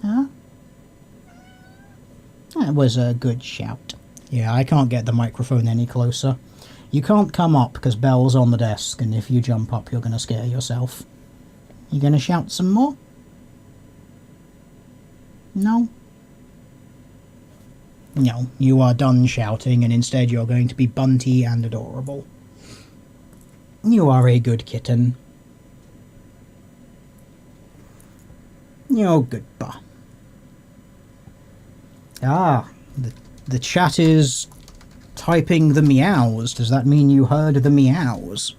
Huh? That was a good shout. Yeah, I can't get the microphone any closer. You can't come up because Belle's on the desk, and if you jump up you're going to scare yourself. You going to shout some more? No? No, you are done shouting, and instead you're going to be bunty and adorable. You are a good kitten. You're good, bah. Ah, the chat is typing the meows. Does that mean you heard the meows?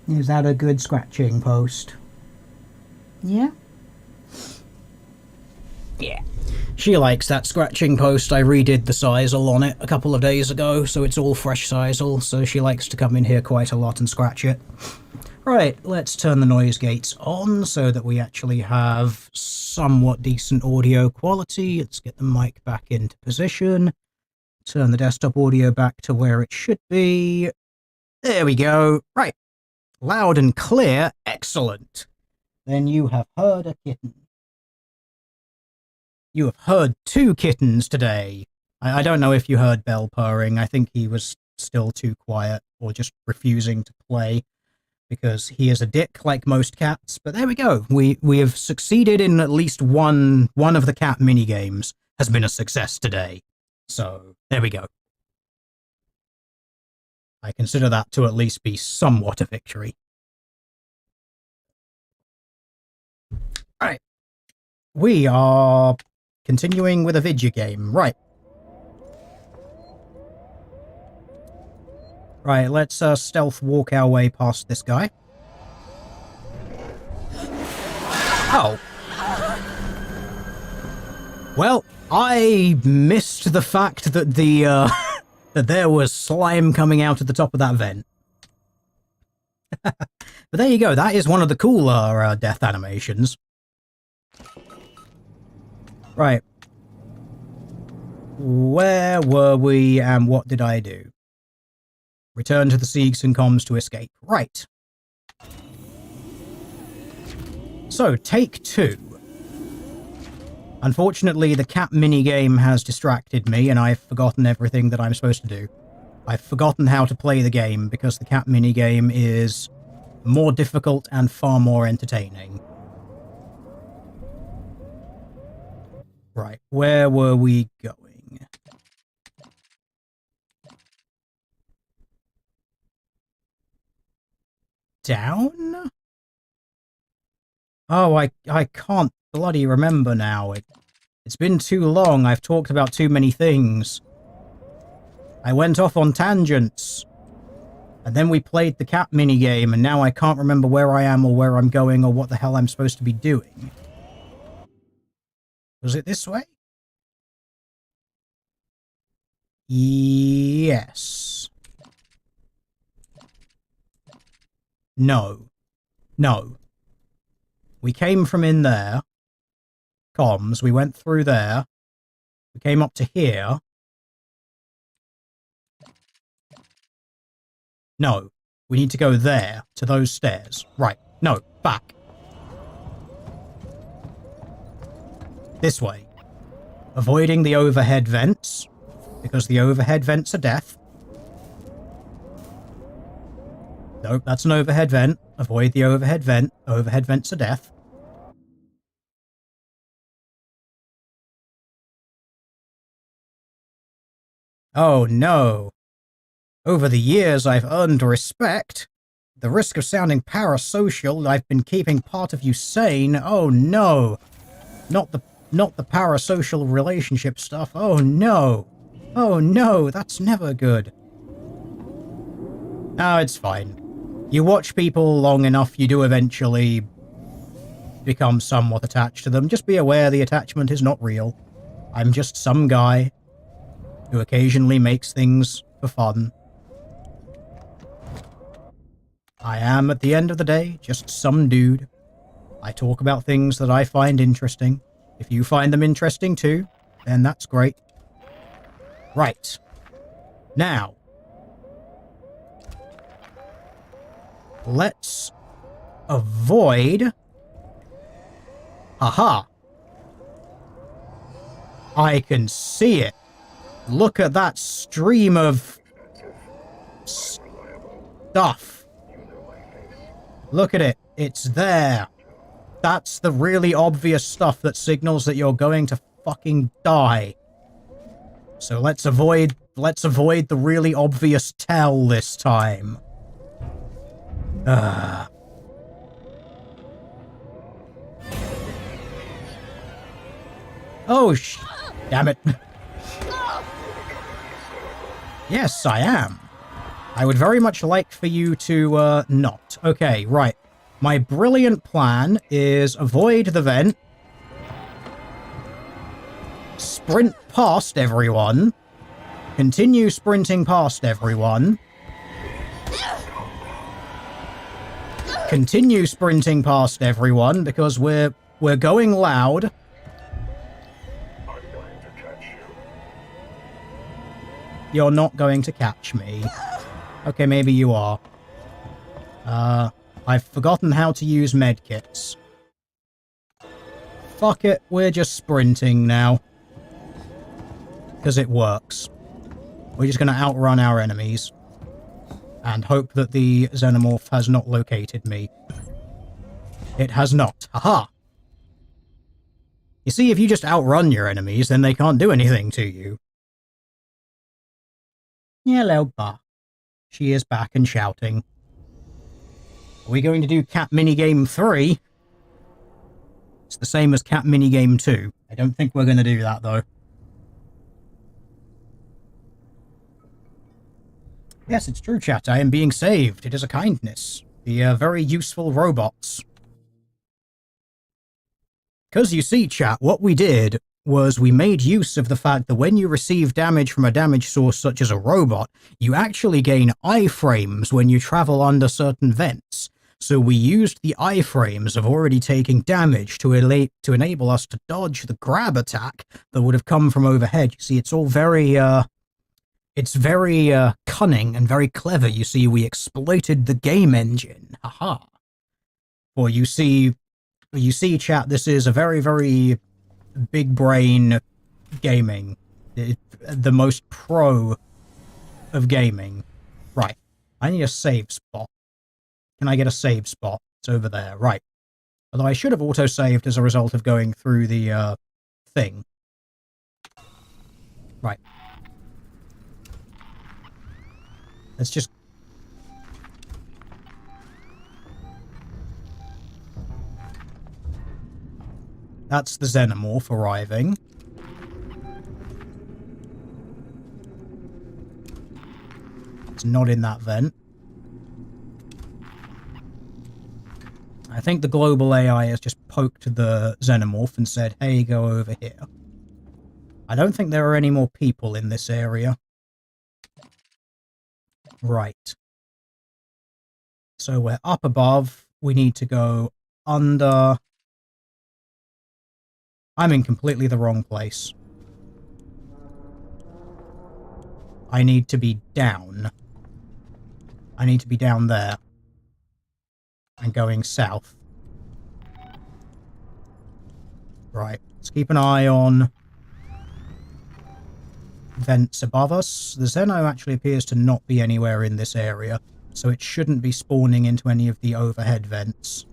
Is that a good scratching post? Yeah? Yeah. She likes that scratching post. I redid the sisal on it a couple of days ago, so it's all fresh sisal, so she likes to come in here quite a lot and scratch it. Right, let's turn the noise gates on so that we actually have somewhat decent audio quality. Let's get the mic back into position. Turn the desktop audio back to where it should be. There we go. Right. Loud and clear. Excellent. Then you have heard a kitten. You have heard 2 kittens today. I don't know if you heard Belle purring. I think he was still too quiet or just refusing to play because he is a dick like most cats. But there we go. We have succeeded in at least one of the cat minigames has been a success today. So there we go. I consider that to at least be somewhat a victory. Alright. We are continuing with a video game. Right. Right, let's stealth walk our way past this guy. Oh. Well, I missed the fact that the that there was slime coming out at the top of that vent. But there you go, that is one of the cooler death animations. Right. Where were we and what did I do? Return to the Siegs and comms to escape. Right. So, take 2. Unfortunately, the cat minigame has distracted me and I've forgotten everything that I'm supposed to do. I've forgotten how to play the game because the cat minigame is more difficult and far more entertaining. Right, where were we going? Down? Oh, I can't bloody remember now. It's been too long. I've talked about too many things. I went off on tangents. And then we played the cat minigame, and now I can't remember where I am or where I'm going or what the hell I'm supposed to be doing. Was it this way? Yes. No. No. We came from in there. Comms. We went through there. We came up to here. No. We need to go there, to those stairs. Right. No. Back. This way. Avoiding the overhead vents, because the overhead vents are death. Nope, that's an overhead vent. Avoid the overhead vent. Overhead vents are death. Oh no. Over the years I've earned respect. The risk of sounding parasocial, I've been keeping part of you sane. Oh no. Not the parasocial relationship stuff. Oh no. Oh no, that's never good. Oh, it's fine. You watch people long enough, you do eventually become somewhat attached to them. Just be aware the attachment is not real. I'm just some guy who occasionally makes things for fun. I am, at the end of the day, just some dude. I talk about things that I find interesting. If you find them interesting too, then that's great. Right. Now, let's avoid... Aha! I can see it. Look at that stream of stuff. Look at it. It's there. That's the really obvious stuff that signals that you're going to fucking die. So let's avoid the really obvious tell this time. Oh, damn it. Yes, I am. I would very much like for you to, not. Okay, right. My brilliant plan is avoid the vent, sprint past everyone, continue sprinting past everyone, continue sprinting past everyone because we're going loud.
I'm going to catch you.
You're not going to catch me. Okay, maybe you are. I've forgotten how to use medkits. Fuck it, we're just sprinting now. Because it works. We're just going to outrun our enemies. And hope that the xenomorph has not located me. It has not. Haha! You see, if you just outrun your enemies, then they can't do anything to you. Hello, Ba. She is back and shouting. Are we going to do Cat Minigame 3? It's the same as Cat Minigame 2. I don't think we're going to do that, though. Yes, it's true, chat. I am being saved. It is a kindness. The very useful robots. Because you see, chat, what we did was we made use of the fact that when you receive damage from a damage source such as a robot, you actually gain iframes when you travel under certain vents. So we used the iframes of already taking damage to enable us to dodge the grab attack that would have come from overhead. You see, it's all very, cunning and very clever. You see, we exploited the game engine. Haha. Or you see, chat, this is a very, very big brain gaming. The most pro of gaming. Right. I need a save spot. Can I get a save spot? It's over there. Right. Although I should have auto-saved as a result of going through the, thing. Right. Let's just... That's the xenomorph arriving. It's not in that vent. I think the global AI has just poked the xenomorph and said, hey, go over here. I don't think there are any more people in this area. Right. So we're up above. We need to go under... I'm in completely the wrong place. I need to be down. I need to be down there. And going south. Right. Let's keep an eye on vents above us. The Xeno actually appears to not be anywhere in this area, so it shouldn't be spawning into any of the overhead vents.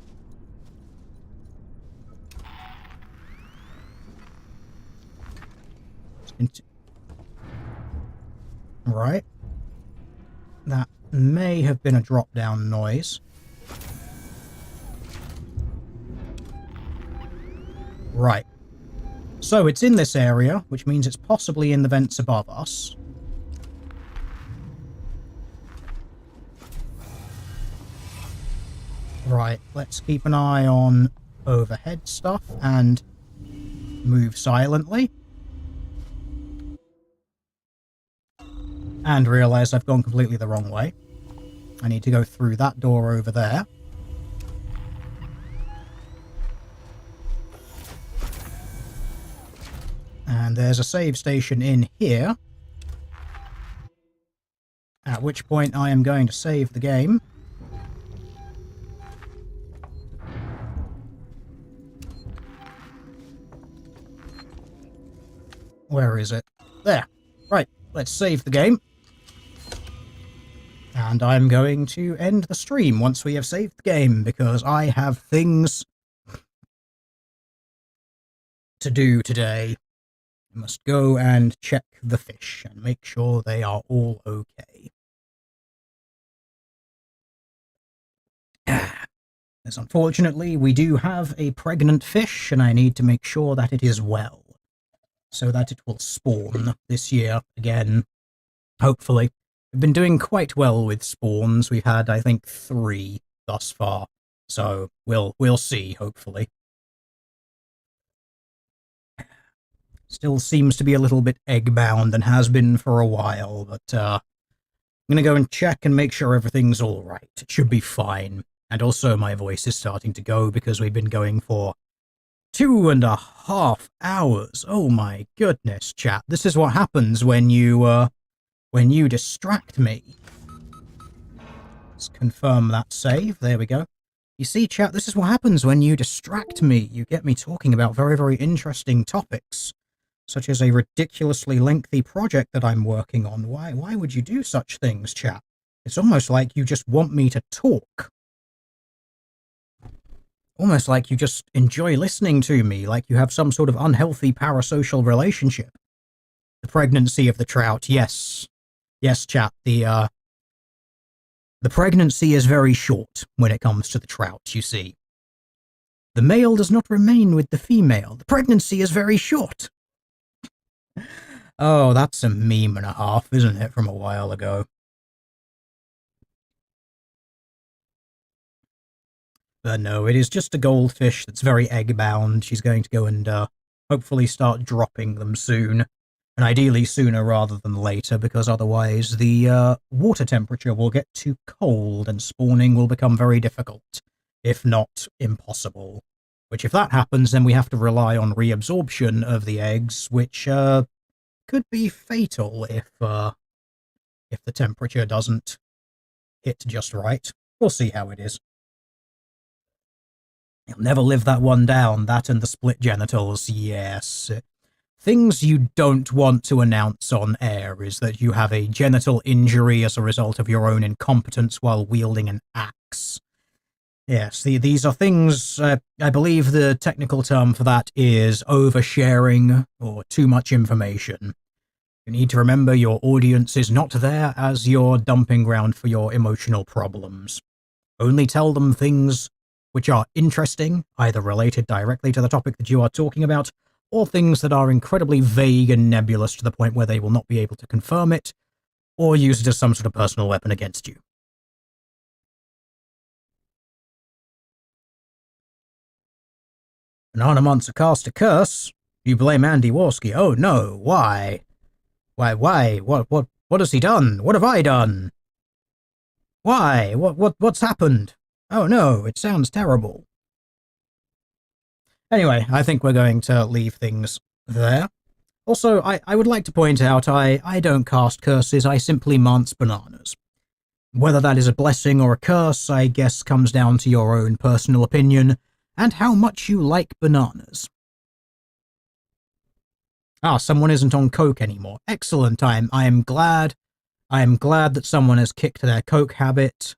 Right. That may have been a drop-down noise. Right. So it's in this area, which means it's possibly in the vents above us. Right, let's keep an eye on overhead stuff and move silently. And realize I've gone completely the wrong way. I need to go through that door over there. And there's a save station in here. At which point I am going to save the game. Where is it? There. Right, let's save the game. And I'm going to end the stream once we have saved the game, because I have things to do today. I must go and check the fish and make sure they are all okay. As unfortunately, we do have a pregnant fish, and I need to make sure that it is well, so that it will spawn this year again, hopefully. We've been doing quite well with spawns. We've had, I think, 3 thus far, so we'll see, hopefully. Still seems to be a little bit egg-bound and has been for a while, but I'm going to go and check and make sure everything's all right. It should be fine. And also my voice is starting to go because we've been going for 2.5 hours. Oh my goodness, chat. This is what happens when you distract me. Let's confirm that save. There we go. You see, chat, this is what happens when you distract me. You get me talking about very, very interesting topics, such as a ridiculously lengthy project that I'm working on. Why would you do such things, chat? It's almost like you just want me to talk. Almost like you just enjoy listening to me, like you have some sort of unhealthy parasocial relationship. The pregnancy of the trout, yes. Yes, chat, the pregnancy is very short when it comes to the trout, you see. The male does not remain with the female. The pregnancy is very short. Oh, that's a meme and a half, isn't it, from a while ago? But no, it is just a goldfish that's very egg-bound. She's going to go and hopefully start dropping them soon. And ideally sooner rather than later, because otherwise the water temperature will get too cold and spawning will become very difficult, if not impossible. Which, if that happens, then we have to rely on reabsorption of the eggs, which could be fatal if the temperature doesn't hit just right. We'll see how it is. You'll never live that one down, that and the split genitals, yes. Things you don't want to announce on air is that you have a genital injury as a result of your own incompetence while wielding an axe. Yes, these are things, I believe the technical term for that is oversharing or too much information. You need to remember your audience is not there as your dumping ground for your emotional problems. Only tell them things which are interesting, either related directly to the topic that you are talking about, or things that are incredibly vague and nebulous to the point where they will not be able to confirm it, or use it as some sort of personal weapon against you. Banana Monster cast a curse? You blame Andy Warski. Oh no, why? Why? What has he done? What have I done? Why? What's happened? Oh no, it sounds terrible. Anyway, I think we're going to leave things there. Also, I would like to point out, I don't cast curses, I simply mance bananas. Whether that is a blessing or a curse, I guess comes down to your own personal opinion, and how much you like bananas. Ah, someone isn't on coke anymore. Excellent. I am glad that someone has kicked their coke habit.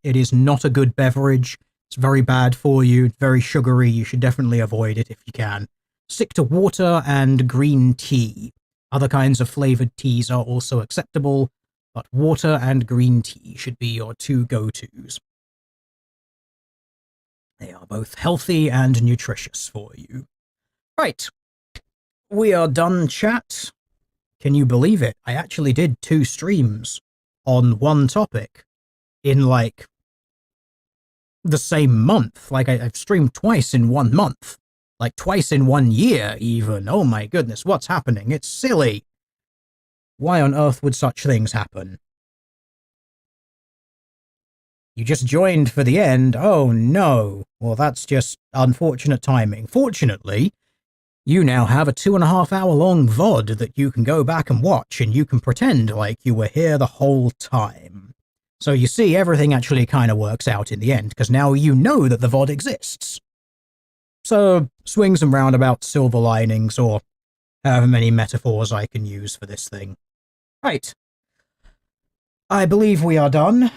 It is not a good beverage. It's very bad for you, very sugary. You should definitely avoid it if you can. Stick to water and green tea. Other kinds of flavored teas are also acceptable, but water and green tea should be your 2 go-tos. They are both healthy and nutritious for you. Right. We are done, chat. Can you believe it? I actually did 2 streams on one topic in, like, the same month. Like, I've streamed twice in 1 month. Like, twice in 1 year, even. Oh my goodness, what's happening? It's silly. Why on earth would such things happen? You just joined for the end? Oh no. Well, that's just unfortunate timing. Fortunately, you now have a 2.5 hour long VOD that you can go back and watch, and you can pretend like you were here the whole time. So you see, everything actually kind of works out in the end, because now you know that the VOD exists. So, swings and roundabouts, silver linings, or however many metaphors I can use for this thing. Right. I believe we are done.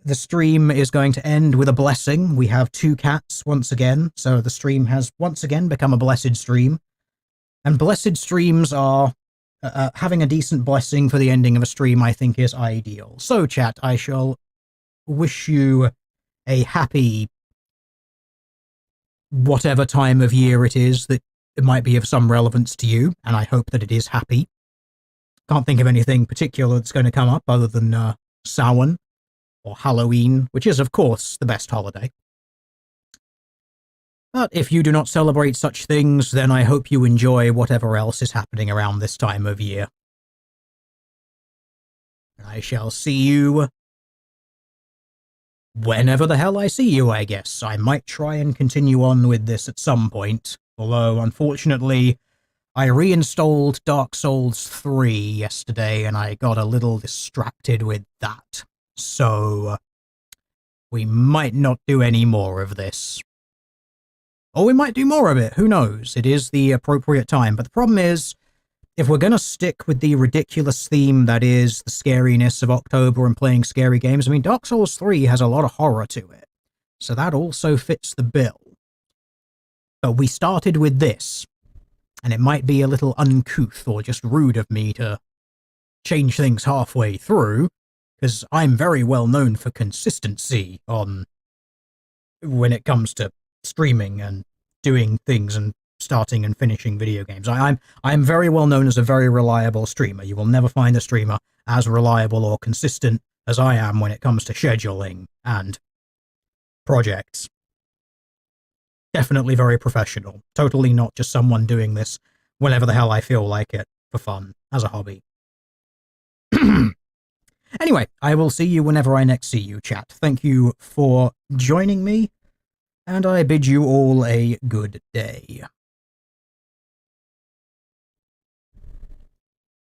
The stream is going to end with a blessing. We have 2 cats once again, so the stream has once again become a blessed stream. And blessed streams are... having a decent blessing for the ending of a stream, I think, is ideal. So, chat, I shall wish you a happy... whatever time of year it is that it might be of some relevance to you, and I hope that it is happy. Can't think of anything particular that's going to come up other than Samhain or Halloween, which is, of course, the best holiday. But if you do not celebrate such things, then I hope you enjoy whatever else is happening around this time of year. I shall see you whenever the hell I see you, I guess. I might try and continue on with this at some point, although, unfortunately, I reinstalled Dark Souls 3 yesterday, and I got a little distracted with that. So, we might not do any more of this. Or we might do more of it, who knows? It is the appropriate time, but the problem is, if we're going to stick with the ridiculous theme that is the scariness of October and playing scary games, I mean, Dark Souls 3 has a lot of horror to it, so that also fits the bill. But we started with this, and it might be a little uncouth or just rude of me to change things halfway through, because I'm very well known for consistency on when it comes to streaming and doing things and starting and finishing video games. I'm very well known as a very reliable streamer. You will never find a streamer as reliable or consistent as I am when it comes to scheduling and projects. Definitely very professional. Totally not just someone doing this whenever the hell I feel like it for fun, as a hobby. Anyway, I will see you whenever I next see you, chat. Thank you for joining me, and I bid you all a good day.